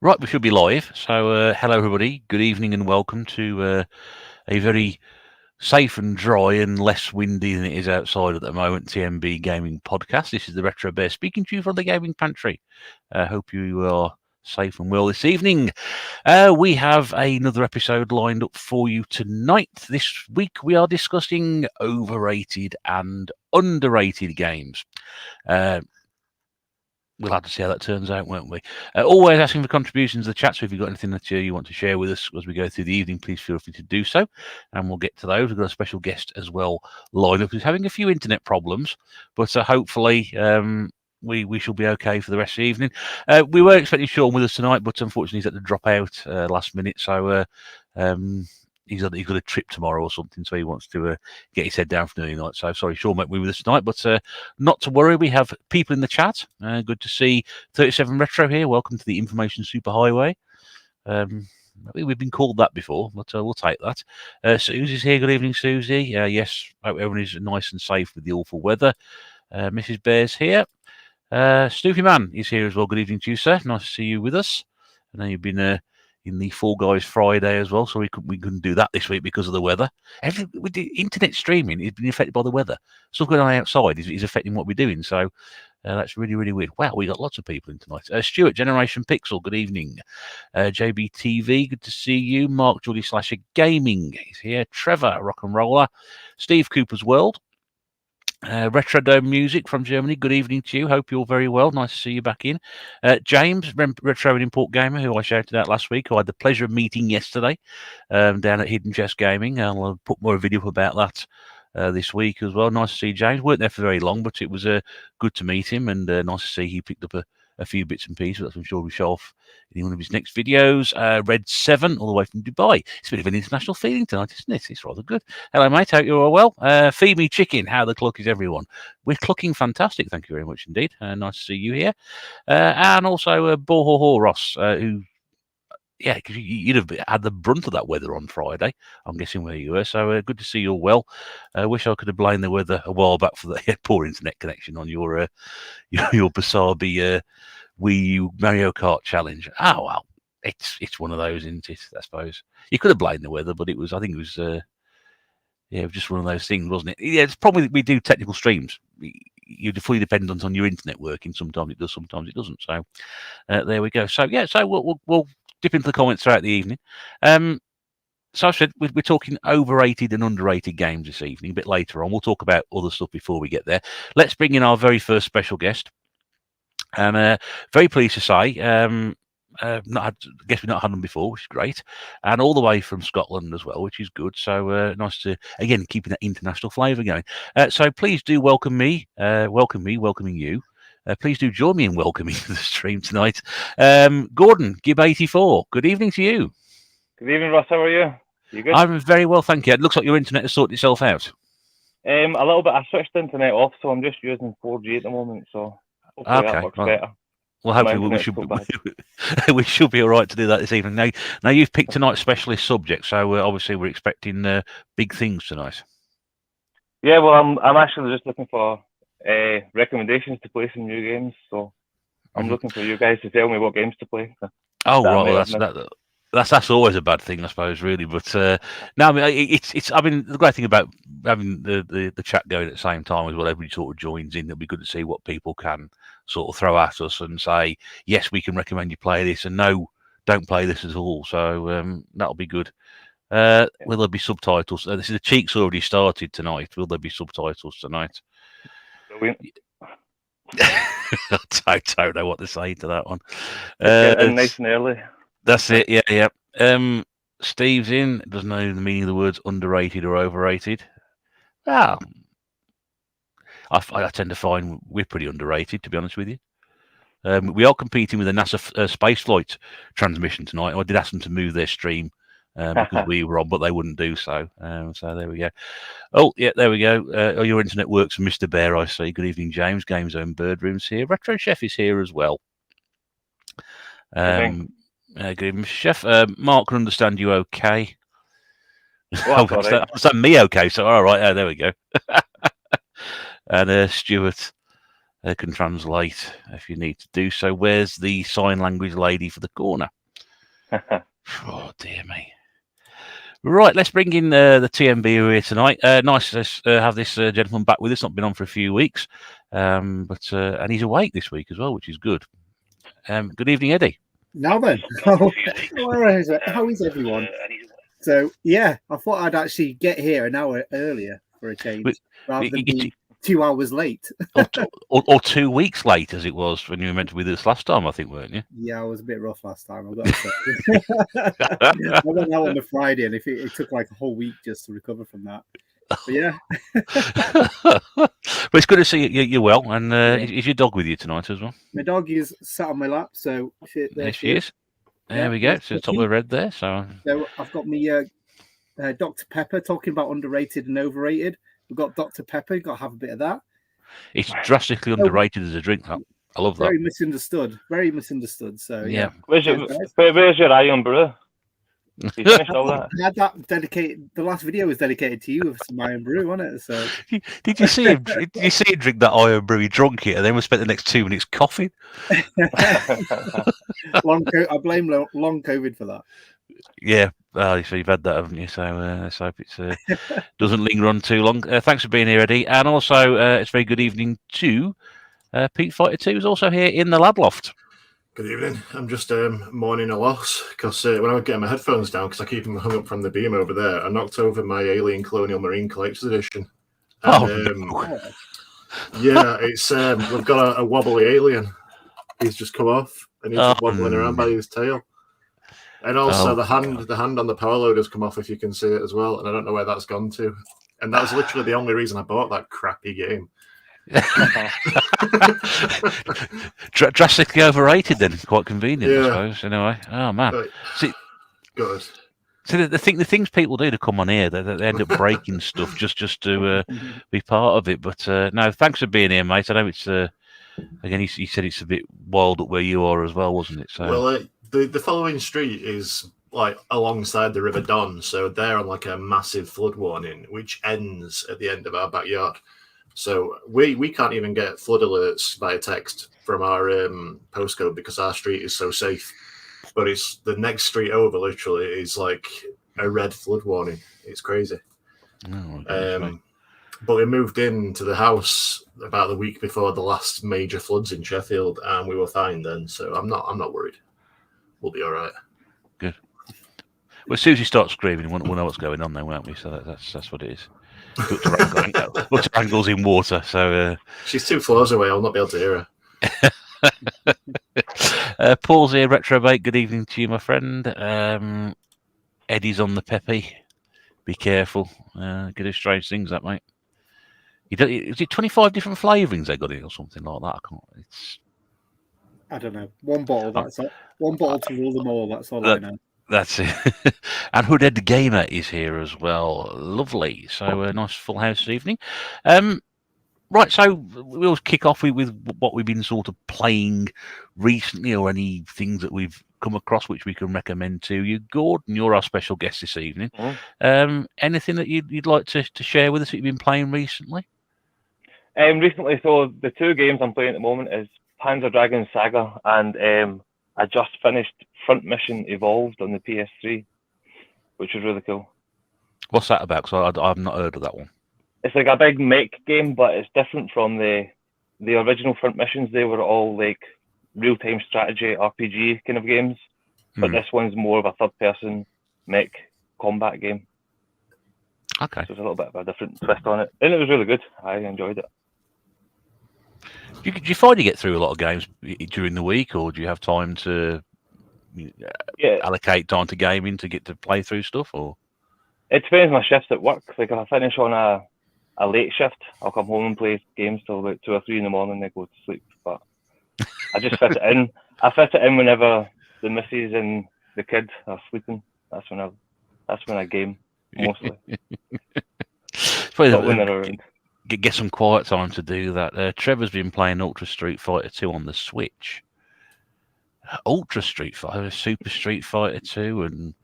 Right, we should be live. So, hello everybody. Good evening and welcome to a very safe and dry and less windy than it is outside at the moment tNb Gaming Podcast. This is the Retro Bear speaking to you from the Gaming Pantry. Hope you are safe and well this evening. We have another episode lined up for you tonight. This week we are discussing overrated and underrated games. We'll have to see how that turns out, won't we? Always asking for contributions to the chat, so if you've got anything that you want to share with us as we go through the evening, please feel free to do so, and we'll get to those. We've got a special guest as well lined up who's having a few internet problems, but hopefully we shall be okay for the rest of the evening. We were expecting Sean with us tonight, but unfortunately he's had to drop out last minute, so he's got a trip tomorrow or something, so he wants to get his head down for the early night. So sorry, Sean won't be with us tonight, but not to worry. We have people in the chat. Good to see 37 Retro here. Welcome to the Information Superhighway. We've been called that before, but we'll take that. Susie's here. Good evening, Susie. Yes, hope everyone is nice and safe with the awful weather. Mrs. Bear's here. Stoopy Man is here as well. Good evening to you, sir. Nice to see you with us. I know you've been in the Fall Guys Friday as well, so we couldn't do that this week because of the weather. With the internet streaming, it's been affected by the weather. Stuff going on outside is affecting what we're doing, so that's really, really weird. Wow, we got lots of people in tonight. Stuart, Generation Pixel, good evening. JBTV, good to see you. Mark Geordie Slasher Gaming is here. Trevor, Rock and Roller. Steve Cooper's World. Retro Dome Music from Germany, good evening to you. Hope you're very well. Nice to see you back in. James, Retro and Import Gamer, who I shouted out last week, who I had the pleasure of meeting yesterday down at Hidden Chest Gaming. I'll put more video video about that this week as well. Nice to see James. Weren't there for very long, but it was good to meet him, and nice to see he picked up a few bits and pieces that I'm sure we'll show off in one of his next videos. Red 7, all the way from Dubai. It's a bit of an international feeling tonight, isn't it? It's rather good. Hello, mate. Hope you're all well. Feed me chicken. How the cluck is everyone? We're clucking fantastic. Thank you very much indeed. Nice to see you here. And also Boho Ross, who, yeah, because you'd have had the brunt of that weather on Friday, I'm guessing, where you were. So good to see you all well. Wish I could have blamed the weather a while back for the poor internet connection on your Basabi Wii U Mario Kart challenge. Oh well, it's one of those, isn't it? I suppose you could have blamed the weather, but I think it was it was just one of those things, wasn't it? Yeah, it's probably we do technical streams. You're fully dependent on your internet working. Sometimes it does, sometimes it doesn't. So there we go. So yeah, so we'll dip into the comments throughout the evening. So I said we're talking overrated and underrated games this evening. A bit later on, we'll talk about other stuff before we get there. Let's bring in our very first special guest. And very pleased to say, I guess we've not had them before, which is great, and all the way from Scotland as well, which is good. So nice to again keeping that international flavour going. So please do welcoming you. Please do join me in welcoming to the stream tonight, Gordon Gib84. Good evening to you. Good evening, Ross. How are you? You good? I'm very well, thank you. It looks like your internet has sorted itself out. A little bit. I switched the internet off, so I'm just using 4G at the moment. So hopefully that works better. Well, hopefully we should be all right to do that this evening. Now you've picked tonight's specialist subject, so obviously we're expecting big things tonight. Yeah, well, I'm actually just looking for recommendations to play some new games. So I'm looking for you guys to tell me what games to play. Oh, right. Well, that's always a bad thing, I suppose, really. But no, I mean, it's. I mean, the great thing about having the chat going at the same time is what everybody sort of joins in. It'll be good to see what people can sort of throw at us and say, yes, we can recommend you play this, and no, don't play this at all. So that'll be good. Will there be subtitles? This is the cheeks already started tonight. Will there be subtitles tonight? Brilliant. I don't know what to say to that one. Nice and early. That's it. Yeah. Steve's in. Doesn't know the meaning of the words underrated or overrated. Well, I tend to find we're pretty underrated, to be honest with you. We are competing with a NASA space flight transmission tonight. I did ask them to move their stream because we were on, but they wouldn't do so. So there we go. Oh, yeah, there we go. Your internet works, Mr. Bear, I see. Good evening, James. Game Zone Bird Room's here. Retro Chef is here as well. Good evening, Chef. Mark can understand you okay. Well, understand me okay. So, all right. There we go. And Stuart can translate if you need to do so. Where's the sign language lady for the corner? Oh, dear me. Right, let's bring in the tNb here tonight. Nice to have this gentleman back with us. Not been on for a few weeks, and he's awake this week as well, which is good. Good evening, Eddie. Now then, how is everyone? So yeah, I thought I'd actually get here an hour earlier for a change, rather than be 2 hours late. or 2 weeks late, as it was when you were meant to be with us last time, I think, weren't you? Yeah, I was a bit rough last time. I got I went out on the Friday, and it took like a whole week just to recover from that. But yeah. But it's good to see you're well. And is your dog with you tonight as well? My dog is sat on my lap, so there she is. There we go. So top of the red there. So I've got me Dr. Pepper talking about underrated and overrated. We've got Dr. Pepper. You've got to have a bit of that. It's drastically underrated as a drink. That. I love that. Very misunderstood. Very misunderstood. So yeah. Where's your Iron Brew? You finished all that? I had that dedicated. The last video was dedicated to you with some Iron Brew, wasn't it? So did you see him? Did you see him drink that Iron Brew? He drunk it, and then we spent the next 2 minutes coughing. I blame long COVID for that. Yeah, so you've had that, haven't you? So let's hope it doesn't linger on too long. Thanks for being here, Eddie, and also it's a very good evening to Pete Fighter 2, who's also here in the lad loft. Good evening. I'm just mourning a loss because when I was getting my headphones down, because I keep them hung up from the beam over there, I knocked over my Alien Colonial Marine Collector's Edition. And, no. Yeah, it's we've got a wobbly alien. He's just come off and he's just wobbling around by his tail. And also the hand on the power load has come off, if you can see it as well. And I don't know where that's gone to. And that was literally the only reason I bought that crappy game. Drastically overrated, then. Quite convenient, I suppose. Anyway, oh man, good. So the things people do to come on here, they end up breaking stuff just to be part of it. But no, thanks for being here, mate. I know it's again. He said it's a bit wild up where you are as well, wasn't it? So well, the following street is like alongside the River Don, so they're on like a massive flood warning, which ends at the end of our backyard. So we can't even get flood alerts by text from our postcode because our street is so safe. But it's the next street over, literally, is like a red flood warning. It's crazy. But we moved into the house about the week before the last major floods in Sheffield, and we were fine then. So I'm not worried. We'll be all right. Good. Well, as soon as you start screaming, we'll know what's going on then, won't we? So that's what it is. Look to angles in water. So she's 2 floors away. I'll not be able to hear her. Paul's here, Retrobate. Good evening to you, my friend. Eddie's on the peppy. Be careful. Could do strange things, that mate. Is it 25 different flavourings they got in or something like that? I don't know. One bottle. That's all. One bottle to rule them all. That's all I know. That's it. And Hooded the Gamer is here as well. Lovely. So a nice full house this evening. Right, so we'll kick off with what we've been sort of playing recently, or any things that we've come across which we can recommend to you. Gordon, you're our special guest this evening. Anything that you'd like to share with us that you've been playing recently? Recently, so the 2 games I'm playing at the moment is Panzer Dragoon Saga, and I just finished Front Mission Evolved on the PS3, which was really cool. What's that about? Because I've not heard of that one. It's like a big mech game, but it's different from the original Front Missions. They were all like real-time strategy RPG kind of games, but this one's more of a third-person mech combat game. Okay. So it's a little bit of a different twist on it, and it was really good. I enjoyed it. Do you find you get through a lot of games during the week, or do you have time to allocate time to gaming to get to play through stuff? Or it depends on my shifts at work. Like if I finish on a late shift, I'll come home and play games till about 2 or 3 in the morning, then go to sleep. But I just fit it in. I fit it in whenever the missus and the kids are sleeping. That's when I game mostly. But when they're around. Get some quiet time to do that. Trevor's been playing Ultra Street Fighter 2 on the Switch. Ultra Street Fighter, Super Street Fighter 2, and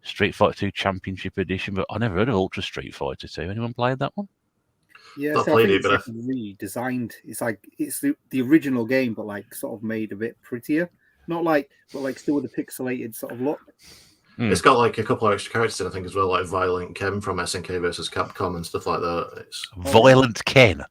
Street Fighter 2 Championship Edition, but I never heard of Ultra Street Fighter 2. Anyone played that one? Yeah, Not so I played think it, it's but like redesigned. It's like it's the original game, but like sort of made a bit prettier. Not like, but like still with a pixelated sort of look. It's got like a couple of extra characters in, I think, as well, like Violent Ken from SNK versus Capcom and stuff like that. Violent Ken.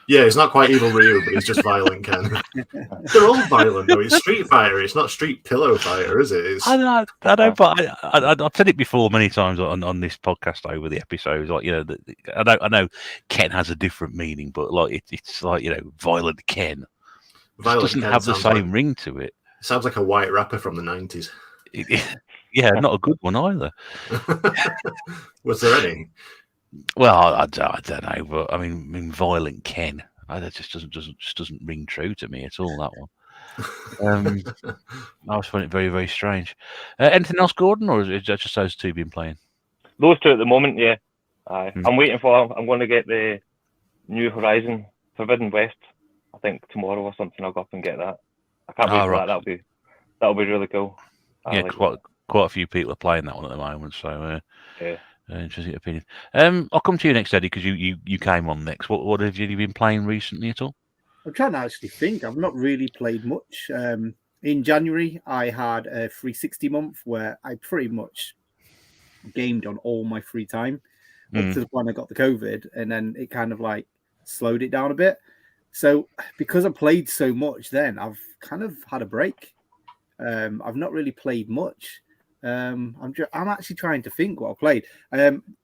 Yeah, it's not quite Evil Ryu, but he's just Violent Ken. They're all violent, though. It's Street Fighter. It's not Street Pillow Fighter, is it? I know, but I've said it before many times on this podcast over the episodes. Like, I know Ken has a different meaning, but like it's like Violent Ken. It doesn't Ken have the same ring to it. It sounds like a white rapper from the 90s. Yeah, not a good one either. Was there any? Well, I don't know, but I mean, Violent Ken. That just doesn't ring true to me at all. That one. I was finding it very, very strange. Anything else, Gordon, or is it just those two been playing? Those two at the moment, yeah. I'm waiting for. I'm going to get the New Horizon Forbidden West. I think tomorrow or something. I'll go up and get that. I can't wait for that. That'll be really cool. Yeah, quite a few people are playing that one at the moment. So yeah. Interesting opinion. I'll come to you next, Eddie, because you came on next. What have you been playing recently at all? I'm trying to actually think. I've not really played much. In January, I had a 360 month where I pretty much gamed on all my free time up to the point I got the COVID, and then it kind of like slowed it down a bit. So because I played so much, then I've kind of had a break. I've not really played much. I'm actually trying to think what I played.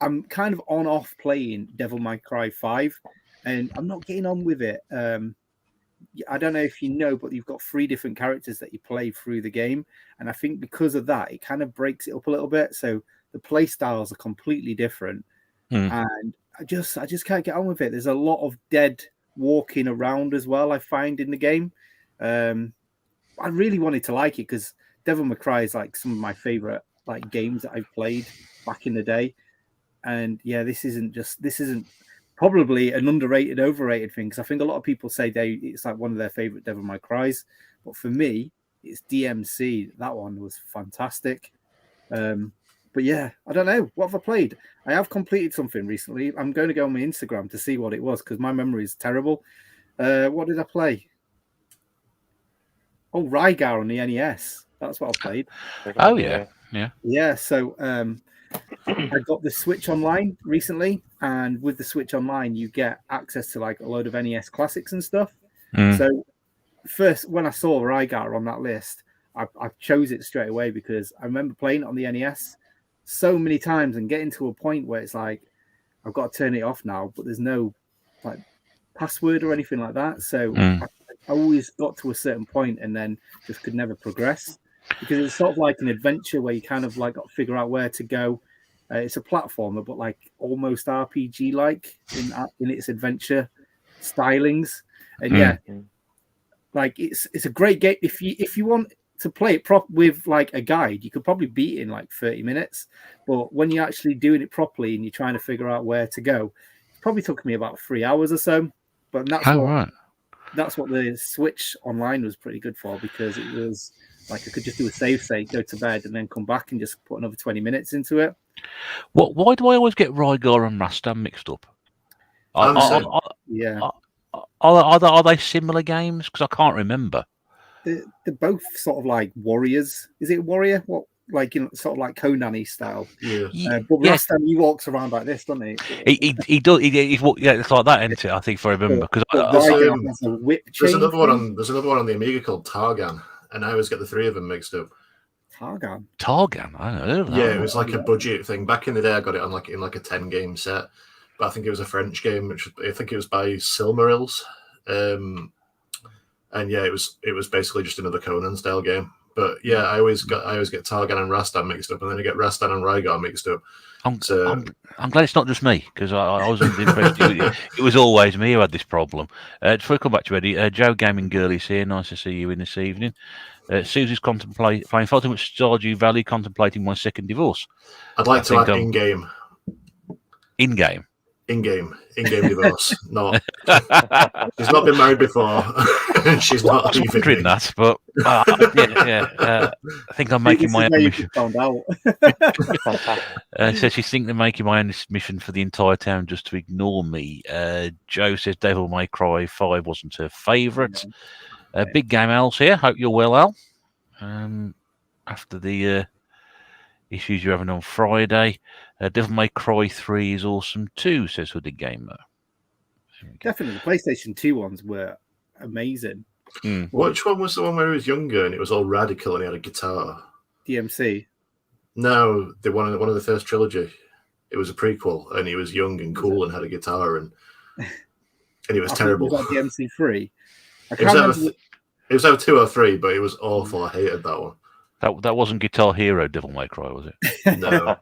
I'm kind of on off playing Devil May Cry 5, and I'm not getting on with it. I don't know if you know, but you've got 3 different characters that you play through the game, and I think because of that, it kind of breaks it up a little bit. So the play styles are completely different, and I just can't get on with it. There's a lot of dead walking around as well, I find, in the game. I really wanted to like it because Devil May Cry is like some of my favorite like games that I've played back in the day, and yeah, this isn't probably an underrated, overrated thing, because I think a lot of people say it's like one of their favorite Devil May Crys, but for me, it's DMC. That one was fantastic. But yeah, I don't know. What have I played? I have completed something recently. I'm going to go on my Instagram to see what it was because my memory is terrible. What did I play? Oh, Rygar on the NES. That's what I played. Oh yeah. So I got the Switch Online recently, and with the Switch Online, you get access to like a load of NES classics and stuff. So first, when I saw Rygar on that list, I chose it straight away because I remember playing it on the NES so many times and getting to a point where it's like I've got to turn it off now, but there's no like password or anything like that. So I always got to a certain point and then just could never progress because it's sort of like an adventure where you kind of like got to figure out where to go. It's a platformer, but like almost RPG like in its adventure stylings. And like it's a great game. If you want to play it with like a guide, you could probably beat it in like 30 minutes. But when you're actually doing it properly and you're trying to figure out where to go, it probably took me about 3 hours or so. But that's what the Switch Online was pretty good for, because it was like I could just do a save state, go to bed, and then come back and just put another 20 minutes into it. Why do I always get Rygar and Rastan mixed up? Are they similar games? Because I can't remember. They're both sort of like warriors. Is it warrior? What, like, sort of like Conan-y style? Yeah. But Rastan, he walks around like this, doesn't he? He does. Yeah, it's like that, isn't it? I think if I remember. Because there's a whip chain. There's another one on the Amiga called Targan, and I always get the 3 of them mixed up. Targan. I don't know. Yeah, it was like a budget thing. Back in the day, I got it on in a 10-game set, but I think it was a French game, which I think it was by Silmarils. And yeah, it was basically just another Conan style game. But yeah, I always get Targan and Rastan mixed up, and then I get Rastan and Rygar mixed up. I'm glad it's not just me, because I was under the impression it was always me who had this problem. Before I come back to Eddie, Joe Gaming Girl is here. Nice to see you in this evening. Susie's playing far too much Stardew Valley, contemplating my second divorce. I'd like to add in-game. In-game divorce. No, she's not been married before. She's I not was leaving wondering me. that, but I think I'm making This my is own where you mission. found out. Says she's thinking of making my own mission for the entire town just to ignore me. Joe says Devil May Cry 5 wasn't her favourite. Big Game Al's here. Hope you're well, Al. After the issues you're having on Friday. Devil May Cry 3 is awesome too, says Hooded Gamer. Definitely, the PlayStation 2 ones were amazing. Which one was the one where he was younger and it was all radical and he had a guitar? DMC. No, the one of the first trilogy. It was a prequel, and he was young and cool and had a guitar, and it was terrible. Was that DMC3? I It can't remember. it was out 2 or 3, but it was awful. I hated that one. That wasn't Guitar Hero Devil May Cry, was it? No.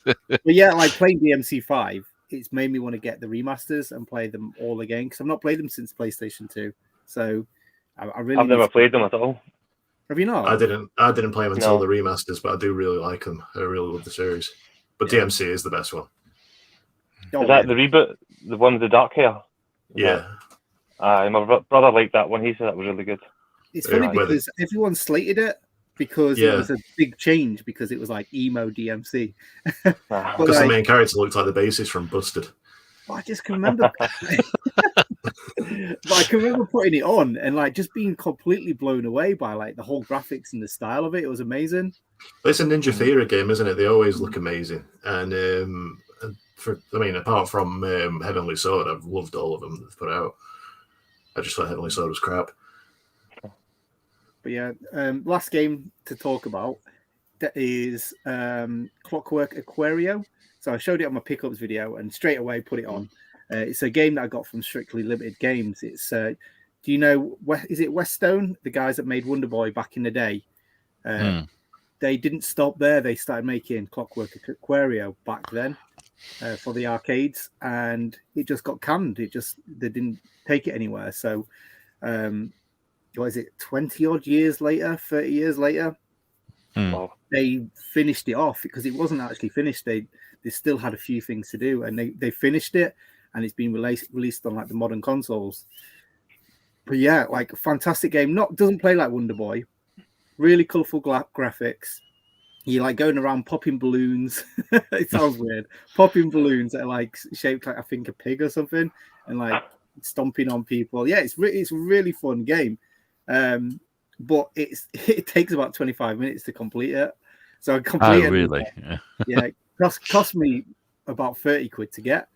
But yeah, like playing DMC5, it's made me want to get the remasters and play them all again because I've not played them since PlayStation 2. So I really. I've never played them at all. Have you not? I didn't play them until the remasters, but I do really like them. I really love the series. But DMC is the best one. Is that the reboot? The one with the dark hair? Yeah. My brother liked that one. He said that was really good. It's funny because everyone slated it because it was a big change because it was like emo DMC. Because the main character looked like the bassist from Busted. I just can remember. But I can remember putting it on and like just being completely blown away by like the whole graphics and the style of it. It was amazing. It's a Ninja Theory game, isn't it? They always look amazing. And apart from Heavenly Sword, I've loved all of them they've put out. I just thought Heavenly Sword was crap. But yeah, last game to talk about that is Clockwork Aquario. So I showed it on my pickups video and straight away put it on. It's a game that I got from Strictly Limited Games. It's do you know, is it Westone, the guys that made Wonder Boy back in the day? They didn't stop there. They started making Clockwork Aquario back then for the arcades, and it just got canned. They didn't take it anywhere. So what is it, 20 odd years later, 30 years later, they finished it off because it wasn't actually finished. They still had a few things to do, and they finished it, and it's been released on like the modern consoles. But yeah, like a fantastic game. Doesn't play like Wonder Boy. Really colourful graphics. You're like going around popping balloons. It sounds weird. Popping balloons that are like shaped like I think a pig or something, and like stomping on people. Yeah, it's a really fun game. But it takes about 25 minutes to complete it. So I completed. Oh, really? Yeah, it cost me about 30 quid to get,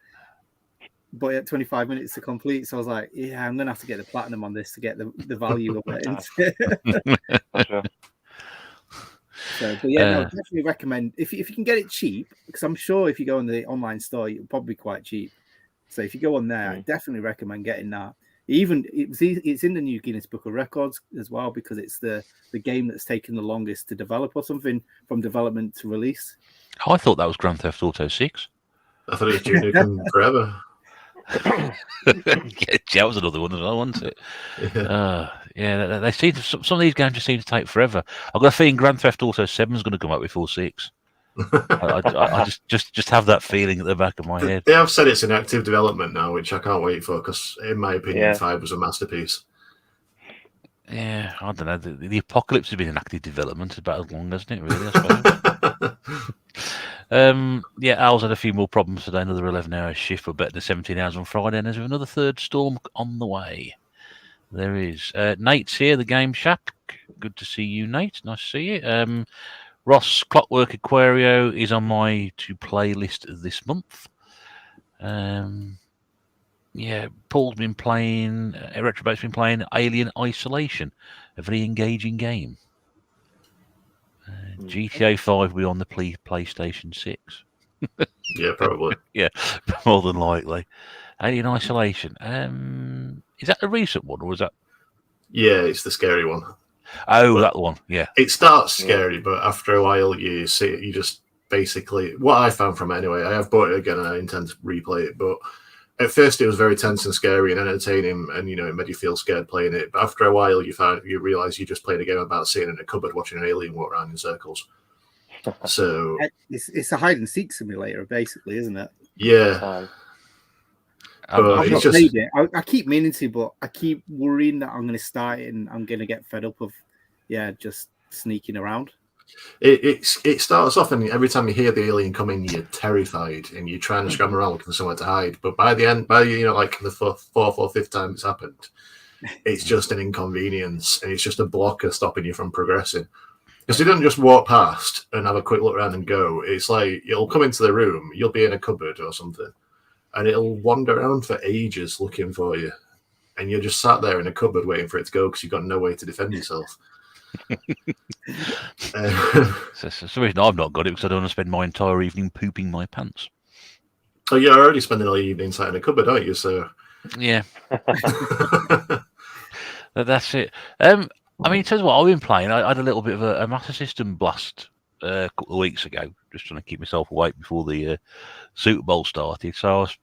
but at 25 minutes to complete. So I was like, yeah, I'm gonna have to get the platinum on this to get the value of it. So, but yeah, no, definitely recommend if you can get it cheap, because I'm sure if you go on the online store, it'll probably be quite cheap. So if you go on there, I definitely recommend getting that. It's in the new Guinness Book of Records as well because it's the game that's taken the longest to develop or something from development to release. Oh, I thought that was Grand Theft Auto 6. I thought it was Duke Nukem Forever. Yeah, that was another one as well, wasn't it? Yeah, they seem some of these games just seem to take forever. I've got a feeling Grand Theft Auto 7 is going to come out before 6. I just have that feeling at the back of my head. They have said it's in active development now, which I can't wait for because, in my opinion, 5 was a masterpiece. Yeah, I don't know. The Apocalypse has been in active development about as long, hasn't it? Really, I suppose. Al's had a few more problems today. Another 11-hour shift, but better than 17 hours on Friday. And there's another third storm on the way. There is. Nate's here, the Game Shack. Good to see you, Nate. Nice to see you. Ross, Clockwork Aquario is on my to-play list this month. Paul's been playing, Retrobate's been playing Alien Isolation, a very engaging game. GTA 5 will be on the PlayStation 6. Yeah, probably. Yeah, more than likely. Alien Isolation. Is that a recent one, or was that? Yeah, it's the scary one. Oh, but that one. Yeah. It starts scary, but after a while, you just basically what I found from it anyway. I have bought it again, and I intend to replay it. But at first, it was very tense and scary and entertaining, and it made you feel scared playing it. But after a while, you realize you just played a game about sitting in a cupboard watching an alien walk around in circles. So it's a hide and seek simulator, basically, isn't it? Yeah. But I've it's not just played it. I keep meaning to, but I keep worrying that I'm going to start it and I'm going to get fed up of, just sneaking around. it starts off, and every time you hear the alien come in, you're terrified and you're trying to scramble around looking for somewhere to hide. But by the end, like the fourth or fifth time it's happened, it's just an inconvenience, and it's just a blocker stopping you from progressing. Because he doesn't just walk past and have a quick look around and go. It's like you'll come into the room, you'll be in a cupboard or something, and it'll wander around for ages looking for you, and you're just sat there in a cupboard waiting for it to go because you've got no way to defend yourself. That's the reason I've not got it, because I don't want to spend my entire evening pooping my pants. Oh, you're already spending all evening sat in a cupboard, aren't you? So yeah, that's it. I mean, in terms of what I've been playing, I had a little bit of a Master System blast a couple of weeks ago, just trying to keep myself awake before the Super Bowl started. So I was,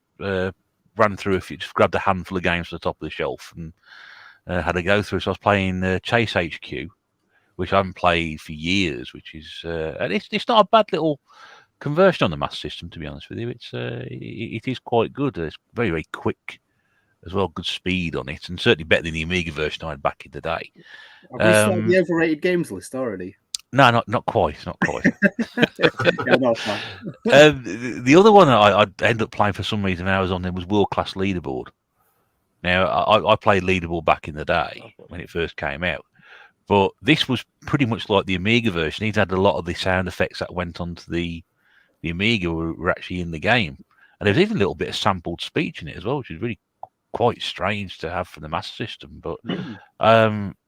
ran through just grabbed a handful of games from the top of the shelf and had a go through. So I was playing Chase HQ, which I haven't played for years, which is and it's not a bad little conversion on the Master System, to be honest with you. It is quite good. It's very, very quick as well, good speed on it, and certainly better than the Amiga version I had back in the day. Have we started the overrated games list already? No, not quite. Yeah, not fun. The other one I ended up playing for some reason when I was on there was World Class Leaderboard. Now, I played Leaderboard back in the day when it first came out, but this was pretty much like the Amiga version. It had a lot of the sound effects that went onto the Amiga were actually in the game, and there was even a little bit of sampled speech in it as well, which is really quite strange to have for the Master System. But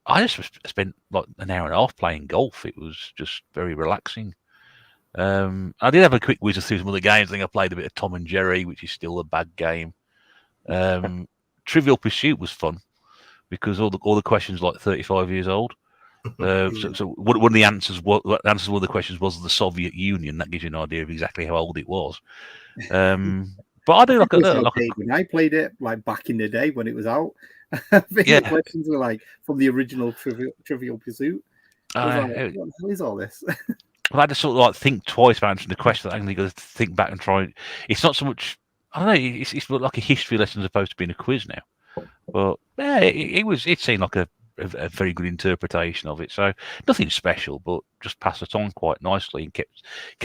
I just spent like an hour and a half playing golf. It was just very relaxing. I did have a quick whiz through some other games. I think I played a bit of Tom and Jerry, which is still a bad game. Trivial Pursuit was fun because all the questions like 35 years old. So one of the answers, one of the questions was the Soviet Union. That gives you an idea of exactly how old it was. But I do when I played it like back in the day when it was out. I think the questions were like from the original Trivial Pursuit. What the hell is all this? I had to sort of like think twice about answering the question. I think got to think back and try. It's not so much. I don't know. It's like a history lesson as opposed to being a quiz now. But yeah, it seemed like a very good interpretation of it. So nothing special, but just passed it on quite nicely and kept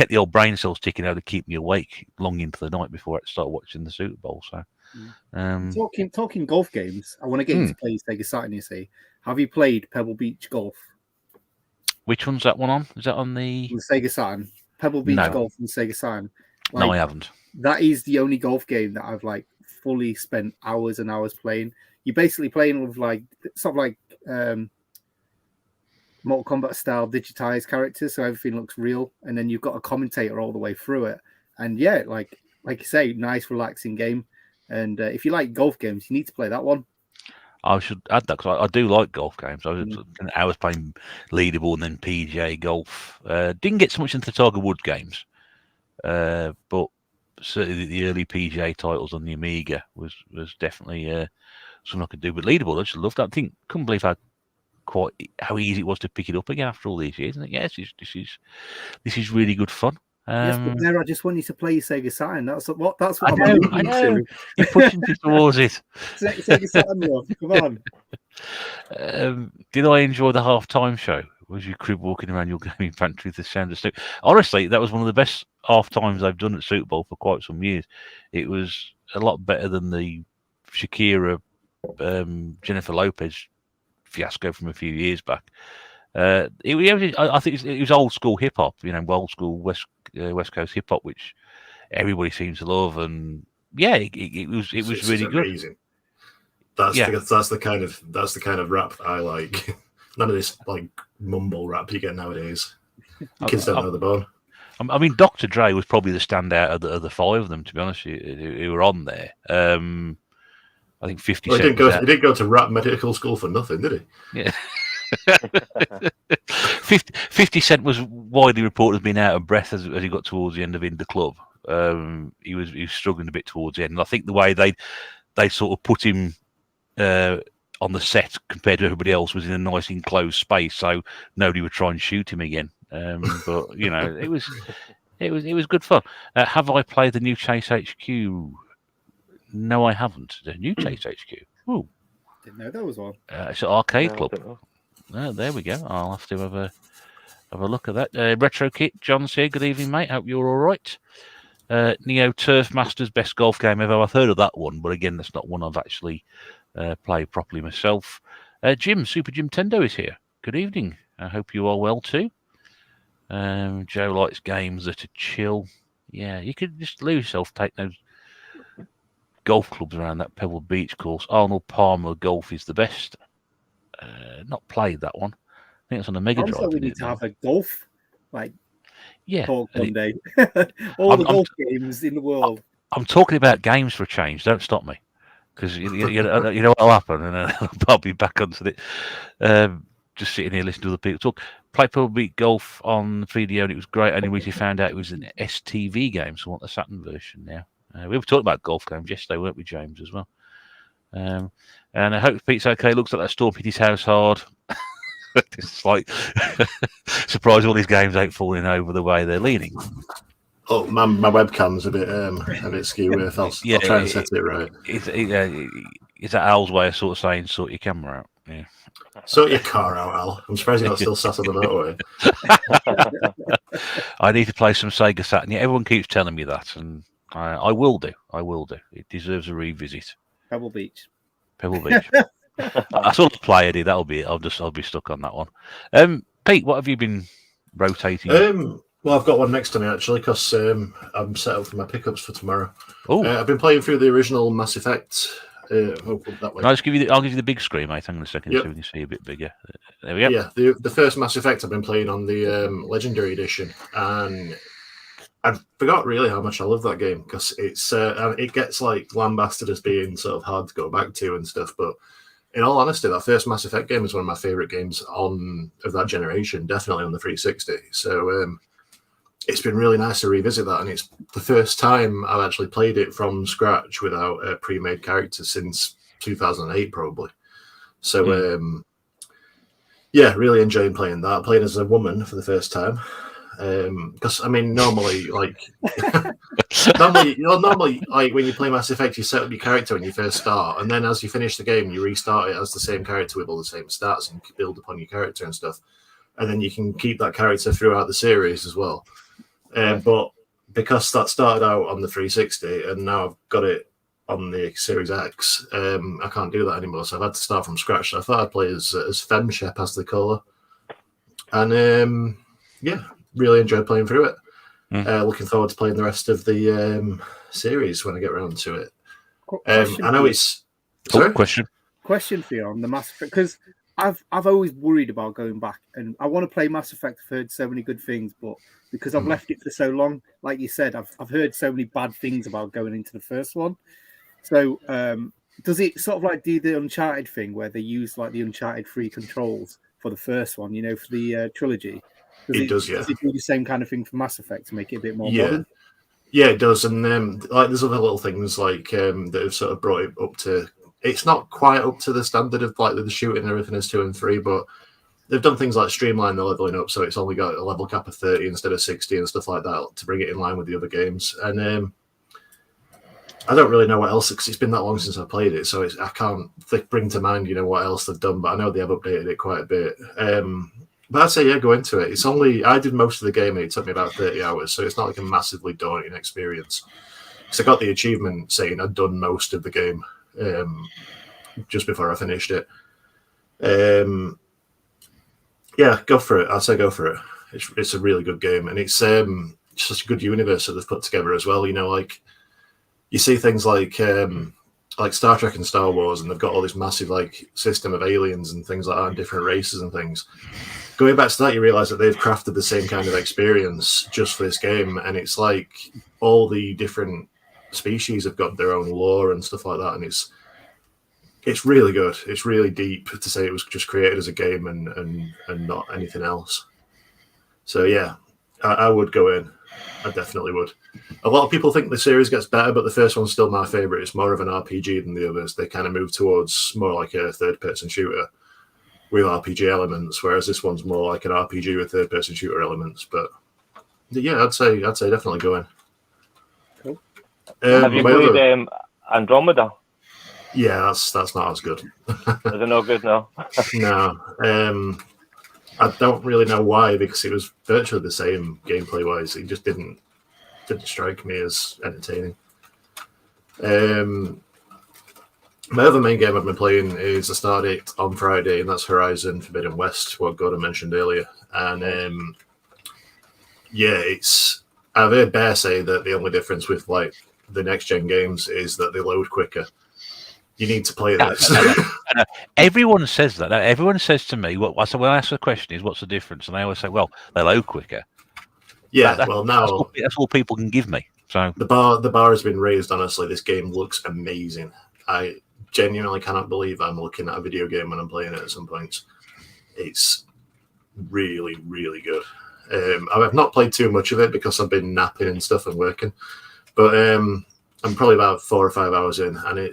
the old brain cells ticking over to keep me awake long into the night before I start watching the Super Bowl. So talking golf games, I want to get you to play Sega Saturn. You see, have you played Pebble Beach Golf? Which one's that one on? Is that on the Sega Saturn? Pebble Beach Golf and Sega Saturn. No, I haven't. That is the only golf game that I've like fully spent hours and hours playing. You're basically playing with like sort of like Mortal Kombat style digitized characters, so everything looks real, and then you've got a commentator all the way through it. And yeah, like you say, nice relaxing game. And if you like golf games, you need to play that one. I should add that because I do like golf games. I was playing Leaderboard and then PGA golf. Didn't get so much into the Tiger Woods games, but certainly the early PGA titles on the Amiga was definitely something I could do. But Leaderboard, I just loved that. Couldn't believe how easy it was to pick it up again after all these years. And yes, this is really good fun. Yes, but there I just want you to play Sega Saturn. That's what I know. You're pushing me towards it. Sega Saturn, love. Come on. Did I enjoy the halftime show? Was your crib walking around your gaming pantry with the sound of Snoop? Honestly, that was one of the best half times I've done at Super Bowl for quite some years. It was a lot better than the Shakira, Jennifer Lopez fiasco from a few years back. I think it was old school hip hop, old school West Coast hip hop, which everybody seems to love, and yeah, it was really good. Amazing. That's the kind of rap I like. None of this like mumble rap you get nowadays. Kids don't know the bone. I mean, Dr. Dre was probably the standout of the five of them, to be honest, who were on there. I think 50 Cent. He didn't go to rap medical school for nothing, did he? Yeah. 50 Cent was widely reported as being out of breath as he got towards the end of In the Club. He was struggling a bit towards the end. And I think the way they sort of put him on the set compared to everybody else was in a nice enclosed space, so nobody would try and shoot him again. But it was good fun. Have I played the new Chase HQ? No, I haven't. The new Taste HQ. Ooh, Didn't know there was one. it's an arcade Yeah, I club. don't know. Oh, there we go. I'll have to have a look at that. Retro Kit, John's here. Good evening, mate. Hope you're all right. Neo Turf Masters, best golf game ever. I've heard of that one, but again, that's not one I've actually played properly myself. Jim, Super Jim Tendo is here. Good evening. I hope you are well too. Joe likes games that are chill. Yeah, you could just lose yourself, take those golf clubs around that Pebble Beach course. Arnold Palmer Golf is the best. Not played that one. I think it's on the Mega Drive. Also, we need to have a golf talk one day. All the golf games in the world. I'm talking about games for a change. Don't stop me, because you know what'll happen, and I'll be back onto it. Just sitting here listening to other people talk. Played Pebble Beach Golf on 3DO, and it was great. Only we found out it was an STV game, so I want the Saturn version now. We were talking about golf games yesterday, weren't we, James, as well? And I hope Pete's okay. Looks like that storm hit his house hard. It's like surprised all these games ain't falling over the way they're leaning. Oh, my webcam's a bit skew. I'll try and set it right. It's that Al's way of sort of saying sort your camera out. Yeah. Sort your car out, Al. I'm surprised you're not still sat on the motorway. I need to play some Sega Saturn. Yeah, everyone keeps telling me that, and I will do. I will do. It deserves a revisit. Pebble Beach. I sort of play it. That'll be it. I'll be stuck on that one. Pete, what have you been rotating? Well, I've got one next to me actually because I'm set up for my pickups for tomorrow. Oh, I've been playing through the original Mass Effect. That way. I'll give you the big screen, mate. Hang on a second, so we can see a bit bigger. There we go. Yeah, the first Mass Effect I've been playing on the Legendary Edition, and I forgot really how much I love that game because it gets like lambasted as being sort of hard to go back to and stuff. But in all honesty, that first Mass Effect game is one of my favorite games of that generation, definitely on the 360. So it's been really nice to revisit that, and it's the first time I've actually played it from scratch without a pre-made character since 2008, probably. So yeah, really enjoying playing that. Playing as a woman for the first time. Because I mean, normally, like when you play Mass Effect, you set up your character when you first start, and then as you finish the game, you restart it as the same character with all the same stats and build upon your character and stuff, and then you can keep that character throughout the series as well. But because that started out on the 360, and now I've got it on the Series X, I can't do that anymore. So I've had to start from scratch. So I thought I'd play as Femshep, as they call her, and yeah. Really enjoyed playing through it. Looking forward to playing the rest of the series when I get around to it. I know it's question for you on the Mass Effect, because I've always worried about going back, and I want to play Mass Effect. I've heard so many good things, but because I've left it for so long, like you said, I've heard so many bad things about going into the first one. So does it sort of like do the Uncharted thing where they use like the Uncharted 3 controls for the first one, for the trilogy? It does, yeah. Does it do the same kind of thing for Mass Effect to make it a bit more modern? Yeah, it does. And like there's other little things like that have sort of brought it up to. It's not quite up to the standard of like the shooting and everything as 2 and 3, but they've done things like streamline the leveling up, so it's only got a level cap of 30 instead of 60 and stuff like that to bring it in line with the other games. And I don't really know what else, because it's been that long since I played it, so I can't bring to mind what else they've done. But I know they have updated it quite a bit. But I'd say, yeah, go into it. I did most of the game, and it took me about 30 hours, so it's not like a massively daunting experience. Because I got the achievement saying I'd done most of the game just before I finished it. Yeah, go for it. I'd say go for it. It's a really good game, and it's such a good universe that they've put together as well. Like you see things like Star Trek and Star Wars, and they've got all this massive system of aliens and things like that, and different races and things. Going back to that, you realise that they've crafted the same kind of experience just for this game, and it's like all the different species have got their own lore and stuff like that, and it's really good. It's really deep to say it was just created as a game and not anything else. So yeah, I would go in. I definitely would. A lot of people think the series gets better, but the first one's still my favourite. It's more of an RPG than the others. They kind of move towards more like a third-person shooter with RPG elements, whereas this one's more like an RPG with third-person shooter elements. But yeah, I'd say definitely go in. Cool. Have you played Andromeda. Yeah, that's not as good. Is it no good now? No. I don't really know why, because it was virtually the same gameplay wise. It just didn't strike me as entertaining. My other main game I've been playing is I started it on Friday, and that's Horizon Forbidden West, what Gordon mentioned earlier. And I've heard Bear say that the only difference with like the next gen games is that they load quicker. You need to play this. No. Everyone says that. Everyone says to me, when I ask the question is, what's the difference? And I always say, well, they load quicker. Yeah, well, now that's all people can give me. So the bar has been raised. Honestly, this game looks amazing. I genuinely cannot believe I'm looking at a video game when I'm playing it at some points. It's really, really good. I've not played too much of it because I've been napping and stuff and working, but I'm probably about 4 or 5 hours in, and it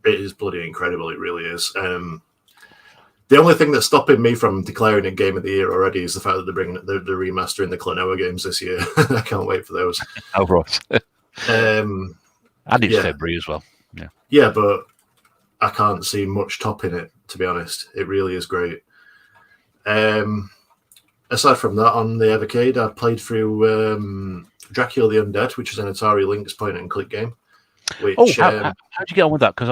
is bloody incredible. It really is. The only thing that's stopping me from declaring it Game of the Year already is the fact that they're remastering the Klonoa games this year. I can't wait for those. Oh, right. And it's February as well. Yeah. Yeah, but I can't see much topping it, to be honest. It really is great. Aside from that, on the Evercade, I played through Dracula the Undead, which is an Atari Lynx point-and-click game. Which, how'd you get on with that? Because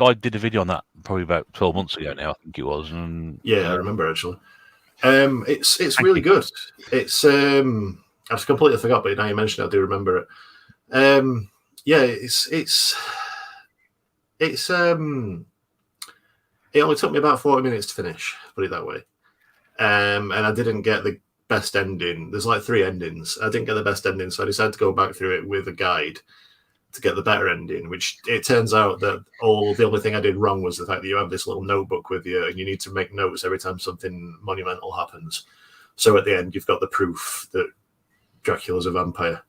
I did a video on that probably about 12 months ago now, I think it was. And yeah, I remember, actually. It's really good. It's I've completely forgot, but now you mentioned it, I do remember it. It only took me about 40 minutes to finish, put it that way. And I didn't get the best ending. There's like 3 endings. I didn't get the best ending, so I decided to go back through it with a guide to get the better ending, which it turns out that the only thing I did wrong was the fact that you have this little notebook with you and you need to make notes every time something monumental happens. So at the end, you've got the proof that Dracula's a vampire.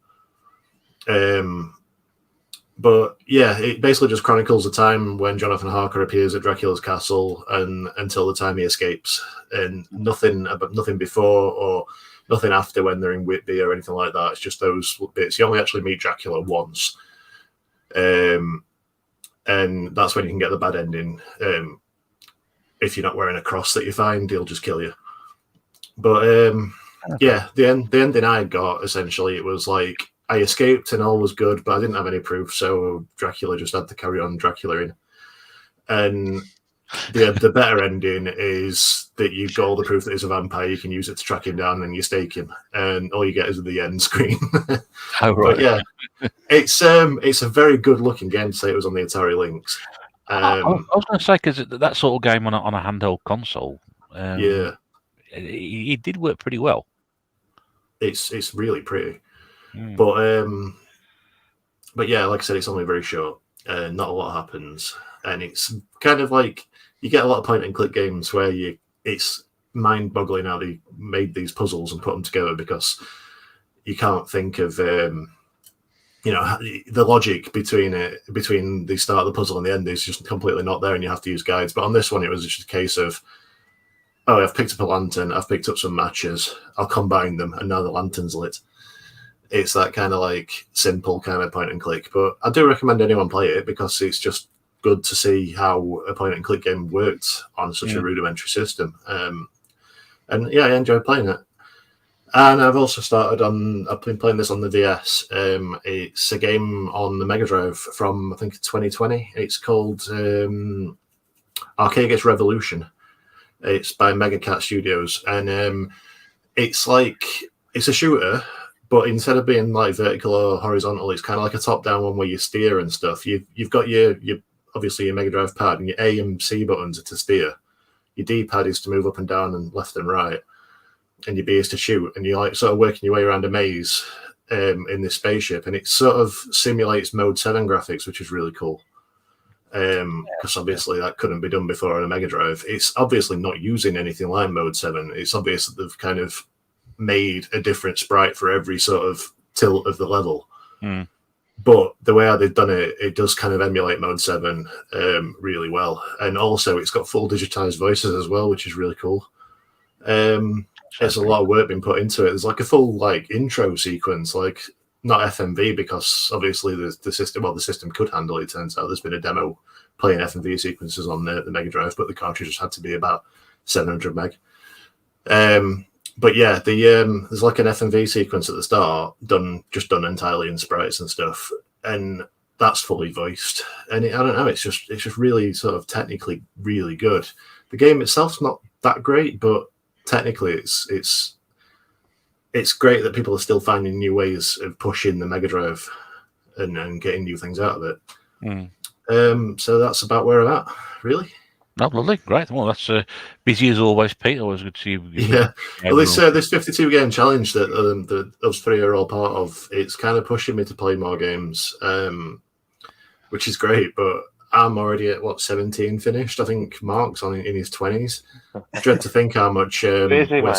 But yeah, it basically just chronicles the time when Jonathan Harker appears at Dracula's castle and until the time he escapes, and nothing before or nothing after when they're in Whitby or anything like that. It's just those bits. You only actually meet Dracula once. And that's when you can get the bad ending. If you're not wearing a cross that you find, he'll just kill you. But yeah, the ending I got, essentially, it was like I escaped and all was good, but I didn't have any proof, so Dracula just had to carry on Draculaing. And the better ending is that you've got all the proof that he's a vampire, you can use it to track him down and you stake him, and all you get is the end screen. Oh, right. But yeah, it's a very good looking game to say it was on the Atari Lynx. I was going to say, because that sort of game on a handheld console, yeah, it did work pretty well. It's really pretty. But yeah, like I said, it's only very short. Not a lot happens, and it's kind of like you get a lot of point and click games where it's mind boggling how they made these puzzles and put them together, because you can't think of the logic between the start of the puzzle and the end is just completely not there, and you have to use guides. But on this one, it was just a case of, oh, I've picked up a lantern, I've picked up some matches, I'll combine them, and now the lantern's lit. It's that kind of like simple kind of point and click. But I do recommend anyone play it, because it's just good to see how a point and click game worked on such a rudimentary system. And yeah, I enjoyed playing it. And I've also I've been playing this on the DS. It's a game on the Mega Drive from, I think, 2020. It's called Archaigus Revolution. It's by Mega Cat Studios. And it's a shooter, but instead of being like vertical or horizontal, it's kind of like a top-down one where you steer and stuff. You've got your obviously your Mega Drive pad, and your A and C buttons are to steer. Your D-pad is to move up and down and left and right, and your B is to shoot. And you're like sort of working your way around a maze in this spaceship, and it sort of simulates Mode 7 graphics, which is really cool. Because obviously that couldn't be done before on a Mega Drive. It's obviously not using anything like Mode 7. It's obvious that they've kind of made a different sprite for every sort of tilt of the level. But the way how they've done it, it does kind of emulate Mode 7 really well. And also it's got full digitized voices as well, which is really cool. There's a lot of work being put into it. There's like a full like intro sequence, like not FMV, because obviously the system could handle it. Turns out there's been a demo playing FMV sequences on the Mega Drive, but the cartridges had to be about 700 meg. But yeah, there's like an FMV sequence at the start, done entirely in sprites and stuff, and that's fully voiced. And I don't know, it's just really sort of technically really good. The game itself's not that great, but technically it's great that people are still finding new ways of pushing the Mega Drive and getting new things out of it. So that's about where I'm at, really. No, lovely, great. Well, that's busy as always, Pete. Always good to see you. Yeah. Well, this 52 game challenge that those three are all part of, it's kind of pushing me to play more games, which is great. But I'm already at 17 finished. I think Mark's in his 20s. I dread to think how much. Crazy, man.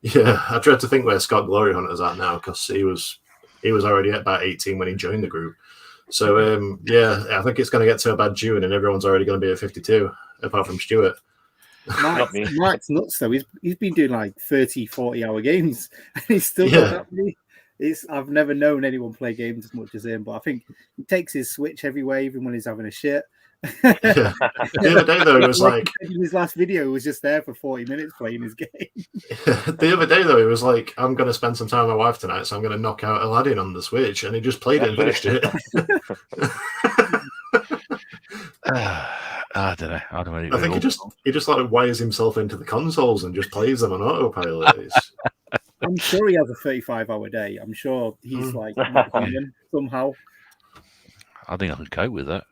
Yeah, I dread to think where Scott Glory Hunter's at now, because he was already at about 18 when he joined the group. So, yeah, I think it's going to get to about June and everyone's already going to be at 52, apart from Stuart. Mike's nuts, though. He's been doing like 30, 40-hour games, and he's still got that many. I've never known anyone play games as much as him, but I think he takes his Switch everywhere, even when he's having a shit. Yeah. The other day, though, it was like... His last video was just there for 40 minutes playing his game. The other day, though, it was like, I'm going to spend some time with my wife tonight, so I'm going to knock out Aladdin on the Switch, and he just played it and finished it. I don't know. I think he just like wires himself into the consoles and just plays them on autopilot. I'm sure he has a 35-hour day. I'm sure he's like somehow. I think I could cope with that.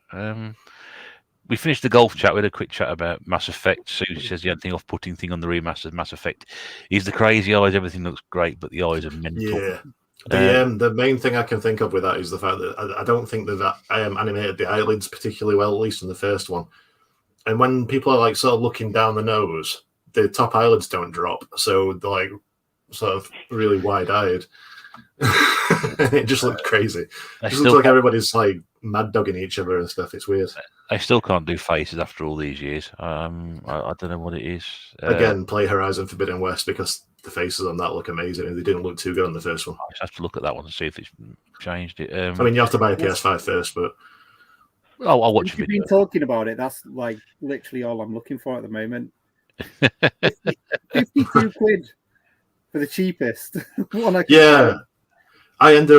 We finished the golf chat. We had a quick chat about Mass Effect. Susie says the only thing off-putting thing on the remastered Mass Effect is the crazy eyes. Everything looks great, but the eyes are mental. Yeah. The main thing I can think of with that is the fact that I don't think that animated the eyelids particularly well, at least in the first one. And when people are like sort of looking down the nose, the top eyelids don't drop, so they're like sort of really wide-eyed. It just looked crazy. It just looks like everybody's like mad dogging each other and stuff. It's weird. I still can't do faces after all these years. I don't know what it is. Again, play Horizon Forbidden West, because the faces on that look amazing, and they didn't look too good on the first one. I just have to look at that one to see if it's changed it. I mean, you have to buy a PS5 first, but I'll watch it. You've been talking about it. That's like literally all I'm looking for at the moment. 52 quid for the cheapest one I can buy. I ended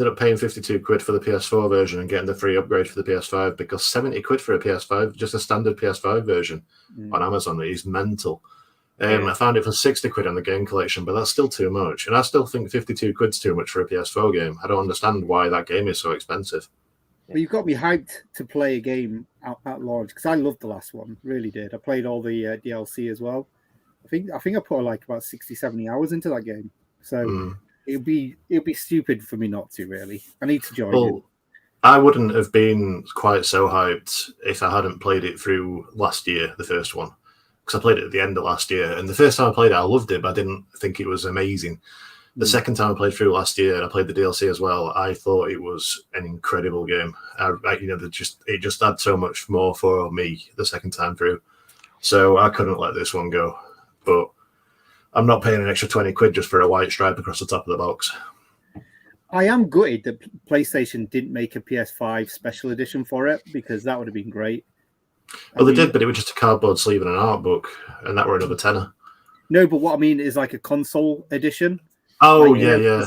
up paying 52 quid for the PS4 version and getting the free upgrade for the PS5, because 70 quid for a PS5, just a standard PS5 version on Amazon, is mental. I found it for 60 quid on the game collection, but that's still too much. And I still think 52 quid's too much for a PS4 game. I don't understand why that game is so expensive. Well, you've got me hyped to play a game at launch, because I loved the last one, really did. I played all the DLC as well. I think I put like about 60, 70 hours into that game. So it'll be stupid for me not to, really. I need to join you. I wouldn't have been quite so hyped if I hadn't played it through last year, the first one. Because I played it at the end of last year. And the first time I played it, I loved it, but I didn't think it was amazing. The second time I played through last year, and I played the DLC as well, I thought it was an incredible game. It just had so much more for me the second time through. So I couldn't let this one go. But I'm not paying an extra 20 quid just for a white stripe across the top of the box. I am gutted that PlayStation didn't make a PS5 special edition for it, because that would have been great. Well, they did, but it was just a cardboard sleeve and an art book, and that were another tenner. No, but what I mean is like a console edition. Oh, like, yeah.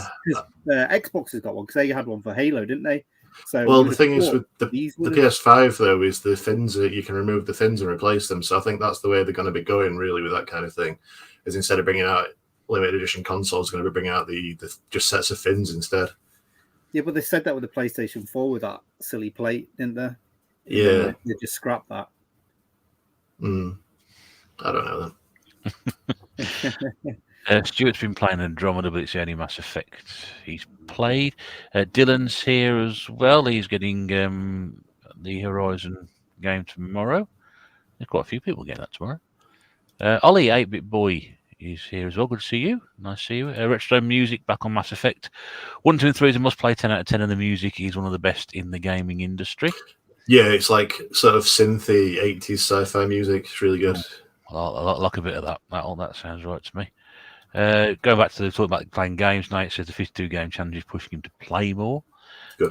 Xbox has got one, because they had one for Halo, didn't they? So, well, the thing is with the PS5, though, is the fins, you can remove the fins and replace them. So I think that's the way they're going to be going, really, with that kind of thing. Is instead of bringing out limited edition consoles, going to be bringing out the just sets of fins instead. Yeah, but they said that with the PlayStation 4 with that silly plate, didn't they? Yeah. They just scrapped that. I don't know then. Stuart's been playing Andromeda, but it's the only Mass Effect he's played. Dylan's here as well. He's getting the Horizon game tomorrow. There's quite a few people getting that tomorrow. Ollie, 8-Bit Boy, is here as well. Good to see you. Nice to see you. Retro Music back on Mass Effect. 1, 2, and 3 is a must-play. 10 out of 10 of the music. He's one of the best in the gaming industry. Yeah, it's like sort of synthy 80s sci-fi music. It's really good. I like a bit of that. That sounds right to me. Going back to the talk about playing games, Nate says the 52 game challenge is pushing him to play more. Good.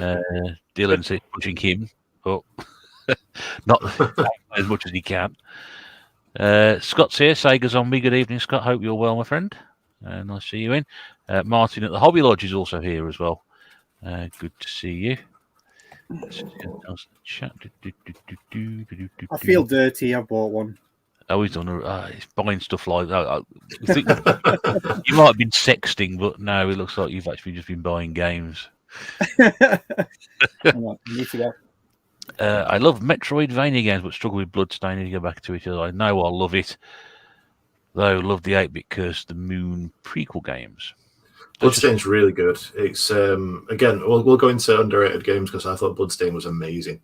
Dylan says pushing him, but not as much as he can. Scott's here. Sega Zombie. Good evening, Scott. Hope you're well, my friend. Nice to see you in. Martin at the Hobby Lodge is also here as well. Good to see you. I feel dirty. I bought one. Oh, he's done. He's buying stuff like that. You might have been sexting, but no, it looks like you've actually just been buying games. I love Metroidvania games, but struggle with Bloodstained. To go back to it, I know I love it. Though, love the 8-bit Curse the Moon prequel games. Bloodstained's really good. It's again, we'll go into underrated games because I thought Bloodstained was amazing.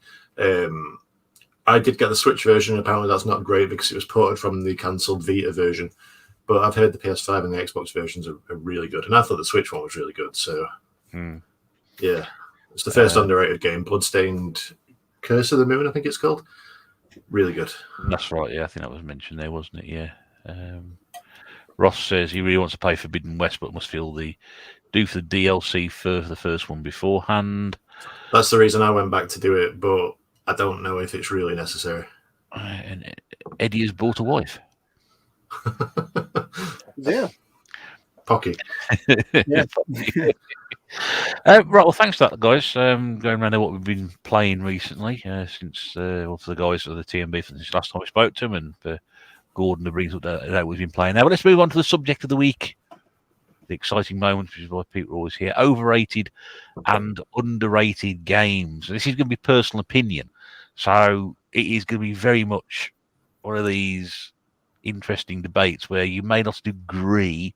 I did get the Switch version. Apparently, that's not great because it was ported from the cancelled Vita version. But I've heard the PS5 and the Xbox versions are really good, and I thought the Switch one was really good. So, yeah, it's the first underrated game, Bloodstained, Curse of the Moon, I think it's called. Really good. That's right. Yeah, I think that was mentioned there, wasn't it? Yeah. Ross says he really wants to play Forbidden West, but must do for the DLC for the first one beforehand. That's the reason I went back to do it, but I don't know if it's really necessary. And Eddie has bought a wife. Yeah. Pocky. Yeah. Right, well, thanks for that, guys. Going around there what we've been playing recently, since for the guys of the tNb since last time we spoke to them, and for Gordon to bring up that we've been playing now. But let's move on to the subject of the week, the exciting moment, which is why people are always here. Overrated and underrated games. This is going to be personal opinion, so it is going to be very much one of these interesting debates where you may not agree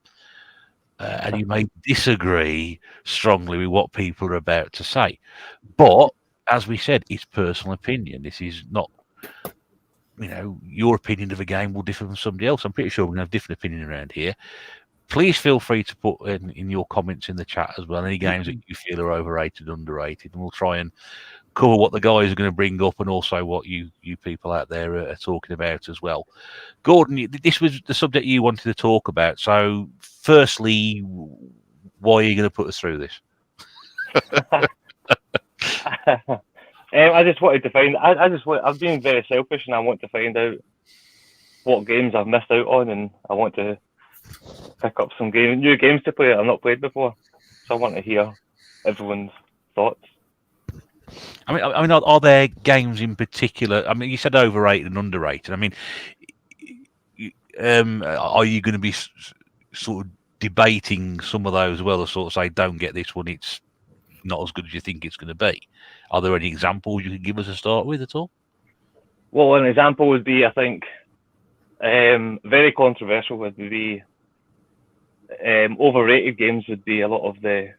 and you may disagree strongly with what people are about to say. But as we said, it's personal opinion. This is not, your opinion of a game will differ from somebody else. I'm pretty sure we're going to have different opinion around here. Please feel free to put in your comments in the chat as well any games that you feel are overrated, underrated, and we'll try and cover what the guys are going to bring up and also what you people out there are talking about as well. Gordon, this was the subject you wanted to talk about. So, firstly, why are you going to put us through this? I just wanted to find. I've been very selfish, and I want to find out what games I've missed out on, and I want to pick up some new games to play that I've not played before. So I want to hear everyone's thoughts. I mean, are there games in particular? I mean, you said overrated and underrated. I mean, are you going to be sort of debating some of those as well, or sort of say, don't get this one, it's not as good as you think it's going to be? Are there any examples you could give us to start with at all? Well, an example would be, I think, very controversial would be overrated games would be a lot of the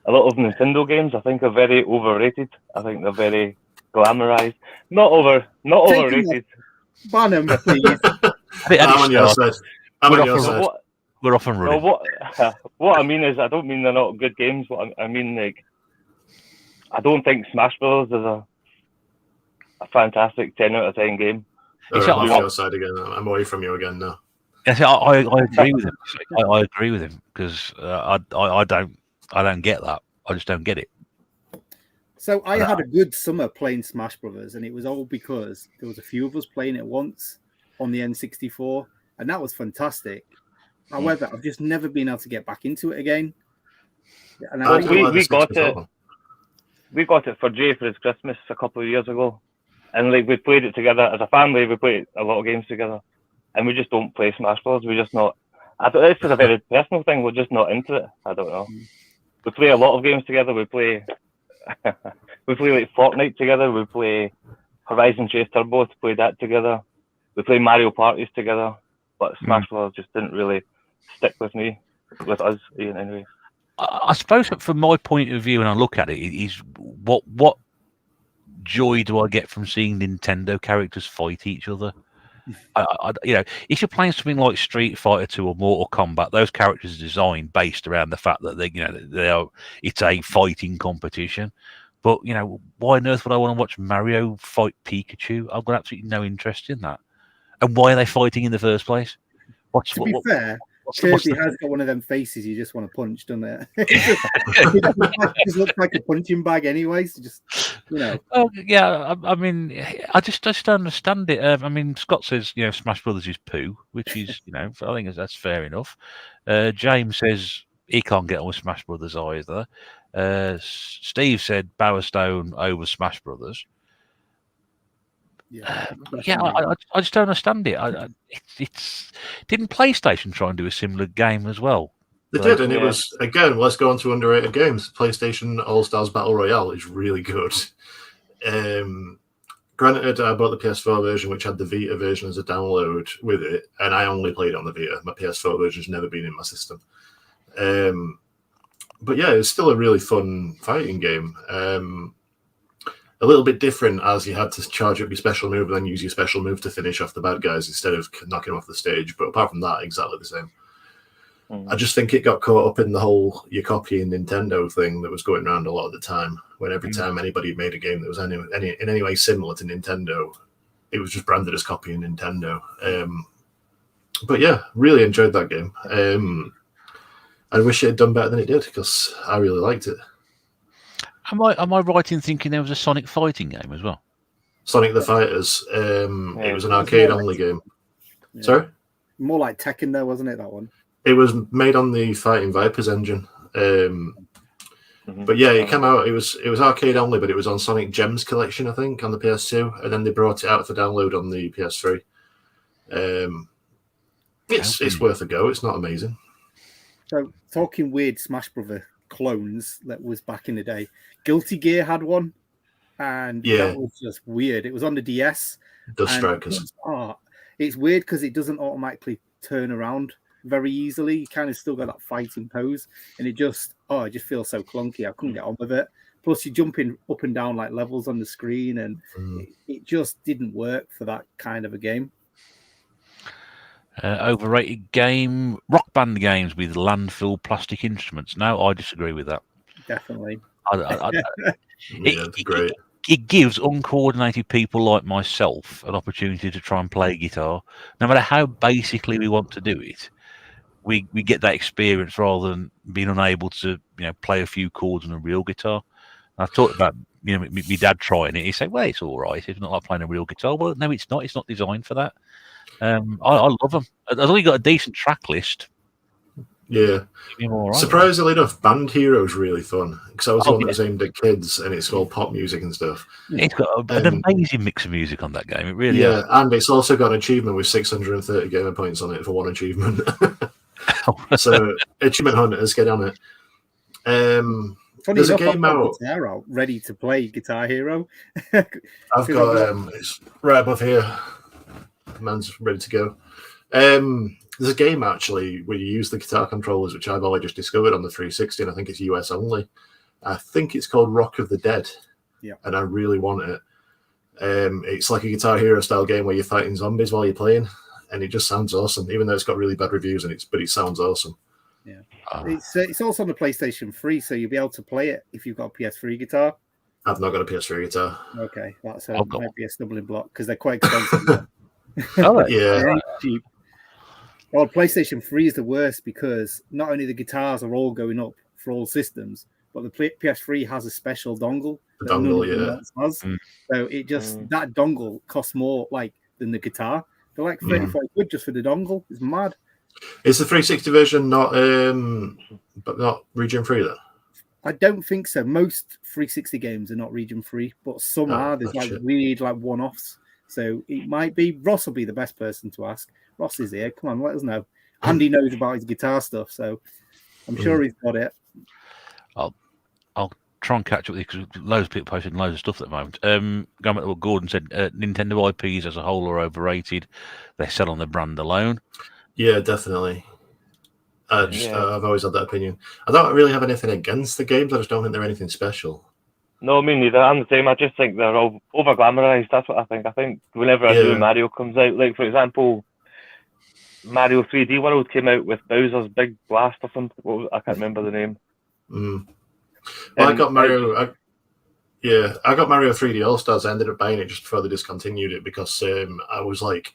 a lot of Nintendo games. I think are very overrated. I think they're very glamorized. Not overrated. Ban them, please. I'm on your side. We're off and running. No, what I mean is, I don't mean they're not good games. What I mean, like, I don't think Smash Bros. Is a fantastic 10 out of 10 game. I'm on your side again. I'm away from you again now. I agree with him. I agree with him because I don't get that. I just don't get it. So I had a good summer playing Smash Brothers, and it was all because there was a few of us playing it once on the N64, and that was fantastic. However, I've just never been able to get back into it again. And we got it for Jay for his Christmas a couple of years ago, and like we played it together as a family. We played a lot of games together, and we just don't play Smash Bros. We're just not. This is a very personal thing. We're just not into it. I don't know. We play a lot of games together. We play like Fortnite together. We play Horizon Chase Turbo to play that together. We play Mario Parties together. But Smash Bros. Just didn't really stick with us, Ian, anyway. I suppose from my point of view, when I look at it, is what joy do I get from seeing Nintendo characters fight each other? If you're playing something like Street Fighter 2 or Mortal Kombat, those characters are designed based around the fact that it's a fighting competition. But why on earth would I want to watch Mario fight Pikachu? I've got absolutely no interest in that. And why are they fighting in the first place? To be fair, Kirby has got one of them faces you just want to punch, doesn't it? It just looks like a punching bag anyway. So just, you know. Oh yeah, I mean, I just don't understand it. I mean, Scott says Smash Brothers is poo, which is I think that's fair enough. James says he can't get on with Smash Brothers either. Steve said Bower Stone over Smash Brothers. I just don't understand it. Didn't PlayStation try and do a similar game as well? They did, and it was, again, let's go on to underrated games. PlayStation All-Stars Battle Royale is really good. Granted, I bought the PS4 version, which had the Vita version as a download with it, and I only played it on the Vita. My PS4 version's never been in my system. But yeah, it's still a really fun fighting game. A little bit different, as you had to charge up your special move and then use your special move to finish off the bad guys instead of knocking them off the stage. But apart from that, exactly the same. I just think it got caught up in the whole you're copying Nintendo thing that was going around a lot of the time. When every time anybody made a game that was in any way similar to Nintendo, it was just branded as copying Nintendo. But yeah, really enjoyed that game. I wish it had done better than it did because I really liked it. Am I right in thinking there was a Sonic fighting game as well? Sonic the Fighters. It was an arcade-only game. Yeah. Sorry? More like Tekken, though, wasn't it, that one? It was made on the Fighting Vipers engine. But yeah, it came out. It was arcade-only, but it was on Sonic Gems Collection, I think, on the PS2. And then they brought it out for download on the PS3. It's worth a go. It's not amazing. So, talking weird Smash Brother clones that was back in the day, Guilty Gear had one, and that was just weird. It was on the DS. Dust Strikers. It's weird because it doesn't automatically turn around very easily. You kind of still got that fighting pose, and it just feels so clunky. I couldn't get on with it. Plus, you're jumping up and down like levels on the screen, and it just didn't work for that kind of a game. Overrated game, Rock Band games with landfill plastic instruments. No, I disagree with that. Definitely. It's great. It gives uncoordinated people like myself an opportunity to try and play guitar. No matter how basically we want to do it, we get that experience rather than being unable to play a few chords on a real guitar. And I've talked about my dad trying it. He said, "Well, it's all right. It's not like playing a real guitar." Well, no, it's not. It's not designed for that. I love them. As long as you got a decent track list. Yeah. Right, surprisingly enough, Band Hero's really fun because I was one that was aimed at kids and it's all pop music and stuff. It's got an amazing mix of music on that game. It really is. And it's also got an achievement with 630 gamer points on it for one achievement. So achievement hunters, get on it. There's a game out ready to play Guitar Hero. I've got it's right above here. Man's ready to go. There's a game actually where you use the guitar controllers, which I've only just discovered on the 360, and I think it's US only. I think it's called Rock of the Dead. Yeah, and I really want it. It's like a Guitar Hero style game where you're fighting zombies while you're playing, and it just sounds awesome. Even though it's got really bad reviews, but it sounds awesome. Yeah, it's also on the PlayStation 3, so you'll be able to play it if you've got a PS3 guitar. I've not got a PS3 guitar. Okay, that's might be a stumbling block because they're quite expensive. Yeah. Cheap. Well, PlayStation 3 is the worst because not only the guitars are all going up for all systems, but the PS3 has a special dongle. The dongle, has. So it just that dongle costs more than the guitar. They're like 34 quid just for the dongle. It's mad. Is the 360 version not region free then? I don't think so. Most 360 games are not region free, but some are. There's weird one-offs. So it might be. Ross will be the best person to ask. Ross is here. Come on, let us know. Andy knows about his guitar stuff, so I'm sure he's got it. I'll try and catch up with you because loads of people posting loads of stuff at the moment. Going back to what Gordon said, Nintendo IPs as a whole are overrated. They sell on the brand alone. Yeah, definitely. I've always had that opinion. I don't really have anything against the games. I just don't think they're anything special. No, me neither. I'm the same. I just think they're all over glamorized. That's what I think. I think whenever a new Mario comes out, like for example, Mario 3D World came out with Bowser's Big Blast or something. I can't remember the name. Well, I got Mario. I got Mario 3D All Stars. I ended up buying it just before they discontinued it because I was like,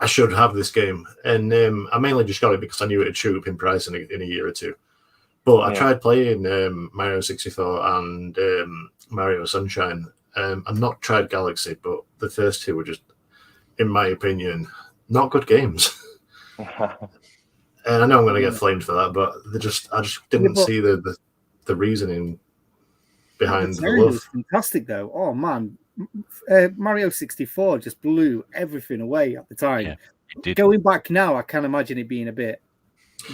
I should have this game, and I mainly just got it because I knew it would shoot up in price in a year or two. But I tried playing Mario 64 and Mario Sunshine. I've not tried Galaxy, but the first two were just, in my opinion, not good games. And I know I'm going to get flamed for that, but I just didn't see the reasoning behind the love. Was fantastic though. Oh man, Mario 64 just blew everything away at the time. Yeah, it did. Going back now, I can imagine it being a bit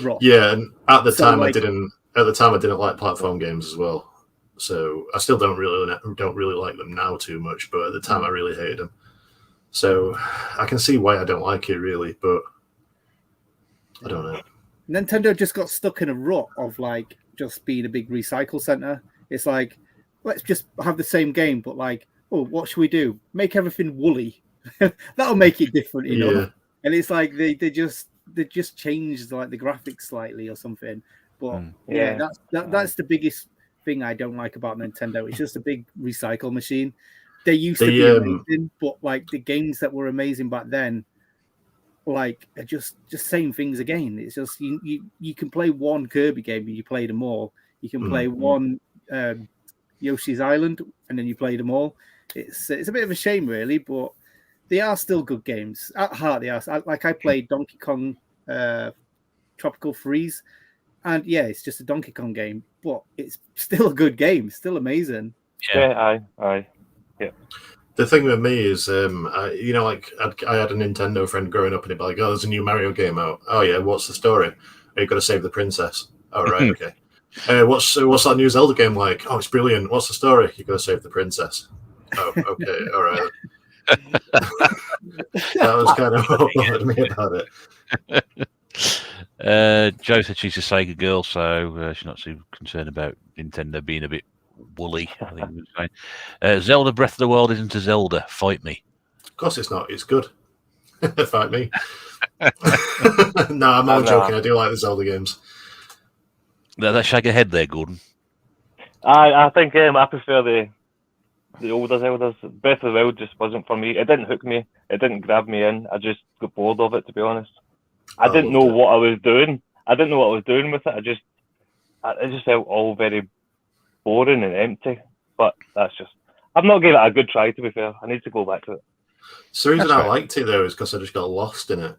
rough. Yeah, and at the time I didn't like platform games as well. So I still don't really like them now too much, but at the time I really hated them. So I can see why I don't like it really, but I don't know. Nintendo just got stuck in a rut of like just being a big recycle center. It's like, let's just have the same game, but like, oh, what should we do? Make everything woolly. That'll make it different, you know. Yeah. And it's like they just changed like the graphics slightly or something. But that's the biggest thing I don't like about Nintendo. It's just a big recycle machine. They used to be amazing, but like the games that were amazing back then, like are just same things again. It's just you can play one Kirby game and you play them all. You can play one Yoshi's Island and then you play them all. It's a bit of a shame really, but they are still good games. At heart they are. Like I played Donkey Kong Tropical Freeze, and yeah, it's just a Donkey Kong game, but it's still a good game, still amazing. Yeah, aye. Yeah. The thing with me is, I had a Nintendo friend growing up, and he'd be like, "Oh, there's a new Mario game out. Oh yeah, what's the story? Oh, you've got to save the princess. Oh right, okay. What's that new Zelda game like? Oh, it's brilliant. What's the story? You've got to save the princess. Oh, okay, all right." That was kind of what bothered me about it. Jo said she's a Sega girl, so she's not too concerned about Nintendo being a bit woolly. I think he was saying. Zelda Breath of the Wild isn't a Zelda. Fight me. Of course, it's not. It's good. Fight me. No, I'm only joking. I do like the Zelda games. That shag ahead there, Gordon. I think I prefer the older Zeldas. Breath of the Wild just wasn't for me. It didn't hook me. It didn't grab me in. I just got bored of it, to be honest. I didn't know what I was doing. I didn't know what I was doing with it. It just felt all very boring and empty. But that's just... I've not given it a good try, to be fair. I need to go back to it. So the reason I liked it, though, is because I just got lost in it.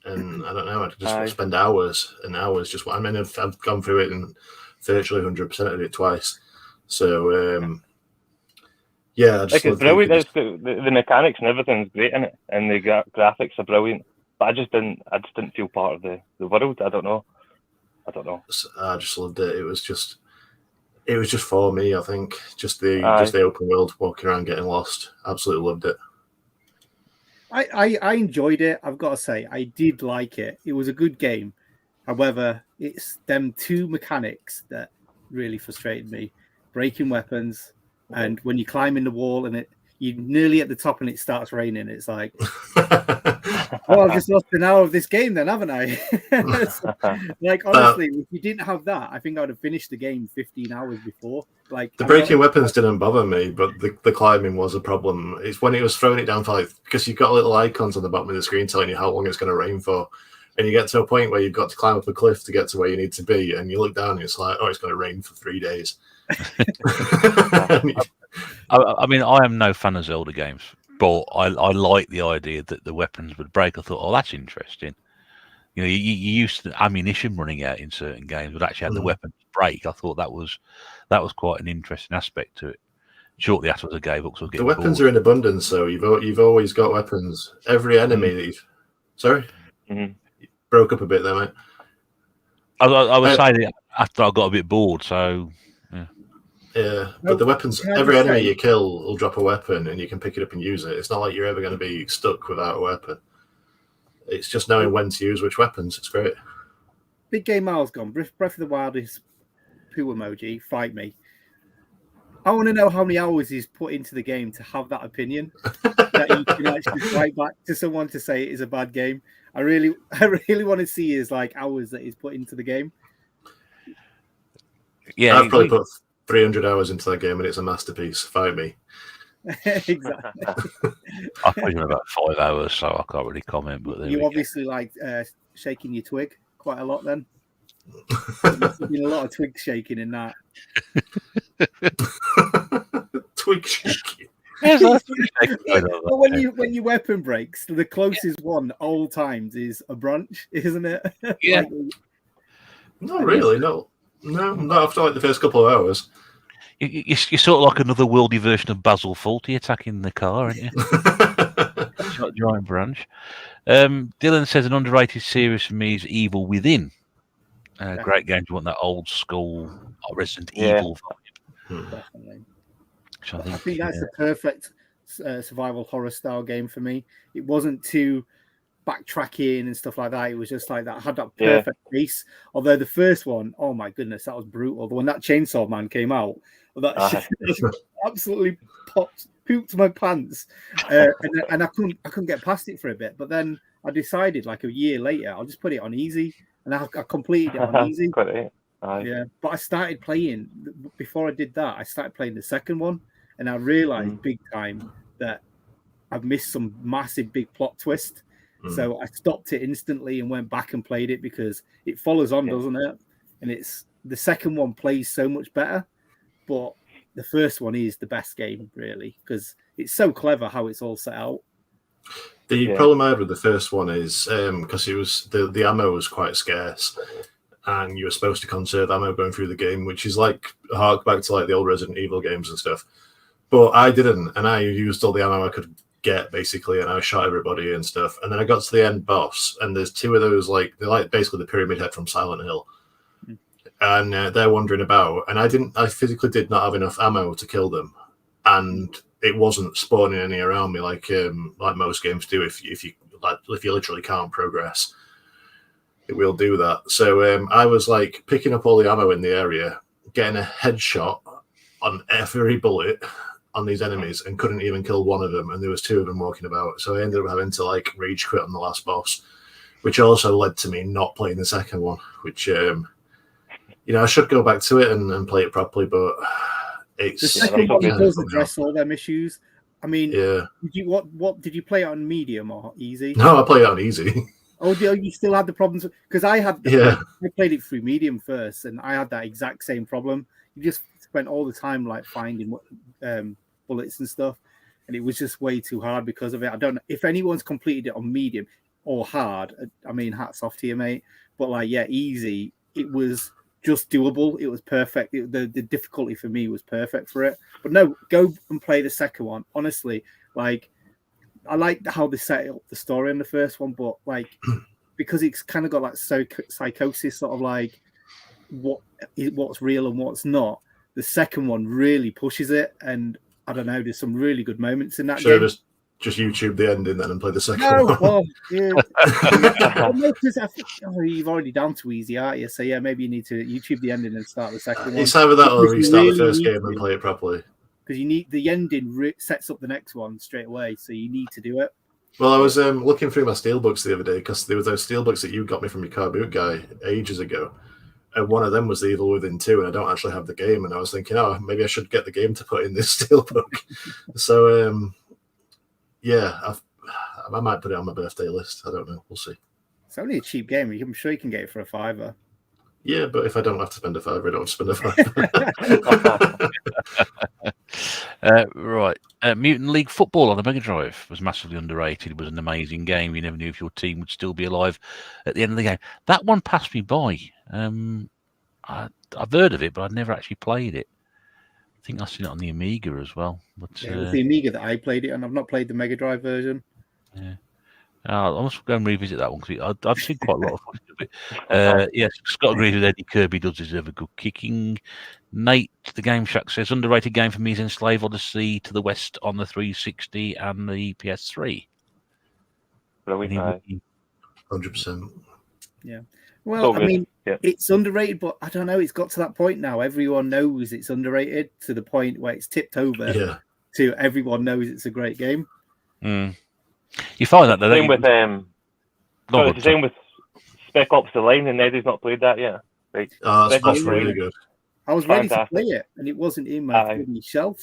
And I don't know, I just spend hours and hours just... I mean, I've gone through it and virtually 100% of it twice. So... yeah, I just it's brilliant. The mechanics and everything's great in it, and the graphics are brilliant. But I just didn't feel part of the world. I don't know. I just loved it. It was just for me. I think just the open world, walking around, getting lost. Absolutely loved it. I enjoyed it. I've got to say, I did like it. It was a good game. However, it's them two mechanics that really frustrated me: breaking weapons. And when you climb in the wall and you're nearly at the top and it starts raining, it's like, well, I've just lost an hour of this game then, haven't I? So, like, honestly, if you didn't have that, I think I would have finished the game 15 hours before. Like the breaking weapons didn't bother me, but the climbing was a problem. It's when it was throwing it down for because you've got little icons on the bottom of the screen telling you how long it's going to rain for. And you get to a point where you've got to climb up a cliff to get to where you need to be. And you look down and it's like, oh, it's going to rain for 3 days. I mean, I am no fan of Zelda games, but I like the idea that the weapons would break. I thought, oh, that's interesting. You know, you used to ammunition running out in certain games, but actually had the weapons break. I thought that was quite an interesting aspect to it. Shortly afterwards, I gave up. So the weapons are in abundance, so you've always got weapons. Every enemy that you've... Sorry? Mm-hmm. Broke up a bit there, mate. I was saying it after I got a bit bored, so... Yeah, but the weapons, every enemy you kill will drop a weapon and you can pick it up and use it. It's not like you're ever going to be stuck without a weapon. It's just knowing when to use which weapons. It's great. Big Game Miles gone. Breath of the Wild is poo emoji. Fight me. I want to know how many hours he's put into the game to have that opinion that you can actually fight back to someone to say it is a bad game. I really want to see his like hours that he's put into the game. Yeah, I've probably put 300 hours into that game and it's a masterpiece. Fight me. Exactly. I played it about 5 hours, so I can't really comment. But there You we go. obviously like shaking your twig quite a lot then. There's been a lot of twig shaking in that. Twig shaking. Yes, I think But when your weapon breaks, the closest one all times is a branch, isn't it? Yeah. Not really. No, not after like the first couple of hours. You're sort of like another worldy version of Basil Fawlty attacking the car, aren't you? It's not giant branch. Dylan says an underrated series for me is Evil Within. Great game. You want that old school Resident Evil vibe. Definitely. I think that's the perfect survival horror style game for me. It wasn't too backtracking and stuff like that. It was just like that. I had that perfect pace. Although the first one, oh my goodness, that was brutal. When that Chainsaw Man came out, that absolutely pooped my pants, and I couldn't get past it for a bit. But then I decided, like a year later, I'll just put it on easy, and I completed it on easy. Yeah, but I started playing before I did that. I started playing the second one, and I realized big time that I've missed some massive big plot twist. So I stopped it instantly and went back and played it because it follows on, doesn't it? And it's the second one plays so much better, but the first one is the best game really because it's so clever how it's all set out. The problem I had with the first one is because it was the ammo was quite scarce, and you were supposed to conserve ammo going through the game, which is like hark back to like the old Resident Evil games and stuff. But I didn't, and I used all the ammo I could get basically, and I shot everybody and stuff. And then I got to the end boss, and there's two of those they're like basically the Pyramid Head from Silent Hill, and they're wandering about. And I physically did not have enough ammo to kill them, and it wasn't spawning any around me like most games do. If you literally can't progress, it will do that. So I was like picking up all the ammo in the area, getting a headshot on every bullet on these enemies, and couldn't even kill one of them, and there was two of them walking about. So I ended up having to like rage quit on the last boss, which also led to me not playing the second one, which I should go back to it and play it properly, but it's the second one does address all them issues. I mean, did you play it on medium or easy? No, I play it on easy. Oh, you still had the problems? Because I had I played it through medium first, and I had that exact same problem. You just spent all the time like finding bullets and stuff, and it was just way too hard because of it. I don't know if anyone's completed it on medium or hard. I mean, hats off to you, mate. But easy. It was just doable. It was perfect. The difficulty for me was perfect for it. But no, go and play the second one. Honestly, I like how they set up the story in the first one, but because it's kind of got that psychosis, sort of like what's real and what's not. The second one really pushes it, and I don't know. There's some really good moments in that game. Just YouTube the ending then and play the second one. Well, yeah. You've already down to easy, aren't you? So yeah, maybe you need to YouTube the ending and start the second one. It's either that or restart the first game and play it properly. Because you need the ending sets up the next one straight away, so you need to do it. Well, I was looking through my steelbooks the other day because there were those steelbooks that you got me from your car boot guy ages ago. And one of them was the Evil Within 2, and I don't actually have the game. And I was thinking, maybe I should get the game to put in this steelbook. So, I might put it on my birthday list. I don't know. We'll see. It's only a cheap game. I'm sure you can get it for $5. Yeah, but if I don't have to spend a $5, I don't spend a $5. Right. Mutant League Football on the Mega Drive was massively underrated. It was an amazing game. You never knew if your team would still be alive at the end of the game. That one passed me by. I've heard of it, but I'd never actually played it. I think I've seen it on the Amiga as well. But it was the Amiga that I played it, and I've not played the Mega Drive version. Yeah. I must go and revisit that one because I've seen quite a lot of footage of it. Yes, Scott agrees with Eddie. Kirby does deserve a good kicking. Nate, the Game Shack says underrated game for me is Enslave Odyssey to the West on the 360 and the PS3. Brilliant. 100%. Yeah. Well, I mean, it's underrated, but I don't know. It's got to that point now. Everyone knows it's underrated to the point where it's tipped over to everyone knows it's a great game. Mm. You find that though. It's the same with Spec Ops: The Line, and Eddie's not played that yet. Right? That's really good. I was ready to play it, and it wasn't in my shelf.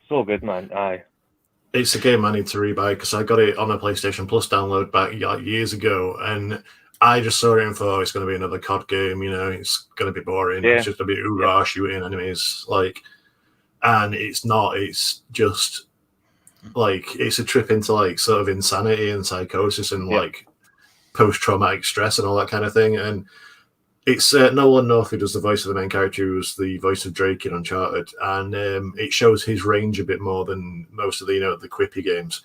So good, man. Aye. It's a game I need to rebuy because I got it on a PlayStation Plus download back years ago, and I just saw it and thought it's going to be another COD game. It's going to be boring. Yeah. It's just going to be hoorah shooting enemies, and it's not. It's just it's a trip into sort of insanity and psychosis and post-traumatic stress and all that kind of thing. And it's Nolan North who does the voice of the main character, who's the voice of Drake in Uncharted, and it shows his range a bit more than most of the the quippy games.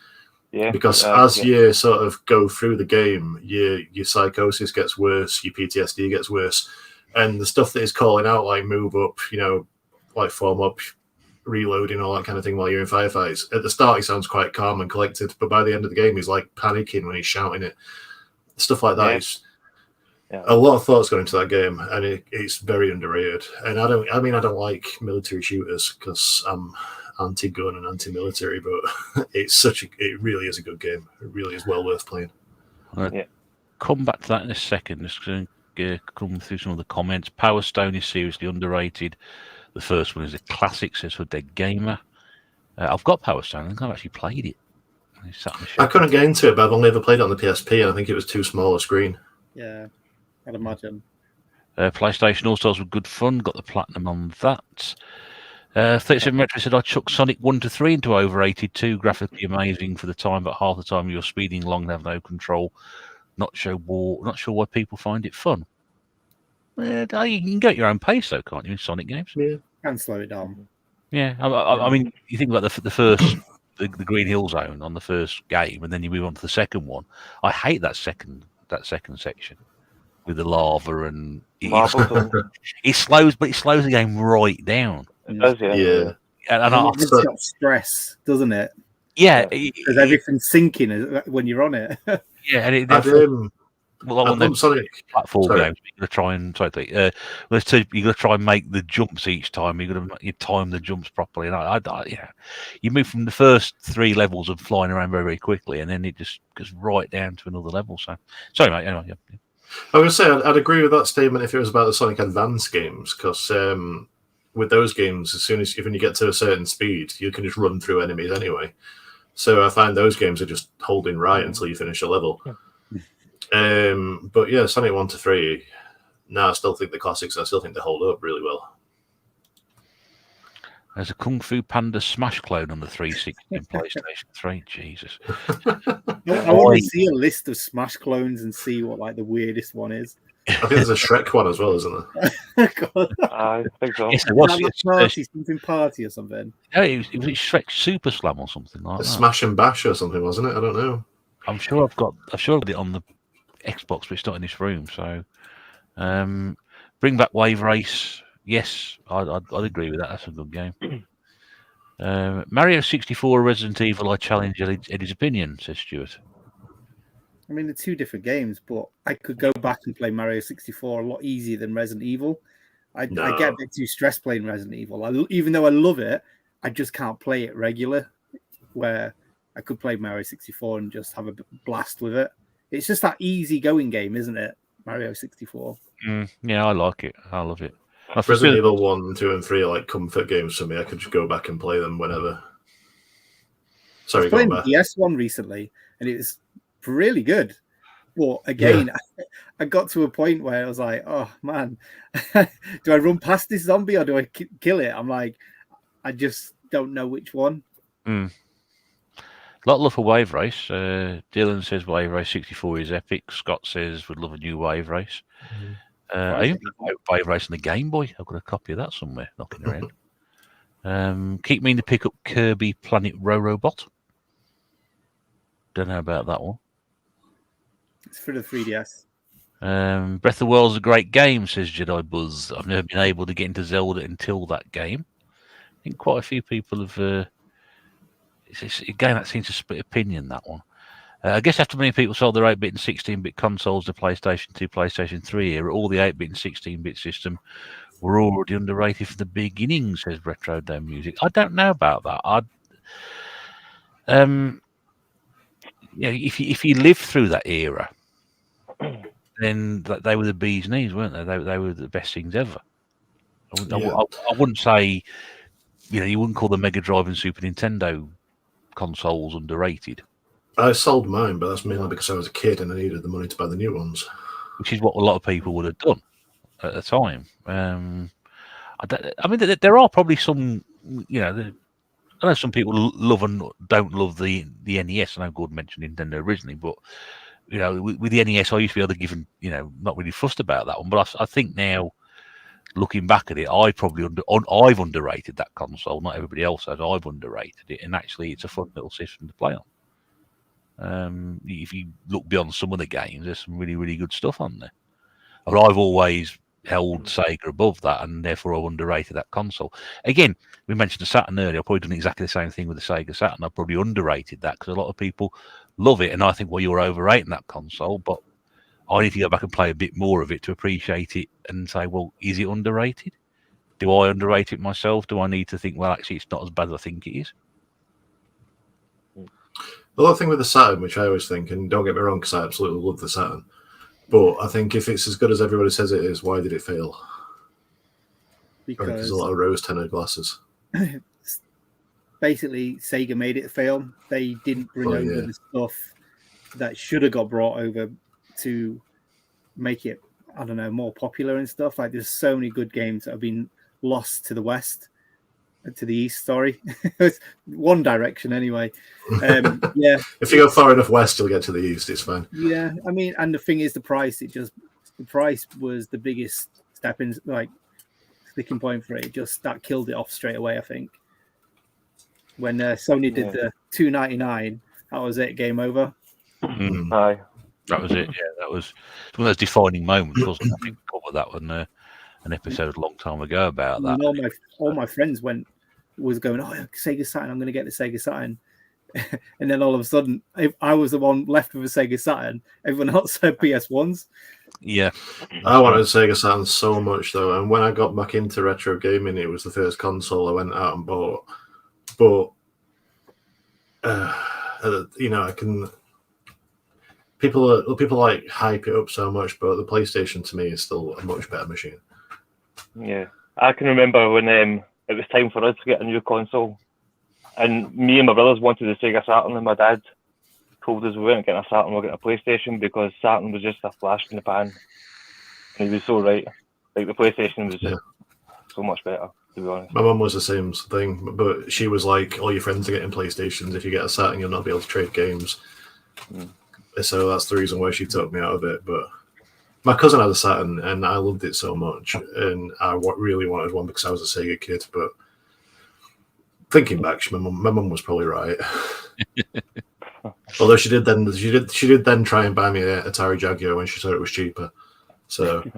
Yeah, because as you sort of go through the game, your psychosis gets worse, your PTSD gets worse, and the stuff that is calling out move up, form up, reloading, all that kind of thing while you're in firefights. At the start, he sounds quite calm and collected, but by the end of the game, he's panicking when he's shouting it. Stuff like that is. Yeah. A lot of thoughts go into that game, and it's very underrated. And I don't like military shooters because I'm anti-gun and anti-military, but it really is a good game. It really is well worth playing. Come back to that in a second. Just going to come through some of the comments. Power Stone is seriously underrated. The first one is a classic, says for Dead Gamer. I've got Power Stone. I think I've actually played it. I couldn't get into it, but I've only ever played it on the PSP, and I think it was too small a screen. Yeah. I'd imagine. PlayStation All-Stars were good fun. Got the platinum on that. 37 Retro said, I chucked Sonic 1 to 3 into Overrated 2. Graphically amazing for the time, but half the time you're speeding along and have no control. Not sure why people find it fun. You can go at your own pace, though, can't you, in Sonic games? Yeah. Can slow it down. Yeah. I mean, you think about the first... the Green Hill Zone on the first game, and then you move on to the second one. I hate that second section with the lava and it slows the game right down. It does, yeah. And it's got stress, doesn't it? Yeah, because everything's sinking when you're on it. Yeah, and it. Sonic platform games. You're going to try and you're going to try and make the jumps each time. You're going to time the jumps properly. And you move from the first 3 levels of flying around very, very quickly, and then it just goes right down to another level. So, sorry, mate. Anyway, yeah. I was going to say I'd agree with that statement if it was about the Sonic Advance games, because with those games, when you get to a certain speed, you can just run through enemies anyway. So I find those games are just holding right until you finish a level. Yeah. But yeah, Sonic 1 to 3. I still think the classics. I still think they hold up really well. There's a Kung Fu Panda Smash clone on the 360 and PlayStation 3. Jesus. I want to see a list of Smash clones and see what the weirdest one is. I think there's a Shrek one as well, isn't there? I think so. Yes, it was. Something party or something. No, it was Shrek Super Slam or something like that. Smash and Bash or something, wasn't it? I don't know. I'm sure I've got it on the Xbox, but it's not in this room. So, bring back Wave Race. Yes, I'd agree with that. That's a good game. Mario 64 or Resident Evil, I challenge Eddie's opinion, says Stuart. I mean, they're 2 different games, but I could go back and play Mario 64 a lot easier than Resident Evil. I get a bit too stressed playing Resident Evil. Even though I love it, I just can't play it regular, where I could play Mario 64 and just have a blast with it. It's just that easy-going game, isn't it? Mario 64. Yeah, I like it. I love it. Resident Evil 1, 2, and 3 are like comfort games for me. I could just go back and play them whenever. Sorry, I was playing the DS one recently, and it was really good. But again, I got to a point where I was like, oh, man, do I run past this zombie or do I kill it? I'm like, I just don't know which one. A lot of love for Wave Race. Dylan says Wave Race 64 is epic. Scott says would love a new Wave Race. I even played Wave Race on the Game Boy. I've got a copy of that somewhere knocking around. Keep meaning to pick up Kirby Planet Robot. Don't know about that one. It's for the 3DS. Breath of the Wild's a great game, says Jedi Buzz. I've never been able to get into Zelda until that game. I think quite a few people have... It's a game that seems to split opinion, that one. I guess after many people sold their 8-bit and 16-bit consoles, the PlayStation 2, PlayStation 3 era, all the 8-bit and 16-bit system were already underrated from the beginning, says Retro Dome Music. I don't know about that. If you lived through that era, then they were the bee's knees, weren't they? They were the best things ever. I wouldn't say, you wouldn't call the Mega Drive and Super Nintendo consoles underrated? I sold mine, but that's mainly because I was a kid and I needed the money to buy the new ones. Which is what a lot of people would have done at the time. I mean, there are probably some, I know some people love and don't love the NES. I know Gordon mentioned Nintendo originally, but with the NES, I used to be able to give them, not really fussed about that one. But I think now, looking back at it, I've underrated that console. Not everybody else has. I've underrated it, and actually, it's a fun little system to play on. If you look beyond some of the games, there's some really, really good stuff on there. But I've always held Sega above that, and therefore I've underrated that console. Again, we mentioned the Saturn earlier. I've probably done exactly the same thing with the Sega Saturn. I've probably underrated that because a lot of people love it, and I think, well, you're overrating that console, but I need to go back and play a bit more of it to appreciate it and say, well, is it underrated? Do I underrate it myself? Do I need to think, well, actually, it's not as bad as I think it is? The other thing with the Saturn, which I always think, and don't get me wrong, because I absolutely love the Saturn, but I think if it's as good as everybody says it is, why did it fail? Because there's a lot of rose-tinted glasses. Basically, Sega made it fail. They didn't bring over the stuff that should have got brought over to make it, I don't know, more popular and stuff. Like, there's so many good games that have been lost to the West, to the East, sorry. It's one direction anyway. Yeah. If you go far enough west, you'll get to the East. It's fine. Yeah, I mean, and the thing is, the price was the biggest sticking point for it. That killed it off straight away, I think. When Sony did the $2.99, that was it, game over. Aye. That was it. Yeah, that was one of those defining moments, wasn't it? I think we covered that one an episode a long time ago about that. And all my friends was going, oh, Sega Saturn, I'm going to get the Sega Saturn. And then all of a sudden, I was the one left with a Sega Saturn. Everyone else had PS1s. Yeah. I wanted a Sega Saturn so much, though. And when I got back into retro gaming, it was the first console I went out and bought. But, I can... People like hype it up so much, but the PlayStation to me is still a much better machine. Yeah. I can remember when it was time for us to get a new console. And me and my brothers wanted the Sega Saturn, and my dad told us we weren't getting a Saturn, we were getting a PlayStation, because Saturn was just a flash in the pan. And he was so right. Like, the PlayStation was just so much better, to be honest. My mum was the same thing, but she was like, all your friends are getting PlayStations. If you get a Saturn, you'll not be able to trade games. So that's the reason why she took me out of it. But my cousin had a Saturn, and I loved it so much. And I really wanted one because I was a Sega kid, but thinking back, my mum was probably right. Although she did then try and buy me an Atari Jaguar when she thought it was cheaper. So,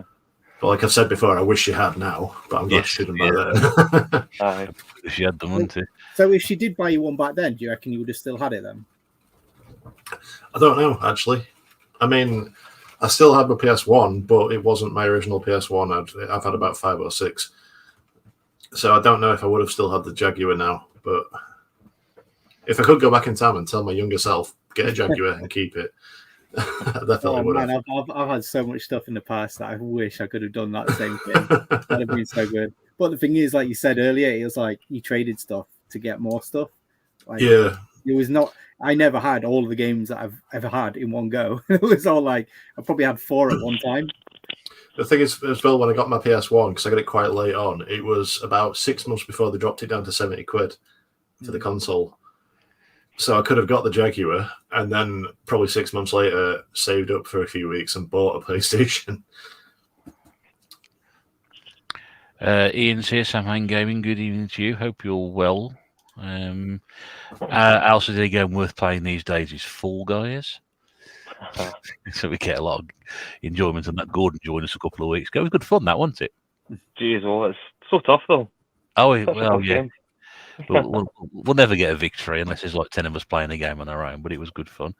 but like I've said before, I wish she had now, but I'm glad she didn't buy that. If she had the money. So if she did buy you one back then, do you reckon you would have still had it then? I don't know, actually. I mean, I still had my PS1, but it wasn't my original PS1. I've had about 5 or 6. So I don't know if I would have still had the Jaguar now, but if I could go back in time and tell my younger self, get a Jaguar and keep it, I definitely would have. I've had so much stuff in the past that I wish I could have done that same thing. That'd have been so good. But the thing is, like you said earlier, it was like you traded stuff to get more stuff. Like, yeah. It was not... I never had all of the games that I've ever had in one go. It was all like, I probably had 4 at one time. The thing is, as well, when I got my PS1, because I got it quite late on, it was about 6 months before they dropped it down to 70 quid to the console. So I could have got the Jaguar, and then probably 6 months later, saved up for a few weeks and bought a PlayStation. Ian's here, Samhain Gaming. Good evening to you. Hope you're well. Also, the game worth playing these days is Fall Guys. So we get a lot of enjoyment on that. Gordon joined us a couple of weeks ago. It was good fun, that, wasn't it? Jeez, well, it's so tough, though. Oh, well, yeah. We'll never get a victory unless there's like 10 of us playing a game on our own, but it was good fun.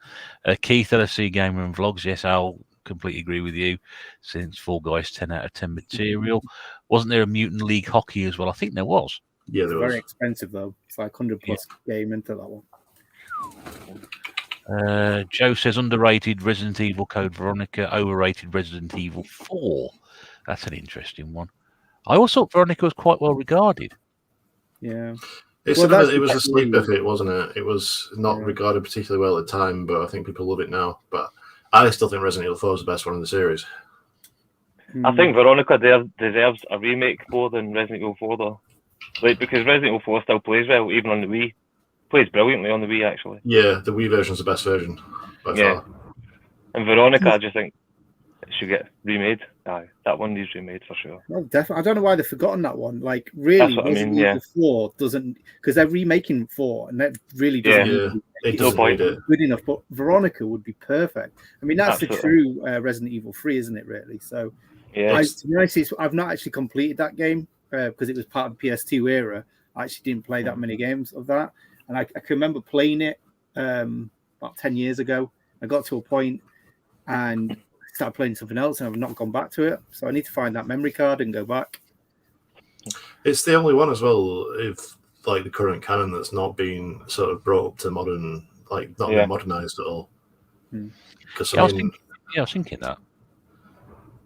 Keith, LSC Gamer and Vlogs. Yes, I'll completely agree with you. Since Fall Guys 10 out of 10 material. Wasn't there a Mutant League Hockey as well? I think there was. Yeah, there was. Very expensive, though. It's like 100 plus game into that one. Joe says underrated Resident Evil Code Veronica, overrated Resident Evil 4. That's an interesting one. I always thought Veronica was quite well regarded. Yeah. It was a sleeper hit, wasn't it? It was not regarded particularly well at the time, but I think people love it now. But I still think Resident Evil 4 is the best one in the series. I think Veronica deserves a remake more than Resident Evil 4, though. Like, because Resident Evil 4 still plays well, even on the Wii. Plays brilliantly on the Wii, actually. Yeah, the Wii version's the best version by far. And Veronica, I just think it should get remade. Aye, that one needs remade for sure. No, definitely. I don't know why they've forgotten that one. Like, really, Resident Evil 4 doesn't, because they're remaking 4, and that really doesn't. It doesn't need it. Good enough, but Veronica would be perfect. I mean, that's the true Resident Evil 3, isn't it? Really. So, to be honest, I've not actually completed that game because it was part of the PS2 era. I actually didn't play that many games of that, and I can remember playing it about 10 years ago. I got to a point and started playing something else, and I've not gone back to it. So I need to find that memory card and go back. It's the only one as well, if like the current canon, that's not been sort of brought up to modern, like not been modernized at all. Because I was thinking that.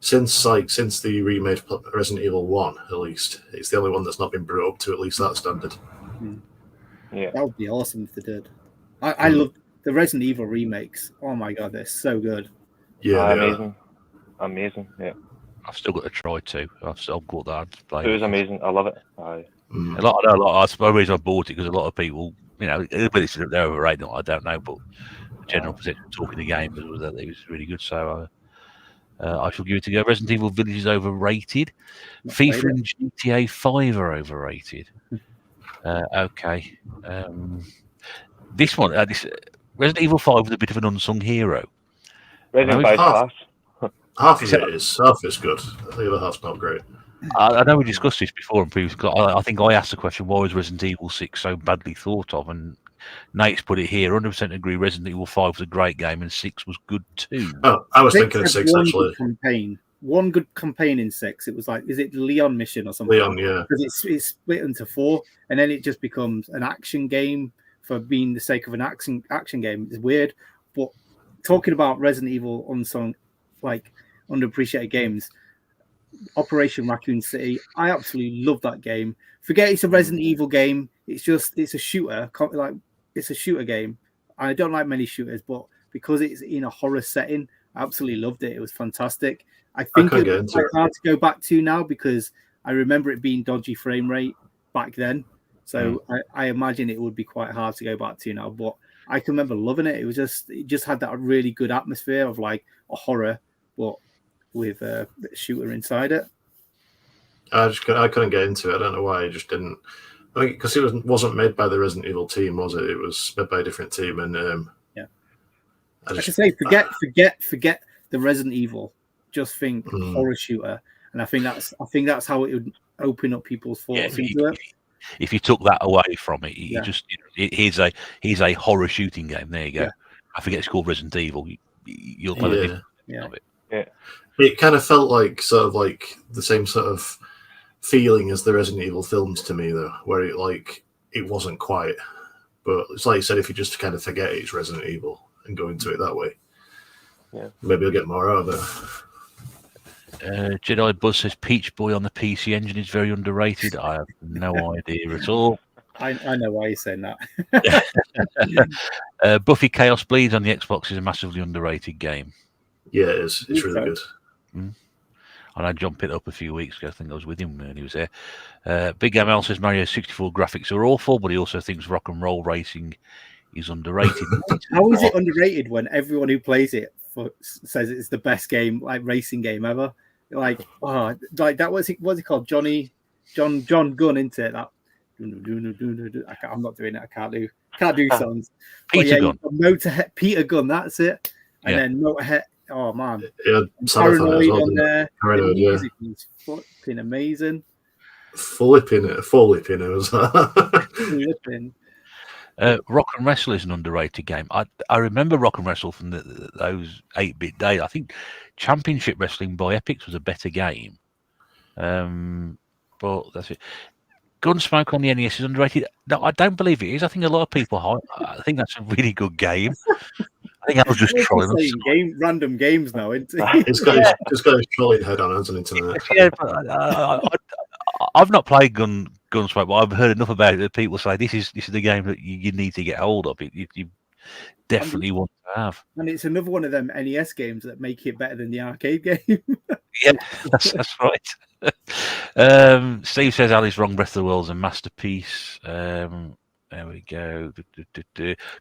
Since the remade Resident Evil 1, at least, it's the only one that's not been brought up to at least that standard. Yeah, that would be awesome if they did. I love the Resident Evil remakes. Oh my god, they're so good. Yeah, amazing. Yeah, I've still got to try too. I've still got that to play. It was amazing. I love it. Aye. A lot. The reason I bought it because a lot of people, whether they're overrated or I don't know, but the general perception talking the game was that it was really good. So I shall give it to go. Resident Evil Village is overrated. FIFA and GTA 5 are overrated. Okay. This one, Resident Evil 5 was a bit of an unsung hero. Resident Evil 5 half of it is. Half is good. The other half's not great. I know we discussed this before in previous. I think I asked the question, why was Resident Evil 6 so badly thought of? And Nate's put it here, 100% agree, Resident Evil 5 was a great game and 6 was good too. Oh, I was thinking of 6 actually. One good campaign in 6. It was like, is it the Leon mission or something? Leon, yeah. Because it's split into 4, and then it just becomes an action game for being the sake of an action game. It's weird. But talking about Resident Evil unsung, like underappreciated games, Operation Raccoon City, I absolutely love that game. Forget it's a Resident Evil game. It's a shooter. Like, it's a shooter game. I don't like many shooters, but because it's in a horror setting, I absolutely loved it. It was fantastic. I think it's quite hard to go back to now because I remember it being dodgy frame rate back then. So I imagine it would be quite hard to go back to now. But I can remember loving it. It just had that really good atmosphere of like a horror, but with a shooter inside it. I couldn't get into it. I don't know why. I just didn't. I think because it wasn't made by the Resident Evil team, was it? It was made by a different team, and I should say forget the Resident Evil. Just think horror shooter, and I think that's how it would open up people's thoughts into it. If you took that away from it, here's a horror shooting game. There you go. I forget it's called Resident Evil. You'll kind of of it. Yeah. It kind of felt like sort of like the same sort of feeling as the Resident Evil films to me, though, where it wasn't quite. But it's like you said, if you just kind of forget it's Resident Evil and go into it that way, maybe I'll get more out of it. Jedi Buzz says Peach Boy on the PC Engine is very underrated. I have no idea at all. I know why you're saying that. Buffy Chaos Bleeds on the Xbox is a massively underrated game. Yeah, it is. It's really good. And I jumped it up a few weeks ago. I think I was with him when he was there. Big ML says Mario 64 graphics are awful, but he also thinks rock and roll racing is underrated. How is it underrated when everyone who plays it says it's the best game, like racing game ever? Like that what's it called? John Gunn, into it. That I'm not doing it. I can't do songs. Peter Gunn. Motorhead, Peter Gunn. That's it. And then Motorhead. Oh man, Paranoid on there. Paranoid, music is flipping amazing. Flipping it was that. Flipping. Rock and Wrestle is an underrated game. I remember Rock and Wrestle from those 8-bit days. I think Championship Wrestling by Epix was a better game. But that's it. Gunsmoke on the NES is underrated. No, I don't believe it is. I think a lot of people. I think that's a really good game. I think I was just trolling. Random games now, isn't it? It's got his trolling head on, hasn't it? Yeah, but I've not played Gunsmoke, but I've heard enough about it that people say this is the game that you need to get hold of. You definitely want to have. And it's another one of them NES games that make it better than the arcade game. Yeah, that's right. Steve says Ali's Wrong Breath of the World's a masterpiece. There we go.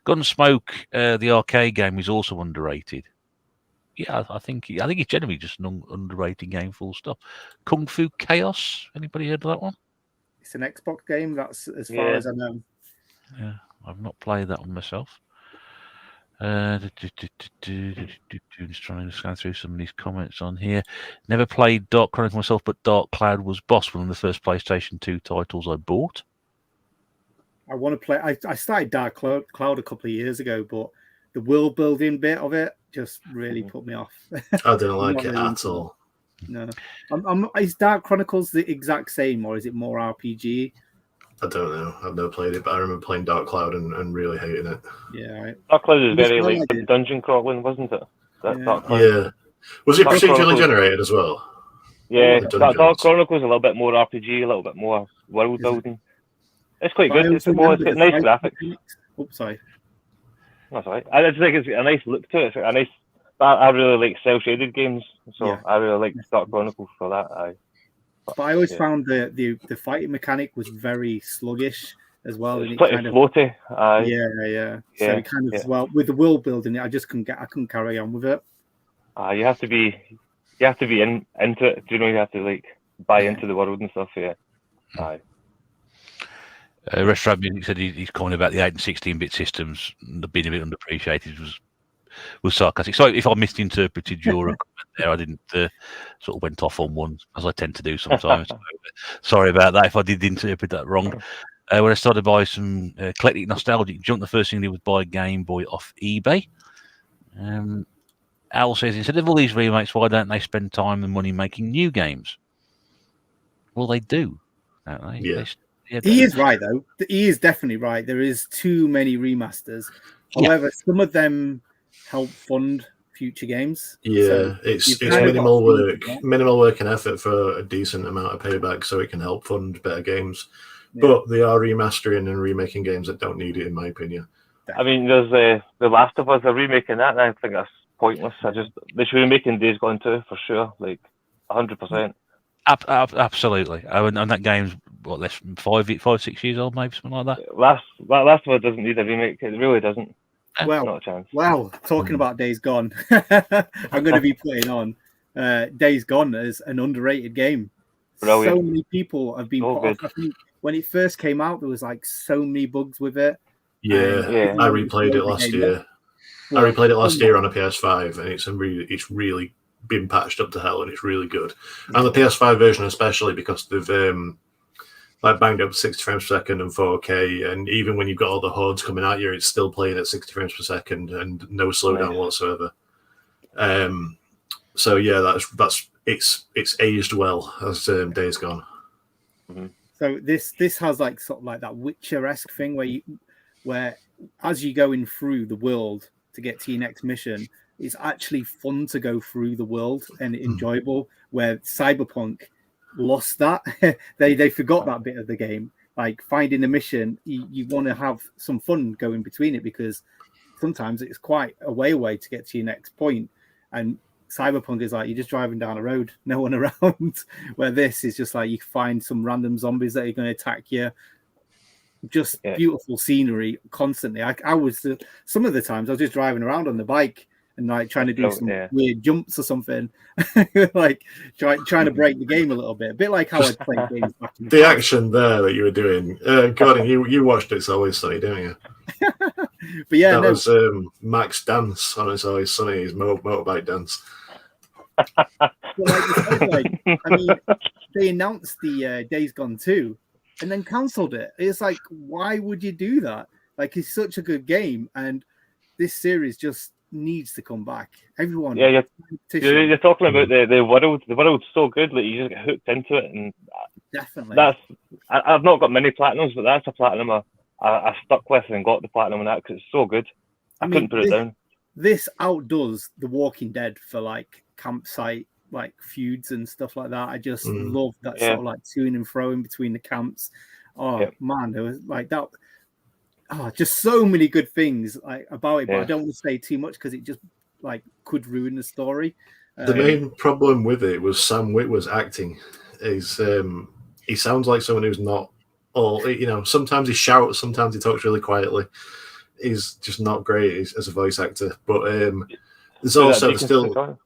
Gunsmoke, the arcade game, is also underrated. Yeah, I think it's generally just an underrated game. Full stop. Kung Fu Chaos. Anybody heard of that one? It's an Xbox game. That's as far as I know. Yeah, I've not played that one myself. Just trying to scan through some of these comments on here. Never played Dark Chronicle myself, but Dark Cloud was boss, one of the first PlayStation 2 titles I bought. I want to play. I started Dark Cloud a couple of years ago, but the world building bit of it just really put me off. I didn't like it at all. No. Is Dark Chronicles the exact same, or is it more RPG? I don't know. I've never played it, but I remember playing Dark Cloud and really hating it. Yeah, right. Dark Cloud is very like dungeon crawling, wasn't it? Dark Cloud. Yeah. Was it Dark procedurally Chronicles generated as well? Yeah, Dark Chronicles a little bit more RPG, a little bit more world building. It's quite good. It's got nice graphics. Oops, sorry. That's all right. I just think it's got a nice look to it. It's a nice. I really like cel-shaded games, so I really like Dark Chronicles for that. But I always found the fighting mechanic was very sluggish as well. It's pretty floaty. Yeah. So it kind of as well with the world building, I couldn't carry on with it. You have to be into it. You know, you have to like buy into the world and stuff. Yeah. Aye. Restaurant Music said he's comment about the 8 and 16-bit systems being a bit underappreciated was sarcastic. So if I misinterpreted your comment there, I didn't sort of went off on one, as I tend to do sometimes. Sorry about that if I did interpret that wrong. When I started to buy some eclectic nostalgic junk, the first thing I did was buy a Game Boy off eBay. Al says, instead of all these remakes, why don't they spend time and money making new games? Well, they do, don't they? Yeah. He is right, though. He is definitely right. There is too many remasters. However, some of them help fund future games. Yeah, so it's minimal work and effort for a decent amount of payback, so it can help fund better games. Yeah. But they are remastering and remaking games that don't need it, in my opinion. I mean, there's The Last of Us. They're remaking that, and I think that's pointless. They should be making Days Gone 2 for sure, like 100%. Absolutely. And that game's what, less than 5-6 years old, maybe something like that. Last of Us doesn't need a remake. It really doesn't. Well, not a chance. Well, talking about Days Gone, I'm going to be putting on Days Gone as an underrated game. Brilliant. So many people have been put off. I think when it first came out, there was like so many bugs with it. Yeah. I replayed it last year. I replayed it last year on a PS5, and it's really been patched up to hell, and it's really good. And the PS5 version especially, because they've banged up 60 frames per second and 4K, and even when you've got all the hordes coming at you, it's still playing at 60 frames per second and no slowdown whatsoever. So yeah, it's aged well as Days Gone. Mm-hmm. So this has like sort of like that Witcher-esque thing where as you're going through the world to get to your next mission, it's actually fun to go through the world and enjoyable. Where Cyberpunk lost that. they forgot that bit of the game. Like finding a mission, you want to have some fun going between it, because sometimes it's quite a way away to get to your next point. And Cyberpunk is like you're just driving down a road, no one around. Where this is just like you find some random zombies that are going to attack you. Just beautiful scenery constantly. I was some of the times I was just driving around on the bike and like trying to do some weird jumps or something, like trying to break the game a little bit. A bit like how I played games back in the action there that you were doing. Gordon, you watched It's Always Sunny, didn't you? But yeah, that was Mac's dance on It's Always Sunny, his motorbike dance. I mean, they announced the Days Gone 2 and then cancelled it. It's like, why would you do that? Like, it's such a good game, and this series just needs to come back. Everyone, you're talking about the world. The world's so good, like you just get hooked into it, and definitely. I've not got many platinums, but that's a platinum I stuck with and got the platinum on that because it's so good. I couldn't put it down. This outdoes The Walking Dead for like campsite like feuds and stuff like that. I just love that sort of like toing and froing between the camps. Oh man, there was like that. Oh, just so many good things like about it, but I don't want to say too much because it just like could ruin the story. The main problem with it was Sam Witwer's acting. He sounds like someone who's not all. Sometimes he shouts, sometimes he talks really quietly. He's just not great as a voice actor. But there's also still.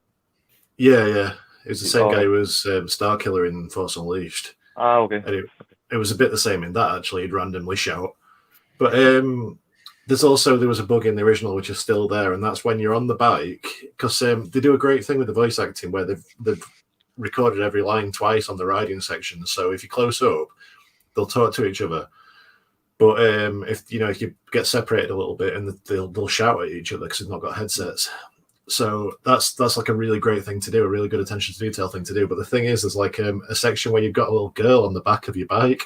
Yeah. It was the same guy who was Starkiller in Force Unleashed. Ah, okay. And it was a bit the same in that, actually. He'd randomly shout. But there was a bug in the original, which is still there, and that's when you're on the bike, because they do a great thing with the voice acting where they've recorded every line twice on the riding section. So if you close up, they'll talk to each other. But if you get separated a little bit, and they'll shout at each other because they've not got headsets. So that's like a really great thing to do, a really good attention to detail thing to do. But the thing is, there's like a section where you've got a little girl on the back of your bike,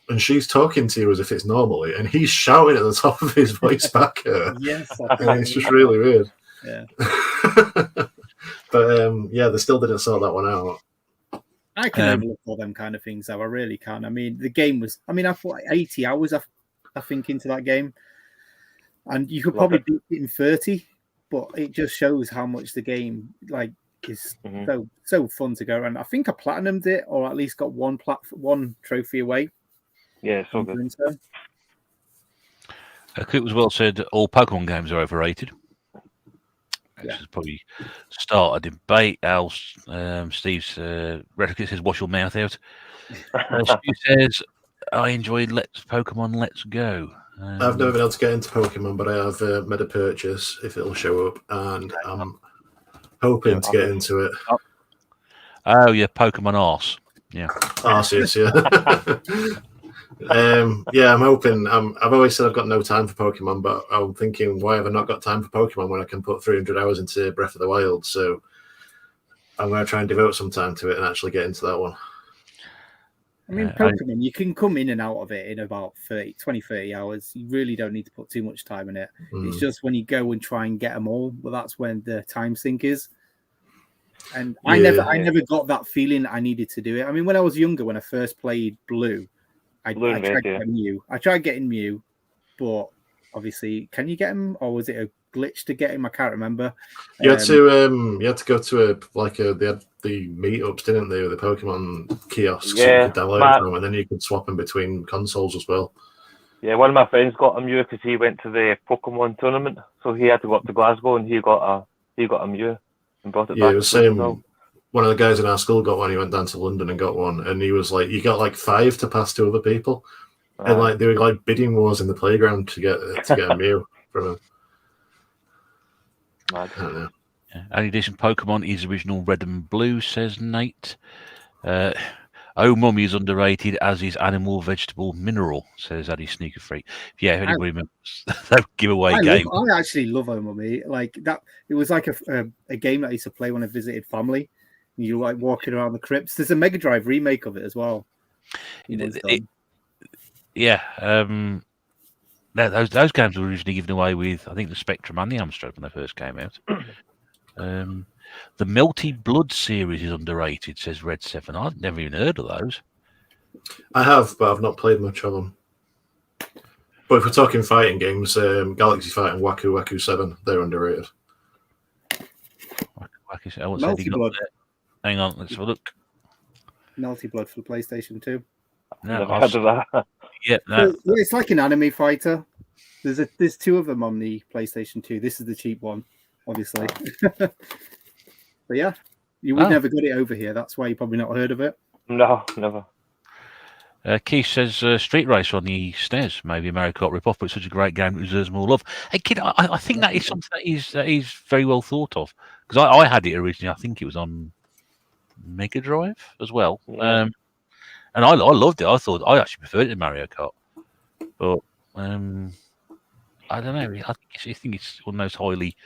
and she's talking to you as if it's normally, and he's shouting at the top of his voice back at her. Yes, and it's just really weird. Yeah. But they still didn't sort that one out. I can overlook all them kind of things, though. I really can. I mean, the game was. I mean, I put 80 hours, I think, into that game, and you could probably beat it in 30. But it just shows how much the game is so fun to go around. I think I platinumed it, or at least got one trophy away. Yeah, so good. It was well said. All Pokemon games are overrated. This is probably start a debate. Steve's Retrokit says, "Wash your mouth out." Stu says, "I enjoyed Pokemon Let's Go." I've never been able to get into Pokemon, but I have made a purchase if it'll show up, and I'm hoping to get into it. Oh yeah, Pokemon Arse. Yeah. Arceus, yeah. I'm hoping. I've always said I've got no time for Pokemon, but I'm thinking, why have I not got time for Pokemon when I can put 300 hours into Breath of the Wild? So I'm going to try and devote some time to it and actually get into that one. I mean, Pokemon, you can come in and out of it in about 30 hours. You really don't need to put too much time in it. It's just when you go and try and get them all, well, that's when the time sink is. And I never got that feeling I needed to do it. I mean, when I was younger, when I first played Blue, I tried getting Mew, but obviously, can you get him, or was it a glitch to get him? I can't remember. You had to go to they had the meetups, didn't they, with the Pokemon kiosks? Yeah, you could download them, and then you could swap them between consoles as well. Yeah, one of my friends got a Mew because he went to the Pokemon tournament, so he had to go up to Glasgow, and he got a Mew and brought it back. Yeah, it was same. One of the guys in our school got one. He went down to London and got one, and he was like, "You got like 5 to pass to other people," and like they were like bidding wars in the playground to get a Mew from him. Mad. I don't know. Only decent Pokemon is original Red and Blue, says Nate. Oh, Mummy is underrated, as is Animal, Vegetable, Mineral, says Addy Sneaker Freak. Yeah, if anybody remembers that giveaway game. I actually love Oh Mummy. Like that, it was like a game that I used to play when I visited family. You like walking around the crypts. There's a Mega Drive remake of it as well. Those games were originally given away with, I think, the Spectrum and the Amstrad when they first came out. The Melty Blood series is underrated, says Red 7. I've never even heard of those. I have, but I've not played much of them. But if we're talking fighting games, Galaxy Fight and Waku Waku 7, they're underrated. Melty Blood. Hang on, let's have a look. Melty Blood for the PlayStation 2. No, Never heard of that. Yeah, no. It's like an anime fighter. There's 2 of them on the PlayStation 2. This is the cheap one, obviously. But yeah, you would never got it over here. That's why you probably not heard of it. No, never. Keith says Street Racer on the SNES, maybe a Mario Kart rip-off, but it's such a great game, it deserves more love. Hey, kid, I think that is something that is very well thought of. Because I had it originally, I think it was on Mega Drive as well. Yeah. And I loved it. I actually preferred it to Mario Kart. But I don't know. I think it's one of those highly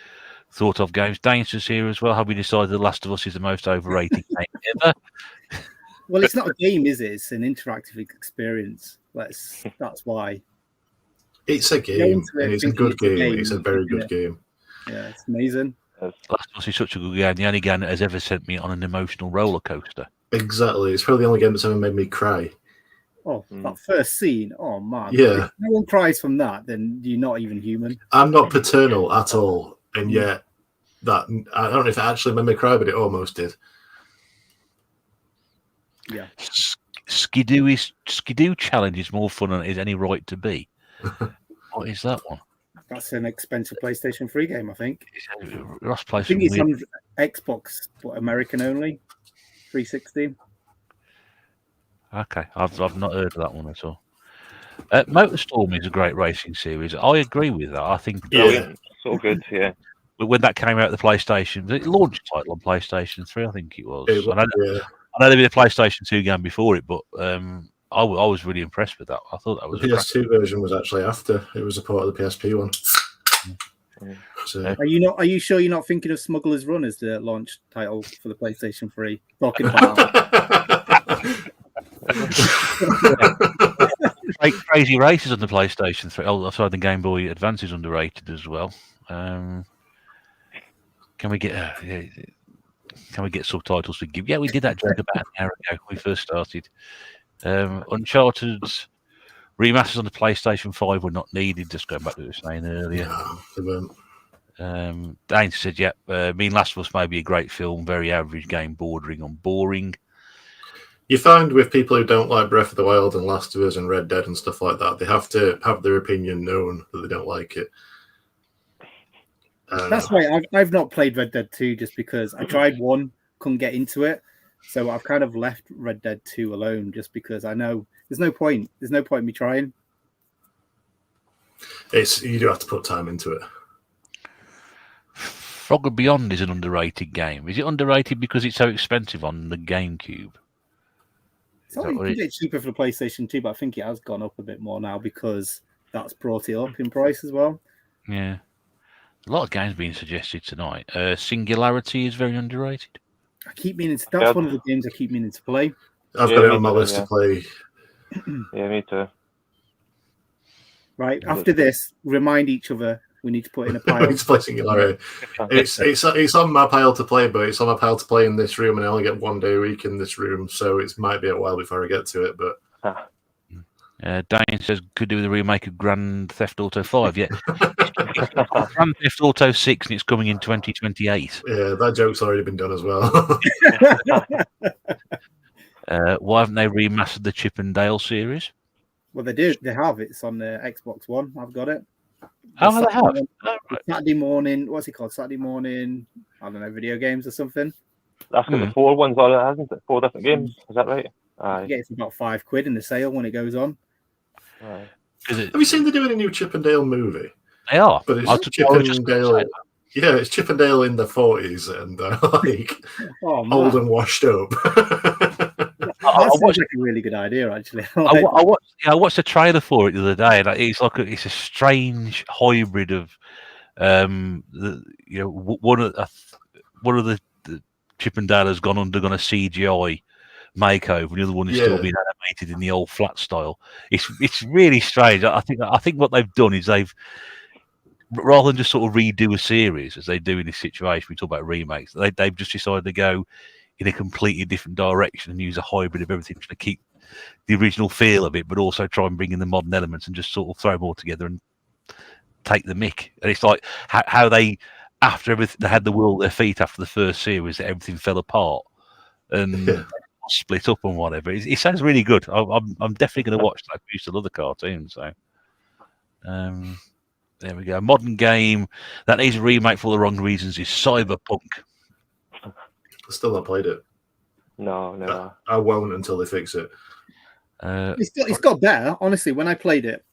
thought of games. Dangerous here as well. Have we decided The Last of Us is the most overrated game ever? Well, it's not a game, is it? It's an interactive experience. That's why. It's a game, and it's a good game. It's a very good game. Yeah, it's amazing. Last of Us is such a good game. The only game that has ever sent me on an emotional roller coaster. Exactly. It's probably the only game that's ever made me cry. Oh, that first scene. Oh man. Yeah. If no one cries from that, then you're not even human. I'm not paternal at all, and yet that I don't know if it actually made me cry, but it almost did. Yeah. Skidoo challenge is more fun than it is any right to be. What is that one? That's an expensive PlayStation 3 game, I think. Ross I plays think some it's weird. on Xbox, but American only. 360. Okay, I've not heard of that one at all. Motorstorm is a great racing series. I agree with that. I think Brilliant. So good, yeah. when that came out of the PlayStation, it launched title on PlayStation 3, I think it was. I know there was a PlayStation 2 game before it, but I was really impressed with that. I thought that was the PS2 version was actually after. It was a part of the PSP one. So, Are you sure you're not thinking of Smuggler's Run as the launch title for the PlayStation 3? Talking about Crazy Races on the PlayStation 3. Oh, sorry, the Game Boy Advance is underrated as well. Can we get subtitles to give? Yeah, we did that joke about an hour ago when we first started. Uncharted's remasters on the PlayStation 5 were not needed, just going back to what we were saying earlier. no, they weren't. Dane said, yeah, Last of Us may be a great film, very average game, bordering on boring. You find with people who don't like Breath of the Wild and Last of Us and Red Dead and stuff like that, they have to have their opinion known that they don't like it. That's why I've not played Red Dead 2 just because I tried one, couldn't get into it. So I've kind of left Red Dead 2 alone just because I know there's no point. There's no point in me trying. You do have to put time into it. Frogger Beyond is an underrated game. Is it underrated because it's so expensive on the GameCube? So you can get cheaper for the PlayStation 2, but I think it has gone up a bit more now because that's brought it up in price as well. Yeah. A lot of games being suggested tonight. Singularity is very underrated. That's one of the games I keep meaning to play. I've got it on my list to play. Yeah, me too. Right, after this, remind each other we need to put in a pile. It's play Singularity. It's on my pile to play, but it's on my pile to play in this room, and I only get 1 day a week in this room, so it might be a while before I get to it. But Dane says could do with a remake of Grand Theft Auto 5. Yeah, Grand Theft Auto 6, and it's coming in 2028. Yeah, that joke's already been done as well. Why haven't they remastered the Chip and Dale series? Well, they do. They have. It's on the Xbox One. I've got it. Oh, they have. Saturday morning. What's it called? Saturday morning. I don't know. Video games or something. That's got the 4 ones on it, hasn't it? 4 different games. Is that right? You get it for about £5 in the sale when it goes on. Have you seen they're doing a new Chip and Dale movie? They are. But it's Chip and Dale. Yeah, it's Chip and Dale in the 40s and old and washed up. That sounds like a really good idea, actually. I watched a trailer for it the other day, and it's a strange hybrid of one of the Chip and Dale has undergone a CGI makeover, and the other one is still being animated in the old flat style. It's really strange. I think what they've done is they've, rather than just sort of redo a series as they do in this situation, we talk about remakes, they've just decided to go in a completely different direction and use a hybrid of everything to keep the original feel of it, but also try and bring in the modern elements and just sort of throw them all together and take the mick. And it's like how they, after everything, they had the world at their feet after the first series, that everything fell apart and split up and whatever. It sounds really good. I'm definitely going to watch that. I used to love the cartoon, so there we go. A modern game that needs a remake for the wrong reasons is Cyberpunk. I still not played it. No, never. I won't until they fix it. It's got better. Honestly, when I played it,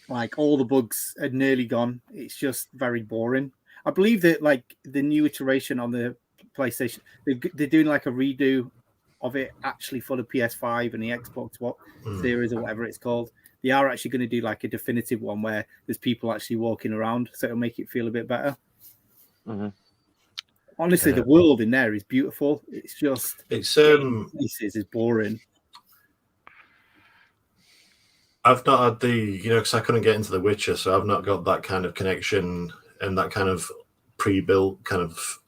like all the bugs had nearly gone. It's just very boring. I believe that like the new iteration on the PlayStation, they're doing like a redo of it actually for the PS5 and the Xbox series or whatever it's called. They are actually going to do like a definitive one where there's people actually walking around, so it'll make it feel a bit better. Mm-hmm. Honestly, the world in there is beautiful. It's just places is boring. I've not had because I couldn't get into The Witcher, so I've not got that kind of connection and that kind of pre-built kind of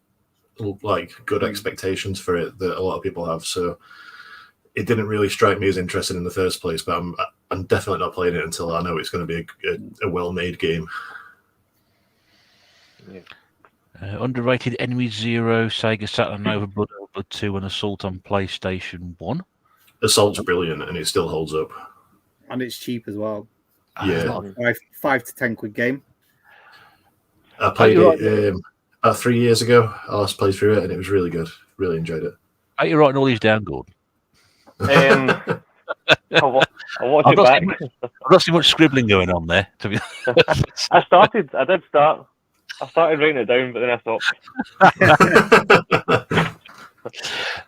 like good expectations for it that a lot of people have. So it didn't really strike me as interesting in the first place. But I'm definitely not playing it until I know it's going to be a well-made game. Yeah. Underrated Enemy Zero, Sega Saturn Nova, Blood 2, and Assault on PlayStation 1. Assault's brilliant, and it still holds up. And it's cheap as well. Yeah. £5 to £10 game. I played it about 3 years ago. I last played through it, and it was really good. Really enjoyed it. Are you writing all these down, Gordon? I'll watch I've it not back. I've not seen much scribbling going on there. To be I did start. I started writing it down, but then I stopped.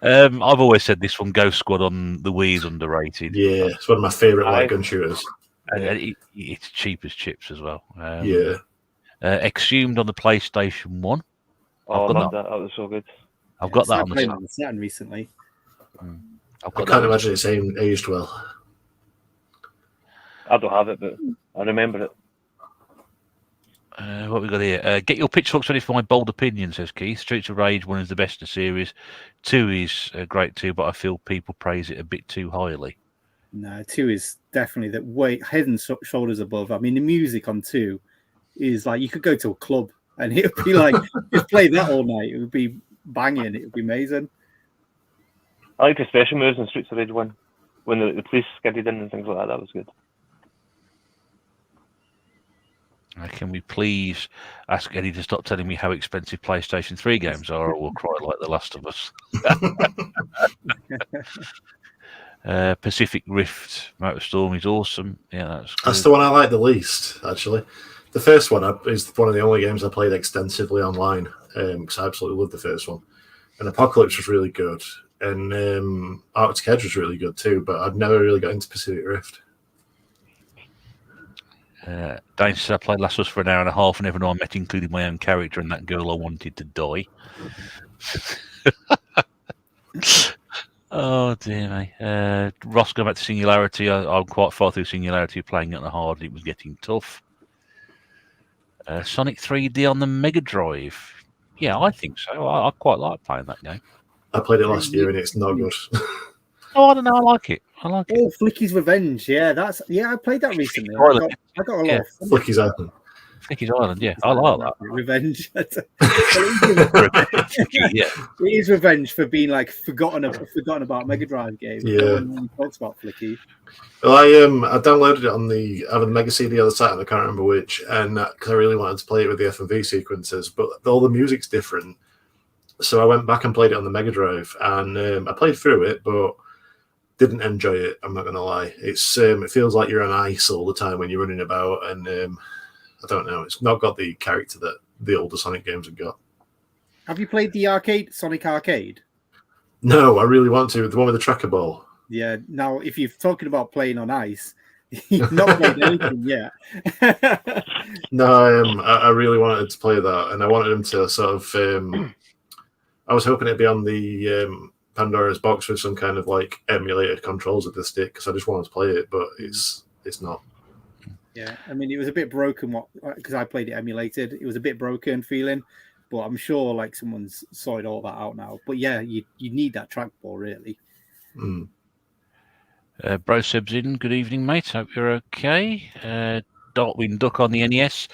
I've always said this one, Ghost Squad on the Wii is underrated. Yeah, it's one of my favourite light gun shooters. And it's cheap as chips as well. Yeah. Exhumed on the PlayStation 1. Oh, I love that. That was so good. I've got that on the Saturn recently. I can't imagine it's aged well. I don't have it, but I remember it. What we got here? Get your pitchforks ready for my bold opinion, says Keith. Streets of Rage 1 is the best in the series. 2 is great too, but I feel people praise it a bit too highly. No, 2 is definitely head and shoulders above. I mean, the music on 2 is like you could go to a club and it would be like just play that all night. It would be banging. It would be amazing. I like the special moves in Streets of Rage 1 when the police skidded in and things like that. That was good. Can we please ask Eddie to stop telling me how expensive PlayStation 3 games are, or we'll cry like The Last of Us? Pacific Rift Motorstorm is awesome. Yeah, that's the one I like the least, actually. The first one is one of the only games I played extensively online because I absolutely loved the first one. And Apocalypse was really good. And Arctic Edge was really good too, but I'd never really got into Pacific Rift. Dane says I played Last of Us for an hour and a half and everyone I met, including my own character and that girl I wanted to die. Oh dear me. Ross, going back to Singularity. I'm quite far through Singularity, playing it on the hard. It was getting tough. Sonic 3D on the Mega Drive. Yeah, I think so. I quite like playing that game. I played it last year and it's no good. Oh, I don't know. I like it. Oh, Flicky's Revenge. Yeah, I played that recently. I got a lot of fun. Flicky's Island. Flicky's Island, yeah. I like that. Revenge. Yeah. It is revenge for being like forgotten about Mega Drive game. Yeah. No one talks about Flicky. Well, I downloaded it on the Mega CD on the site, and I can't remember which, and because I really wanted to play it with the FMV sequences, but all the music's different. So I went back and played it on the Mega Drive, and I played through it, but didn't enjoy it. I'm not going to lie. It feels like you're on ice all the time when you're running about, and I don't know. It's not got the character that the older Sonic games have got. Have you played the Sonic Arcade? No, I really want to. The one with the tracker ball. Yeah. Now, if you're talking about playing on ice, you've not played anything yet. No, I really wanted to play that, and I wanted them to sort of. I was hoping it'd be on the Pandora's box with some kind of like emulated controls of the stick because I just wanted to play it, but it's not. Yeah, I mean, it was a bit broken because I played it emulated. It was a bit broken feeling, but I'm sure like someone's sorted all that out now. But yeah, you need that trackball really. Bro Seb's in. Good evening, mate. Hope you're okay. Darkwing Duck on the NES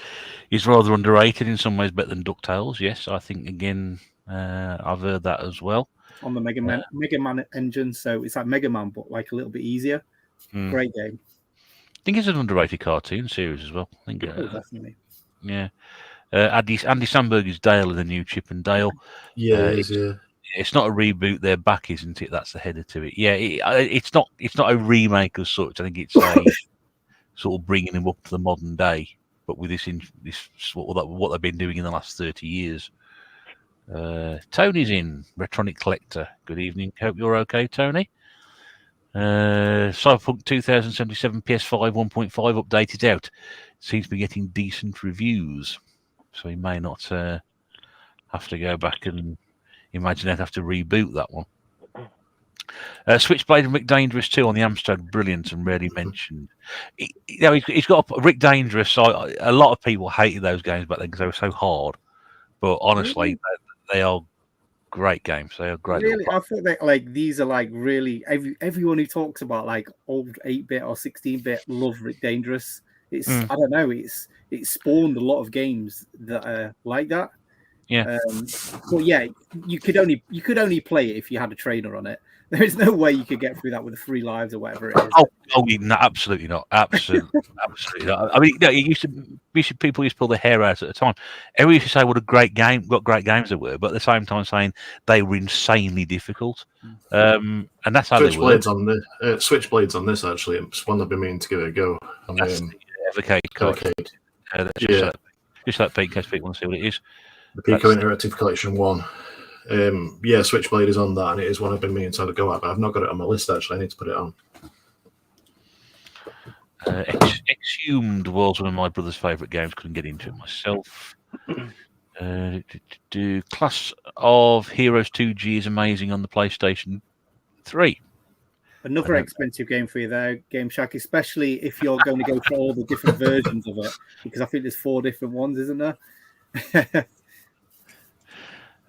is rather underrated in some ways, better than DuckTales. Yes, I think again. I've heard that as well. On the Mega Man engine, so it's like Mega Man, but like a little bit easier. Great game. I think it's an underrated cartoon series as well. I think, definitely. Yeah. Andy Samberg is Dale in the new Chip and Dale. Yeah, it's not a reboot. They're back, isn't it? That's the header to it. Yeah, it's not a remake as such. I think it's a sort of bringing them up to the modern day, but with this what they've been doing in the last 30 years. Tony's in, Retronic Collector. Good evening. Hope you're okay, Tony. Cyberpunk 2077 PS5 1.5 update is out. Seems to be getting decent reviews, so he may not have to go back and imagine they'd have to reboot that one. Switchblade and Rick Dangerous 2 on the Amstrad, brilliant and rarely mentioned. He's got Rick Dangerous. A lot of people hated those games back then because they were so hard, but honestly, they are great games. They are great. Really, I thought that like these are like really everyone who talks about like old 8-bit or 16-bit love Rick Dangerous. It's I don't know. It spawned a lot of games that are like that. Yeah. But yeah, you could only play it if you had a trainer on it. There is no way you could get through that with the 3 lives or whatever it is. Oh, no, absolutely not. Absolutely not. I mean, people used to pull their hair out at the time. Everyone used to say what a great game, what great games they were, but at the same time saying they were insanely difficult. And that's how they were. Switchblades on this actually. It's one I've been meaning to give it a go. That's the Evercade. Just that Pete, in case people want to see what it is. The Pico Interactive Collection 1. Yeah, Switchblade is on that, and it is one I've been meaning to go at, but I've not got it on my list actually. I need to put it on. Exhumed was one of my brother's favourite games. Couldn't get into it myself. Class of Heroes 2G is amazing on the PlayStation 3. Another expensive game for you there, Game Shack, especially if you're going to go for all the different versions of it, because I think there's 4 different ones, isn't there?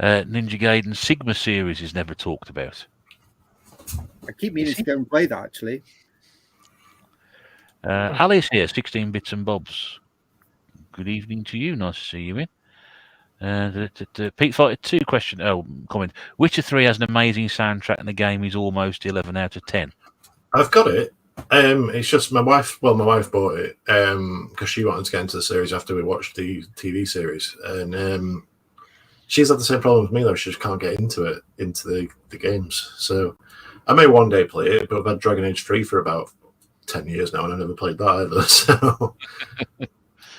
Ninja Gaiden Sigma series is never talked about. I keep meaning to go and play that actually. Alice here, 16 bits and bobs. Good evening to you. Nice to see you in. Pete Fighter 2 comment. Witcher 3 has an amazing soundtrack and the game is almost 11 out of 10. I've got it. It's just my wife bought it because she wanted to get into the series after we watched the TV series. And she's had the same problem with me, though. She just can't get into the games. So I may one day play it, but I've had Dragon Age 3 for about 10 years now, and I never played that either. So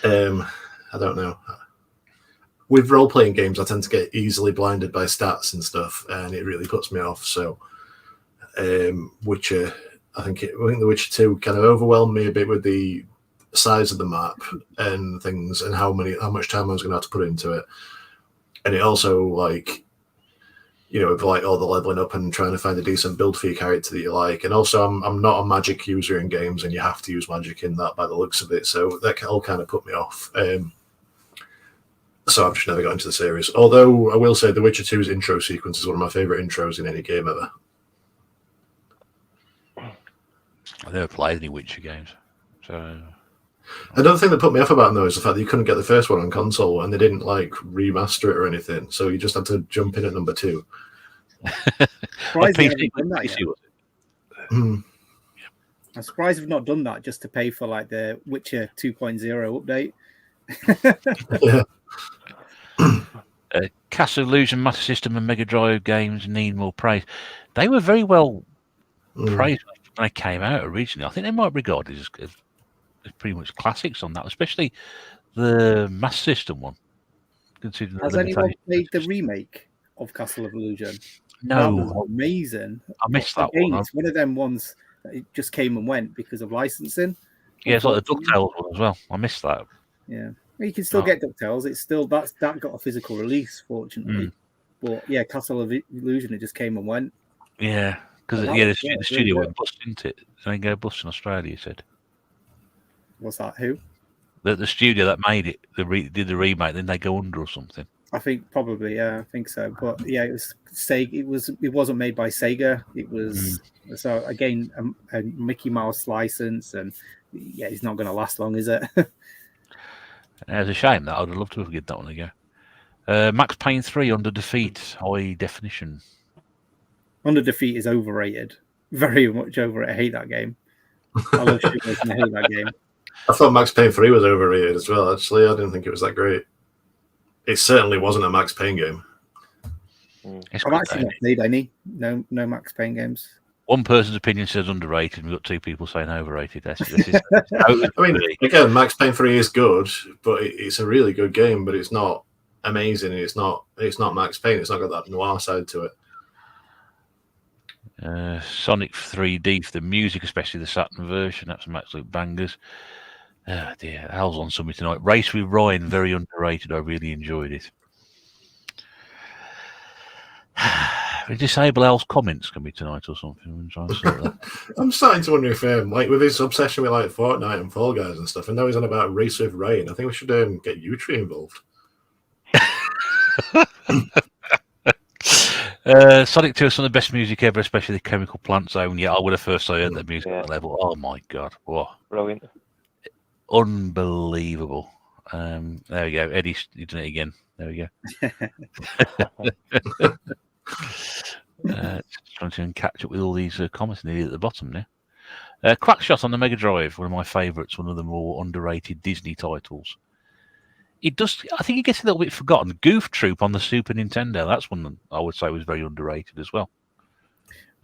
I don't know. With role-playing games, I tend to get easily blinded by stats and stuff, and it really puts me off. So Witcher, I think The Witcher 2 kind of overwhelmed me a bit with the size of the map and things, and how much time I was going to have to put into it. And it also, like, you know, like all the leveling up and trying to find a decent build for your character that you like. And also, I'm not a magic user in games, and you have to use magic in that by the looks of it. So that all kind of put me off. So I've just never got into the series. Although I will say The Witcher 2's intro sequence is one of my favourite intros in any game ever. I've never played any Witcher games. So another thing that put me off about them, though, is the fact that you couldn't get the first one on console, and they didn't like remaster it or anything. So you just had to jump in at number 2. I'm surprised we've not done that just to pay for like the Witcher 2.0 update. Yeah. Castle Illusion, Master System, and Mega Drive games need more praise. They were very well praised when they came out originally. I think they might be regarded as pretty much classics on that, especially the Master System one. Has anyone played the remake of Castle of Illusion? No. That was amazing. I missed that Again, one. It's one of them ones that it just came and went because of licensing. Yeah, it's like the DuckTales one as well. I missed that. Yeah. You can still get DuckTales. It's still that got a physical release, fortunately. But yeah, Castle of Illusion, it just came and went. Yeah, because the studio went bust, didn't it? They go bust in Australia. You said. What's that? Who? The studio that made it, did the remake, then they go under or something. I think probably, yeah, I think so. But yeah, it was Sega. It wasn't made by Sega. It was so again a Mickey Mouse license, and yeah, it's not going to last long, is it? It's a shame that I'd have loved to have given that one a go. Max Payne 3 Under Defeat, high definition. Under Defeat is overrated, very much overrated. I hate that game. I love shooters and I hate that game. I thought Max Payne 3 was overrated as well. Actually, I didn't think it was that great. It certainly wasn't a Max Payne game. I've actually not played any. No Max Payne games. One person's opinion says underrated, and we've got 2 people saying overrated. This is I mean, again, Max Payne 3 is good, but it's a really good game, but it's not amazing. It's not Max Payne. It's not got that noir side to it. Sonic 3D for the music, especially the Saturn version. That's some absolute bangers. Oh dear, Al's on something tonight. Race with Ryan, very underrated. I really enjoyed it. We disable Al's comments can be tonight or something. I'm starting to wonder if, like, with his obsession with like Fortnite and Fall Guys and stuff, and now he's on about Race with Ryan. I think we should get U-Tree involved. Sonic 2 is some of the best music ever, especially the Chemical Plant Zone. Yeah, I would have first heard that music at that level. Oh my god, whoa, Brilliant. unbelievable. There we go. Eddie's done it again. There we go. Trying to catch up with all these comments nearly at the bottom now. Quackshot on the Mega Drive, one of my favourites, one of the more underrated Disney titles. It does. I think it gets a little bit forgotten. Goof Troop on the Super Nintendo. That's one that I would say was very underrated as well.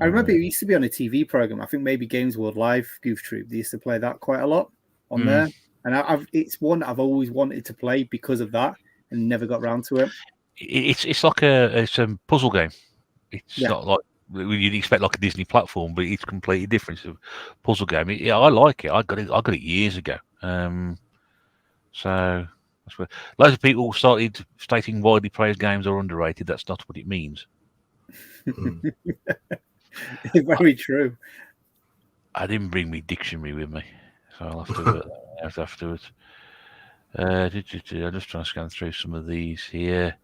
I remember it used to be on a TV program. I think maybe Games World Live, Goof Troop. They used to play that quite a lot on there, and it's one I've always wanted to play because of that, and never got round to it. It's like a puzzle game. It's not like you'd expect like a Disney platform, but it's completely different. It's a puzzle game. I like it. I got it years ago. So. Loads of people started stating widely praised games are underrated. That's not what it means. Very true. I didn't bring my dictionary with me, so I'll have to do that afterwards. I'm just trying to scan through some of these here.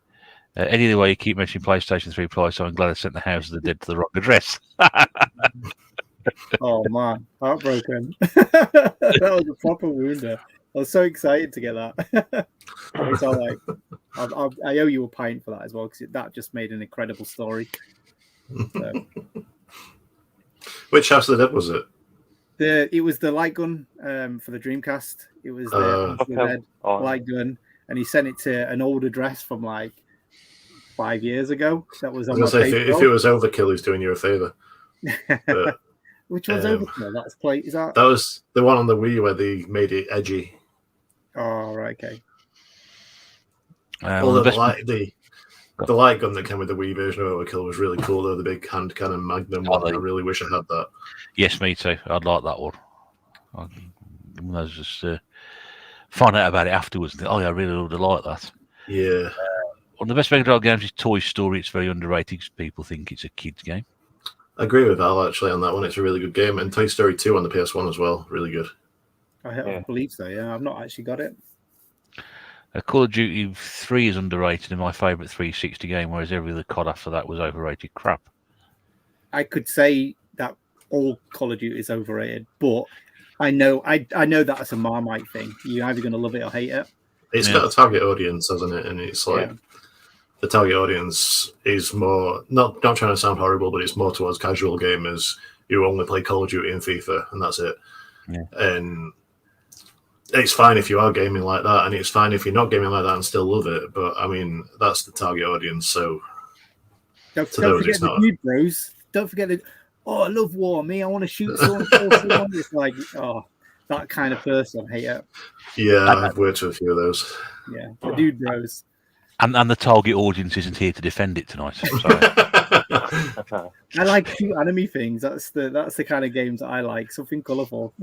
Anyway, you keep mentioning PlayStation 3 price, so I'm glad I sent the House of the Dead to the wrong address. Oh man, heartbroken. That was a proper wounder. I was so excited to get that. It's all like, I owe you a pint for that as well, because that just made an incredible story. So. Which House of the Dead was it? It was the light gun for the Dreamcast. It was the Dead light gun, and he sent it to an old address from like 5 years ago. That was on my if it was Overkill, he's doing you a favour. Which one's Overkill? That's play. Is that? That was the one on the Wii where they made it edgy. Oh, right, okay. The light gun that came with the Wii version of Overkill was really cool, though. The big hand cannon Magnum one. I really wish I had that. Yes, me too. I'd like that one. I was just find out about it afterwards and think, oh, yeah, I really would have liked that. Yeah. One of the best Mega Drive games is Toy Story. It's very underrated because people think it's a kid's game. I agree with Al, actually, on that one. It's a really good game. And Toy Story 2 on the PS1 as well. Really good. I believe so, yeah. I've not actually got it. Call of Duty 3 is underrated and my favourite 360 game, whereas every other COD after that was overrated crap. I could say that all Call of Duty is overrated, but I know that's a Marmite thing. You're either going to love it or hate it. It's got a target audience, hasn't it? And it's like the target audience is more, not trying to sound horrible, but it's more towards casual gamers who only play Call of Duty and FIFA, and that's it. Yeah. And it's fine if you are gaming like that, and it's fine if you're not gaming like that and still love it. But I mean, that's the target audience. So don't forget the dude bros. Don't forget the I love war. Me, I want to shoot someone. It's like that kind of person. I hate it. Yeah, I've worked with a few of those. Yeah, the dude bros. And the target audience isn't here to defend it tonight. So. I like cute anime things. That's the kind of games that I like. Something colourful.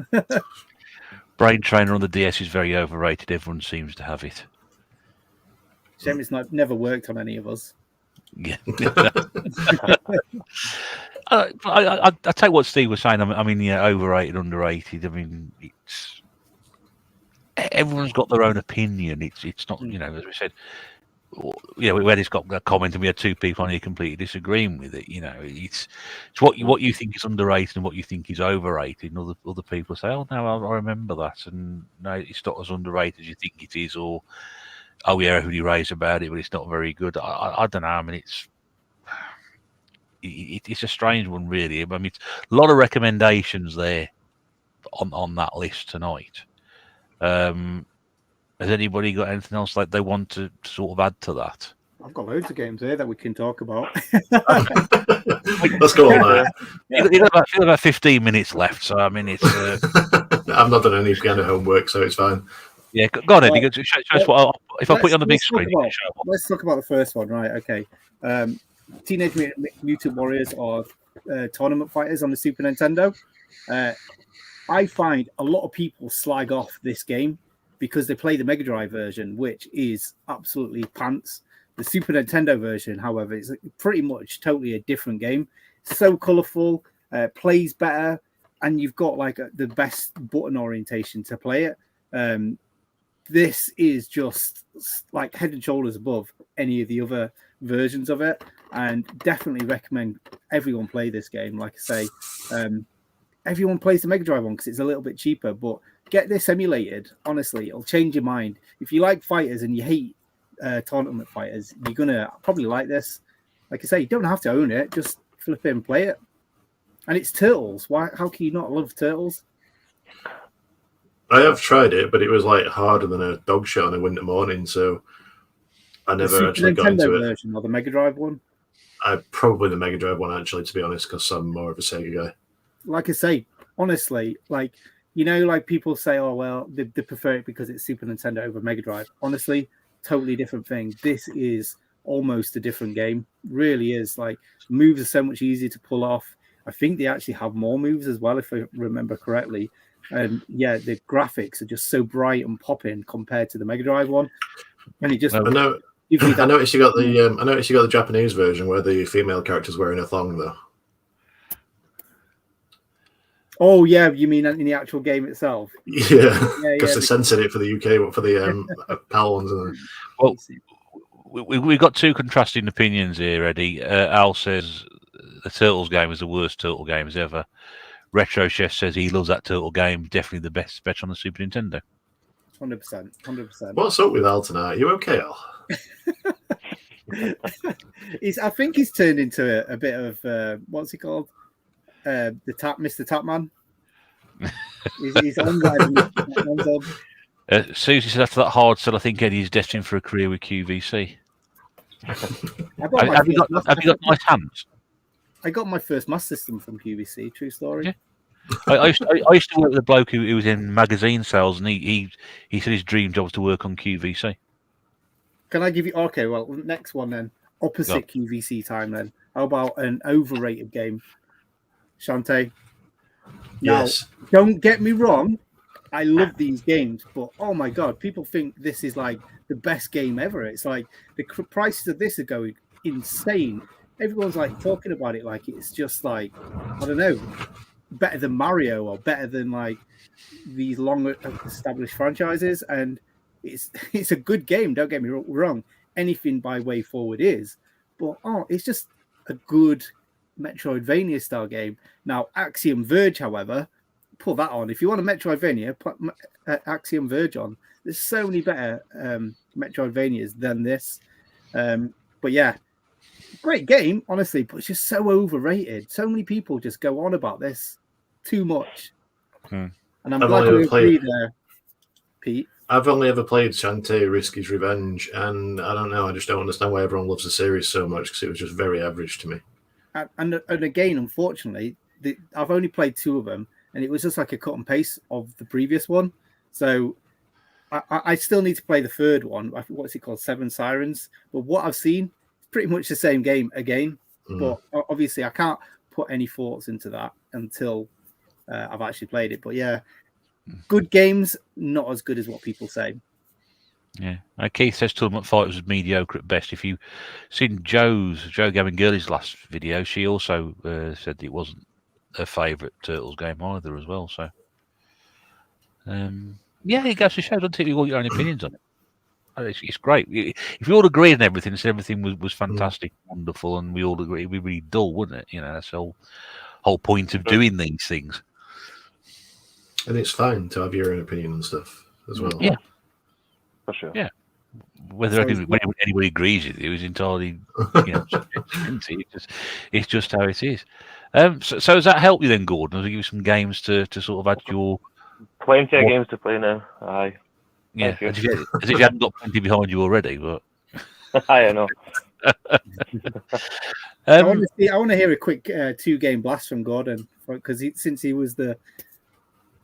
Brain Trainer on the DS is very overrated. Everyone seems to have it. Shame it's never worked on any of us. Yeah. I take what Steve was saying. I mean, yeah, overrated, underrated. I mean, it's everyone's got their own opinion. It's not, as we said. We had this got a comment, and we had two people on here completely disagreeing with it. It's what you think is underrated and what you think is overrated, and other people say, "Oh no, I remember that," and no, it's not as underrated as you think it is, or oh yeah, everybody raves about it, but it's not very good. I don't know. I mean, it's a strange one, really. I mean, it's a lot of recommendations there on that list tonight. Has anybody got anything else like they want to sort of add to that? I've got loads of games here that we can talk about. Let's go on there. You've got about 15 minutes left, so I mean, it's. I've not done any kind of homework, so it's fine. Yeah, go on, Eddie. Show us if I put you on the big screen. Let's talk about the first one, right? Okay. Teenage Mutant Warriors or Tournament Fighters on the Super Nintendo. I find a lot of people slag off this game because they play the Mega Drive version, which is absolutely pants. The Super Nintendo version, however, is pretty much totally a different game. So colourful, plays better, and you've got like the best button orientation to play it. This is just like head and shoulders above any of the other versions of it. and definitely recommend everyone play this game. Like I say, everyone plays the Mega Drive one because it's a little bit cheaper, but get this emulated. Honestly, it'll change your mind. If you like fighters and you hate tournament fighters, you're gonna probably like this. Like I say, you don't have to own it; just flip it and play it. And it's Turtles. Why? How can you not love Turtles? I have tried it, but it was like harder than a dog shit on a winter morning, so I never actually got into it. Version or the Mega Drive one? Probably the Mega Drive one, actually, to be honest, because I'm more of a Sega guy. Like I say, honestly, like, you know, like people say, oh, well, they prefer it because it's Super Nintendo over Mega Drive. Honestly, totally different thing. This is almost a different game. Really is. Like, moves are so much easier to pull off. I think they actually have more moves as well, if I remember correctly. And yeah, the graphics are just so bright and popping compared to the Mega Drive one. And it just I noticed you got the Japanese version where the female character's wearing a thong, though. Oh yeah, you mean in the actual game itself? Yeah, because they censored it for the UK, for the PAL ones. Well, we've got two contrasting opinions here, Eddie. Al says the Turtles game is the worst Turtle games ever. Retro Chef says he loves that Turtle game. Definitely the best on the Super Nintendo. 100%. What's up with Al tonight? You okay, Al? I think he's turned into a bit of what's he called? Mr. Tapman. He's on that. Susie said after that hard sell, I think Eddie is destined for a career with QVC. Have you got nice hands? I got my first Master System from QVC. True story. Yeah. I used to work with a bloke who was in magazine sales, and he said his dream job was to work on QVC. Can I give you? Okay, well, next one then. Opposite QVC time then. How about an overrated game? Shantae. Yes. Now, don't get me wrong. I love these games, but oh my god, people think this is like the best game ever. It's like the prices of this are going insane. Everyone's like talking about it like it's just like, I don't know, better than Mario or better than like these long established franchises. And it's a good game. Don't get me wrong. Anything by Way Forward is, but it's just a good Metroidvania style game. Now, Axiom Verge, however, put that on. If you want a Metroidvania, put Axiom Verge on. There's so many better Metroidvanias than this. But yeah, great game, honestly, but it's just so overrated. So many people just go on about this too much. And I'm glad you agree there, Pete. I've only ever played Shantae Risky's Revenge, and I don't know, I just don't understand why everyone loves the series so much, because it was just very average to me. And again, unfortunately, I've only played 2 of them, and it was just like a cut and paste of the previous one. So I still need to play the third one. What's it called? 7 Sirens. But what I've seen, pretty much the same game again. But obviously, I can't put any thoughts into that until I've actually played it. But yeah, good games, not as good as what people say. Yeah, Keith says Tournament Fighters was mediocre at best. If you've seen Joe Gavin Gurley's last video, she also said it wasn't her favourite Turtles game either as well. So, yeah, it goes to show, doesn't it? You all your own opinions on it. It's great. If we all agreed on everything, said everything was fantastic, wonderful, and we all agree, it'd be really dull, wouldn't it? You know, that's the whole point of doing these things. And it's fine to have your own opinion and stuff as well. Yeah. For sure. Yeah. Whether anybody agrees with you is entirely, it's just how it is. So has that helped you then, Gordon? Has it give you some games to sort of add your... Plenty of games to play now. Aye. Yeah, as if you hadn't got plenty behind you already, but... I know. I want to hear a quick 2-game blast from Gordon, because since he was the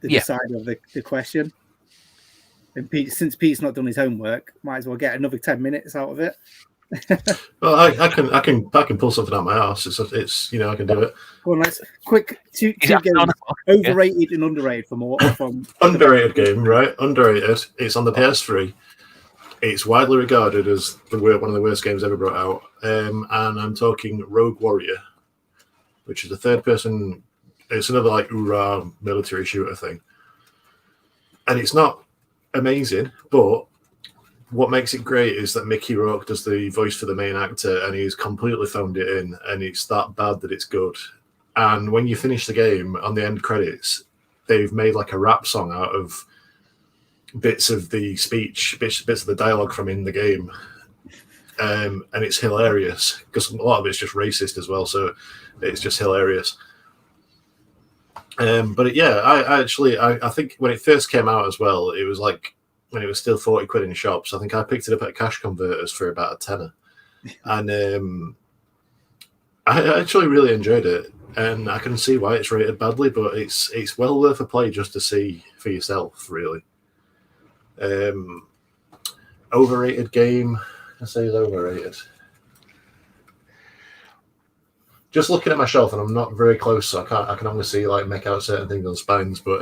decider of the question. And since Pete's not done his homework, might as well get another 10 minutes out of it. Well, I can pull something out of my ass. It's I can do it. Go on, let's quick two games. Overrated and underrated from underrated game, right? Underrated. It's on the PS3. It's widely regarded as one of the worst games ever brought out. And I'm talking Rogue Warrior, which is a third-person. It's another like hoorah military shooter thing, and it's not amazing, but what makes it great is that Mickey Rourke does the voice for the main actor, and he's completely phoned it in, and it's that bad that it's good. And when you finish the game, on the end credits, they've made like a rap song out of bits of the speech, bits of the dialogue from in the game. And it's hilarious because a lot of it's just racist as well, so it's just hilarious. But yeah, I think when it first came out as well, it was like when it was still 40 quid in shops. I think I picked it up at Cash Converters for about a tenner, and I actually really enjoyed it. And I can see why it's rated badly, but it's well worth a play just to see for yourself, really. Overrated game. I say it's overrated. Just looking at my shelf, and I'm not very close, so I can only see like make out certain things on spines. But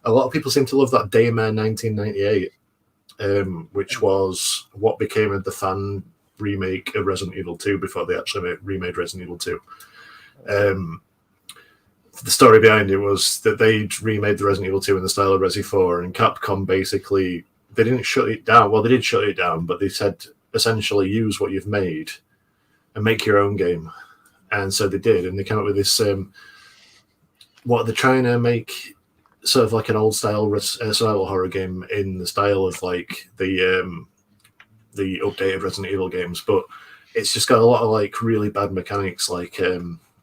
a lot of people seem to love that Daymare 1998, which was what became the fan remake of Resident Evil 2 before they actually remade Resident Evil 2. The story behind it was that they'd remade the Resident Evil 2 in the style of Resi 4, and Capcom basically, they didn't shut it down. Well, they did shut it down, but they said essentially use what you've made and make your own game. And so they did, and they came up with this, what they're trying to make sort of like an old style survival horror game in the style of like the updated Resident Evil games, but it's just got a lot of like really bad mechanics, like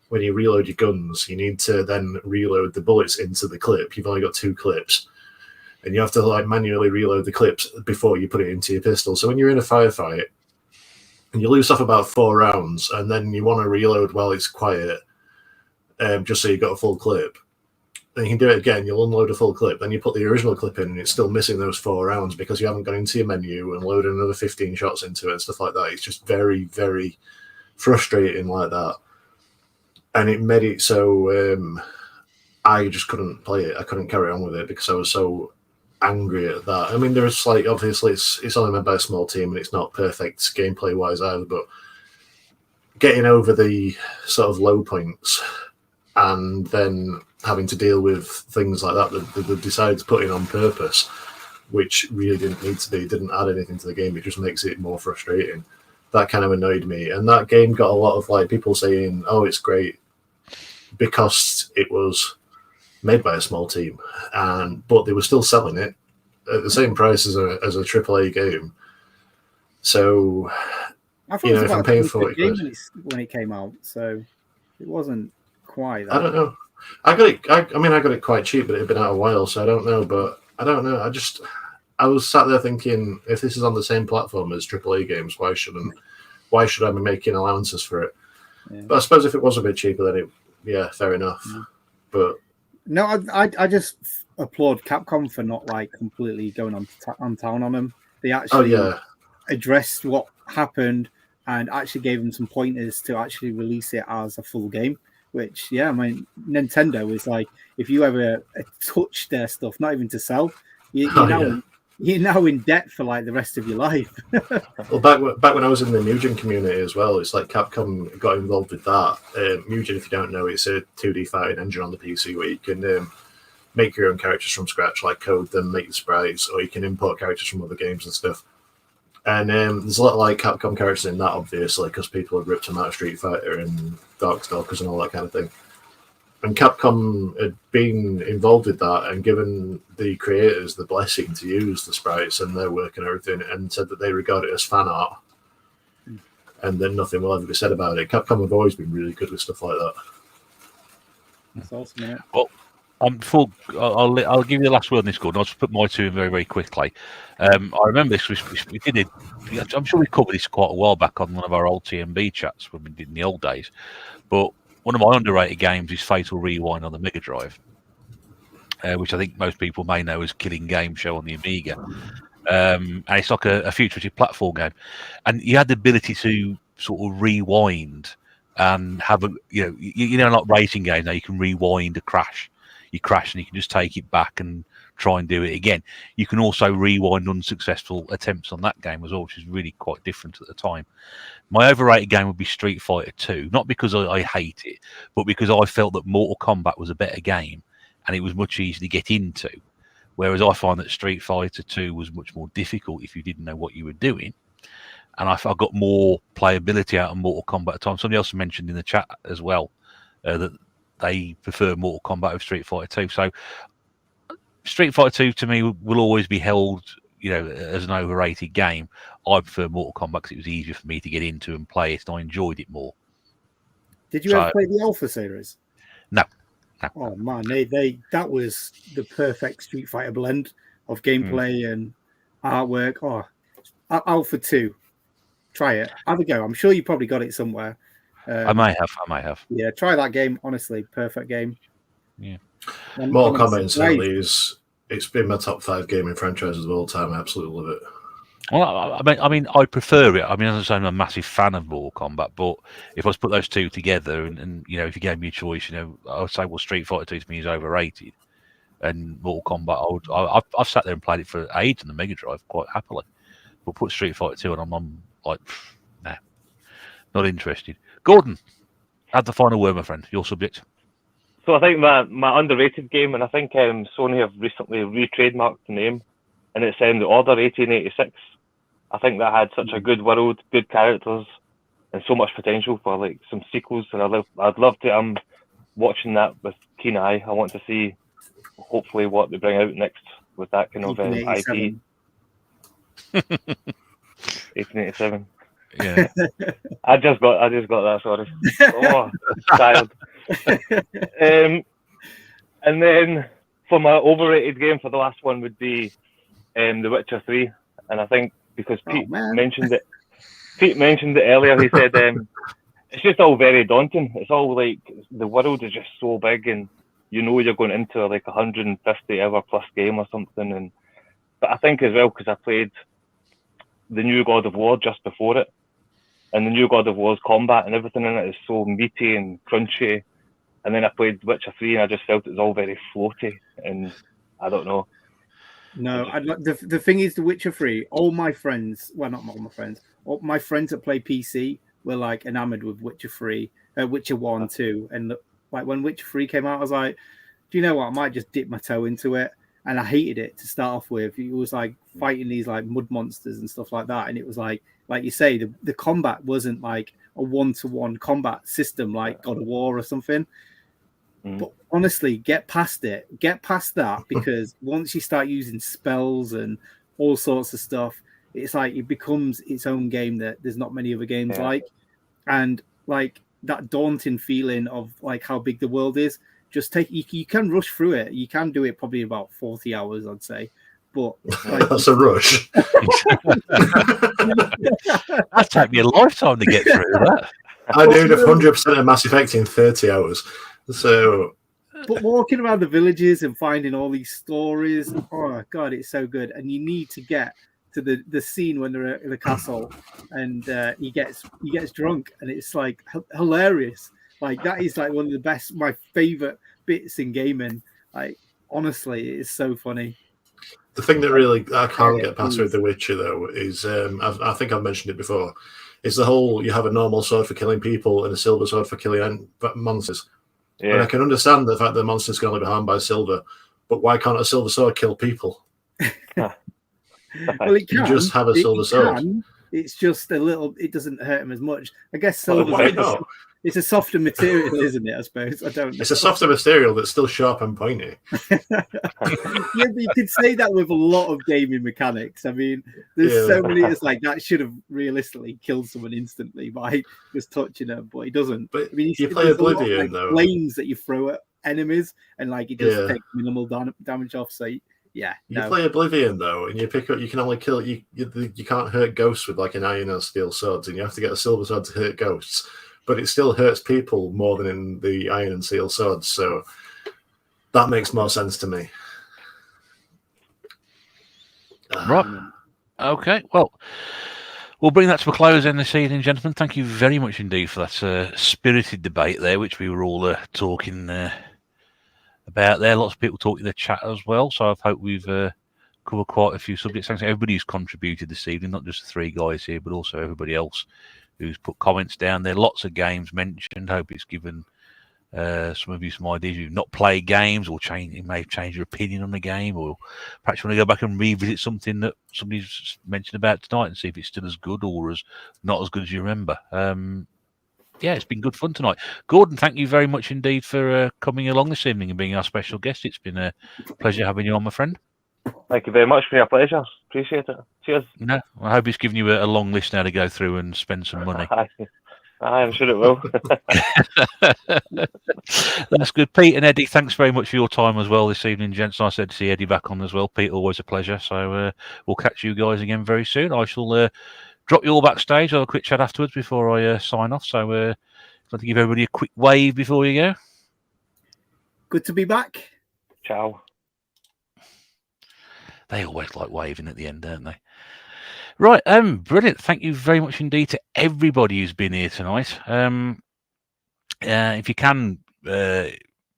when you reload your guns, you need to then reload the bullets into the clip. You've only got 2 clips, and you have to like manually reload the clips before you put it into your pistol. So when you're in a firefight and you lose off about 4 rounds, and then you want to reload while it's quiet, just so you got a full clip, then you can do it again. You'll unload a full clip, then you put the original clip in, and it's still missing those 4 rounds because you haven't gone into your menu and loaded another 15 shots into it and stuff like that. It's just very, very frustrating like that. And it made it so I just couldn't play it. I couldn't carry on with it because I was so angry at that. I mean, there's like, obviously it's only made by a small team and it's not perfect gameplay wise either, but getting over the sort of low points and then having to deal with things like that they decided to put in on purpose, which really didn't need to be, didn't add anything to the game. It just makes it more frustrating. That kind of annoyed me. And that game got a lot of like people saying, oh, it's great because it was made by a small team, but they were still selling it at the same price as a AAA game. So, I thought it was about a 40 game when it came out, so it wasn't quite that. I don't know. I got it quite cheap, but it had been out a while, so I don't know. But I don't know. I was sat there thinking, if this is on the same platform as AAA games, why should I be making allowances for it? Yeah. But I suppose if it was a bit cheaper, then fair enough. Yeah. But no, I just applaud Capcom for not like completely going on town on them. They actually addressed what happened and actually gave them some pointers to actually release it as a full game. Which, I mean, Nintendo is like, if you ever touch their stuff, not even to sell, you're now in debt for like the rest of your life. Well, back when I was in the Mugen community as well, it's like Capcom got involved with that. Mugen, if you don't know, it's a 2D fighting engine on the PC where you can make your own characters from scratch, like code them, make the sprites, or you can import characters from other games and stuff. And there's a lot of like Capcom characters in that, obviously, because people have ripped them out of Street Fighter and Darkstalkers and all that kind of thing. And Capcom had been involved with that and given the creators the blessing to use the sprites and their work and everything, and said that they regard it as fan art. And then nothing will ever be said about it. Capcom have always been really good with stuff like that. That's awesome, man. Well, I'll give you the last word on this, Gordon. I'll just put my 2 in very, very quickly. I remember this. We did it. I'm sure we covered this quite a while back on one of our old tNb chats when we did in the old days. But one of my underrated games is Fatal Rewind on the Mega Drive, which I think most people may know as Killing Game Show on the Amiga. And it's like a futuristic platform game. And you had the ability to sort of rewind and have like racing games now, you can rewind a crash. You crash and you can just take it back and try and do it again. You can also rewind unsuccessful attempts on that game as well, which is really quite different at the time. My overrated game would be Street Fighter 2, not because I hate it, but because I felt that Mortal Kombat was a better game and it was much easier to get into. Whereas I find that Street Fighter 2 was much more difficult if you didn't know what you were doing. And I got more playability out of Mortal Kombat at times. Somebody else mentioned in the chat as well that they prefer Mortal Kombat over Street Fighter 2. So Street Fighter 2 to me will always be held, as an overrated game. I prefer Mortal Kombat because it was easier for me to get into and play it, and I enjoyed it more. Did you ever play the Alpha series? No. Oh man, that was the perfect Street Fighter blend of gameplay and artwork. Oh, Alpha 2. Try it. Have a go. I'm sure you probably got it somewhere. I may have. Yeah, try that game. Honestly, perfect game. Yeah. Mortal Kombat certainly it's been my top 5 gaming franchises of all time. I absolutely love it. Well, I mean, I prefer it. I mean, as I say, I'm a massive fan of Mortal Kombat, but if I was to put those two together, and if you gave me a choice, I would say, well, Street Fighter 2 to me is overrated, and Mortal Kombat, I've sat there and played it for ages on the Mega Drive quite happily. But put Street Fighter 2 and I'm like, nah, not interested. Gordon, add the final word, my friend. Your subject. So I think my underrated game, and I think Sony have recently re-trademarked the name, and it's the Order 1886. I think that had such a good world, good characters, and so much potential for like some sequels. And I'd love to. I'm watching that with keen eye. I want to see, hopefully, what they bring out next with that kind of IP. 1887. Yeah. I just got that. Sorry. Oh, child. And then for my overrated game for the last one would be The Witcher 3, and I think because Pete mentioned it. Pete mentioned it earlier. He said it's just all very daunting. It's all like the world is just so big, and you're going into like 150-hour plus game or something. But I think as well because I played the new God of War just before it, and the new God of War's combat and everything in it is so meaty and crunchy. And then I played Witcher 3 and I just felt it was all very floaty, and I don't know. No, the thing is, The Witcher 3, all my friends, well, not all my friends, all my friends that play PC were like enamored with Witcher 3, Witcher 1, 2. And like when Witcher 3 came out, I was like, do you know what? I might just dip my toe into it. And I hated it to start off with. It was like fighting these like mud monsters and stuff like that. And it was like you say, the combat wasn't like a one-to-one combat system like God of War or something. But honestly, get past it. Get past that, because once you start using spells and all sorts of stuff, it's like it becomes its own game that there's not many other games like. And like that daunting feeling of like how big the world is, just you can rush through it. You can do it probably about 40 hours, I'd say. But like, that's a rush. That'd take me a lifetime to get through that. I did 100% of Mass Effect in 30 hours. So, but walking around the villages and finding all these stories, oh god, it's so good. And you need to get to the scene when they're in the castle, and he gets drunk, and it's like hilarious. Like that is like one of the best, my favorite bits in gaming. Like honestly, it is so funny. The thing that really I can't get past with The Witcher though is I think I've mentioned it before. Is the whole you have a normal sword for killing people and a silver sword for killing monsters. Yeah. And I can understand the fact that monsters can only be harmed by silver, but why can't a silver sword kill people? Well, it can. You just have a silver sword. It's just a little. It doesn't hurt him as much. I guess silver. Why not? It's a softer material, isn't it? I suppose. I don't know. It's a softer material that's still sharp and pointy. Yeah, but you could say that with a lot of gaming mechanics. I mean, there's so many. It's like that should have realistically killed someone instantly by just touching them, but he doesn't. But I mean, you play Oblivion though. Flames that you throw at enemies, and like it just takes minimal damage off. So yeah, you play Oblivion though, and you pick up. You can only kill you can't hurt ghosts with like an iron or steel swords, and you have to get a silver sword to hurt ghosts. But it still hurts people more than in the iron and steel swords, so that makes more sense to me. Right. Okay. Well, we'll bring that to a close then this evening, gentlemen. Thank you very much indeed for that spirited debate there, which we were all talking about there. Lots of people talking in the chat as well, so I hope we've covered quite a few subjects. Thanks to everybody who's contributed this evening, not just the three guys here, but also everybody else who's put comments down there. Lots of games mentioned. Hope it's given some of you some ideas. You've not played games, or you may have changed your opinion on the game, or perhaps you want to go back and revisit something that somebody's mentioned about tonight and see if it's still as good or as not as good as you remember. Yeah, it's been good fun tonight. Gordon, thank you very much indeed for coming along this evening and being our special guest. It's been a pleasure having you on, my friend. Thank you very much for your pleasure. Appreciate it. Cheers. No, I hope it's given you a long list now to go through and spend some money. I'm sure it will. That's good. Pete and Eddie, thanks very much for your time as well this evening, gents. Nice to see Eddie back on as well. Pete, always a pleasure. So we'll catch you guys again very soon. I shall drop you all backstage. I'll have a quick chat afterwards before I sign off. So I'd like to give everybody a quick wave before you go. Good to be back. Ciao. They always like waving at the end, don't they? Right, brilliant. Thank you very much indeed to everybody who's been here tonight. If you can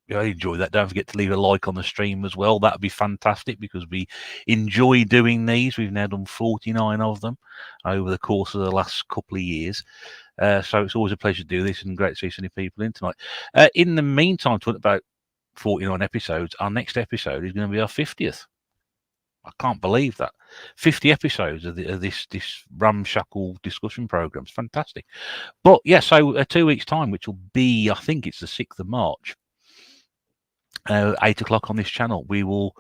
enjoy that, don't forget to leave a like on the stream as well. That would be fantastic because we enjoy doing these. We've now done 49 of them over the course of the last couple of years. So it's always a pleasure to do this and great to see so many people in tonight. In the meantime, talking about 49 episodes, our next episode is going to be our 50th. I can't believe that. 50 episodes of this ramshackle discussion program. It's fantastic. But yeah, so 2 weeks' time, which will be, I think it's the 6th of March, 8 o'clock on this channel, we will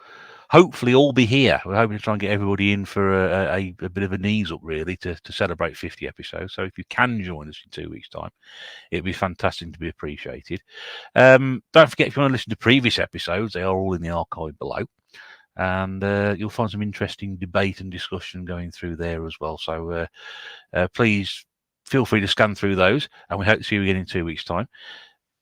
hopefully all be here. We're hoping to try and get everybody in for a bit of an ease up, really, to celebrate 50 episodes. So if you can join us in 2 weeks' time, it'd be fantastic to be appreciated. Don't forget, if you want to listen to previous episodes, they are all in the archive below. And you'll find some interesting debate and discussion going through there as well. So please feel free to scan through those, and we hope to see you again in 2 weeks' time.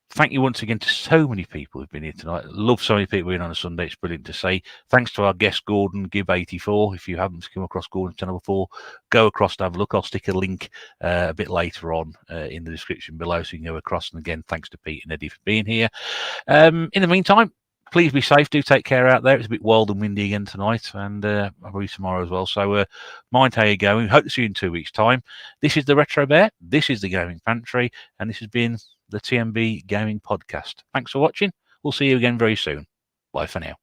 Thank you once again to so many people who've been here tonight. Love so many people in on a Sunday. It's brilliant to say. Thanks to our guest, Gordon Gibb84. If you haven't come across Gordon's channel before, go across to have a look. I'll stick a link a bit later on in the description below so you can go across. And again, thanks to Pete and Eddie for being here. In the meantime, please be safe. Do take care out there. It's a bit wild and windy again tonight, and probably tomorrow as well. So mind how you're going. Hope to see you in 2 weeks' time. This is the Retro Bear. This is the Gaming Pantry, and this has been the tNb Gaming Podcast. Thanks for watching. We'll see you again very soon. Bye for now.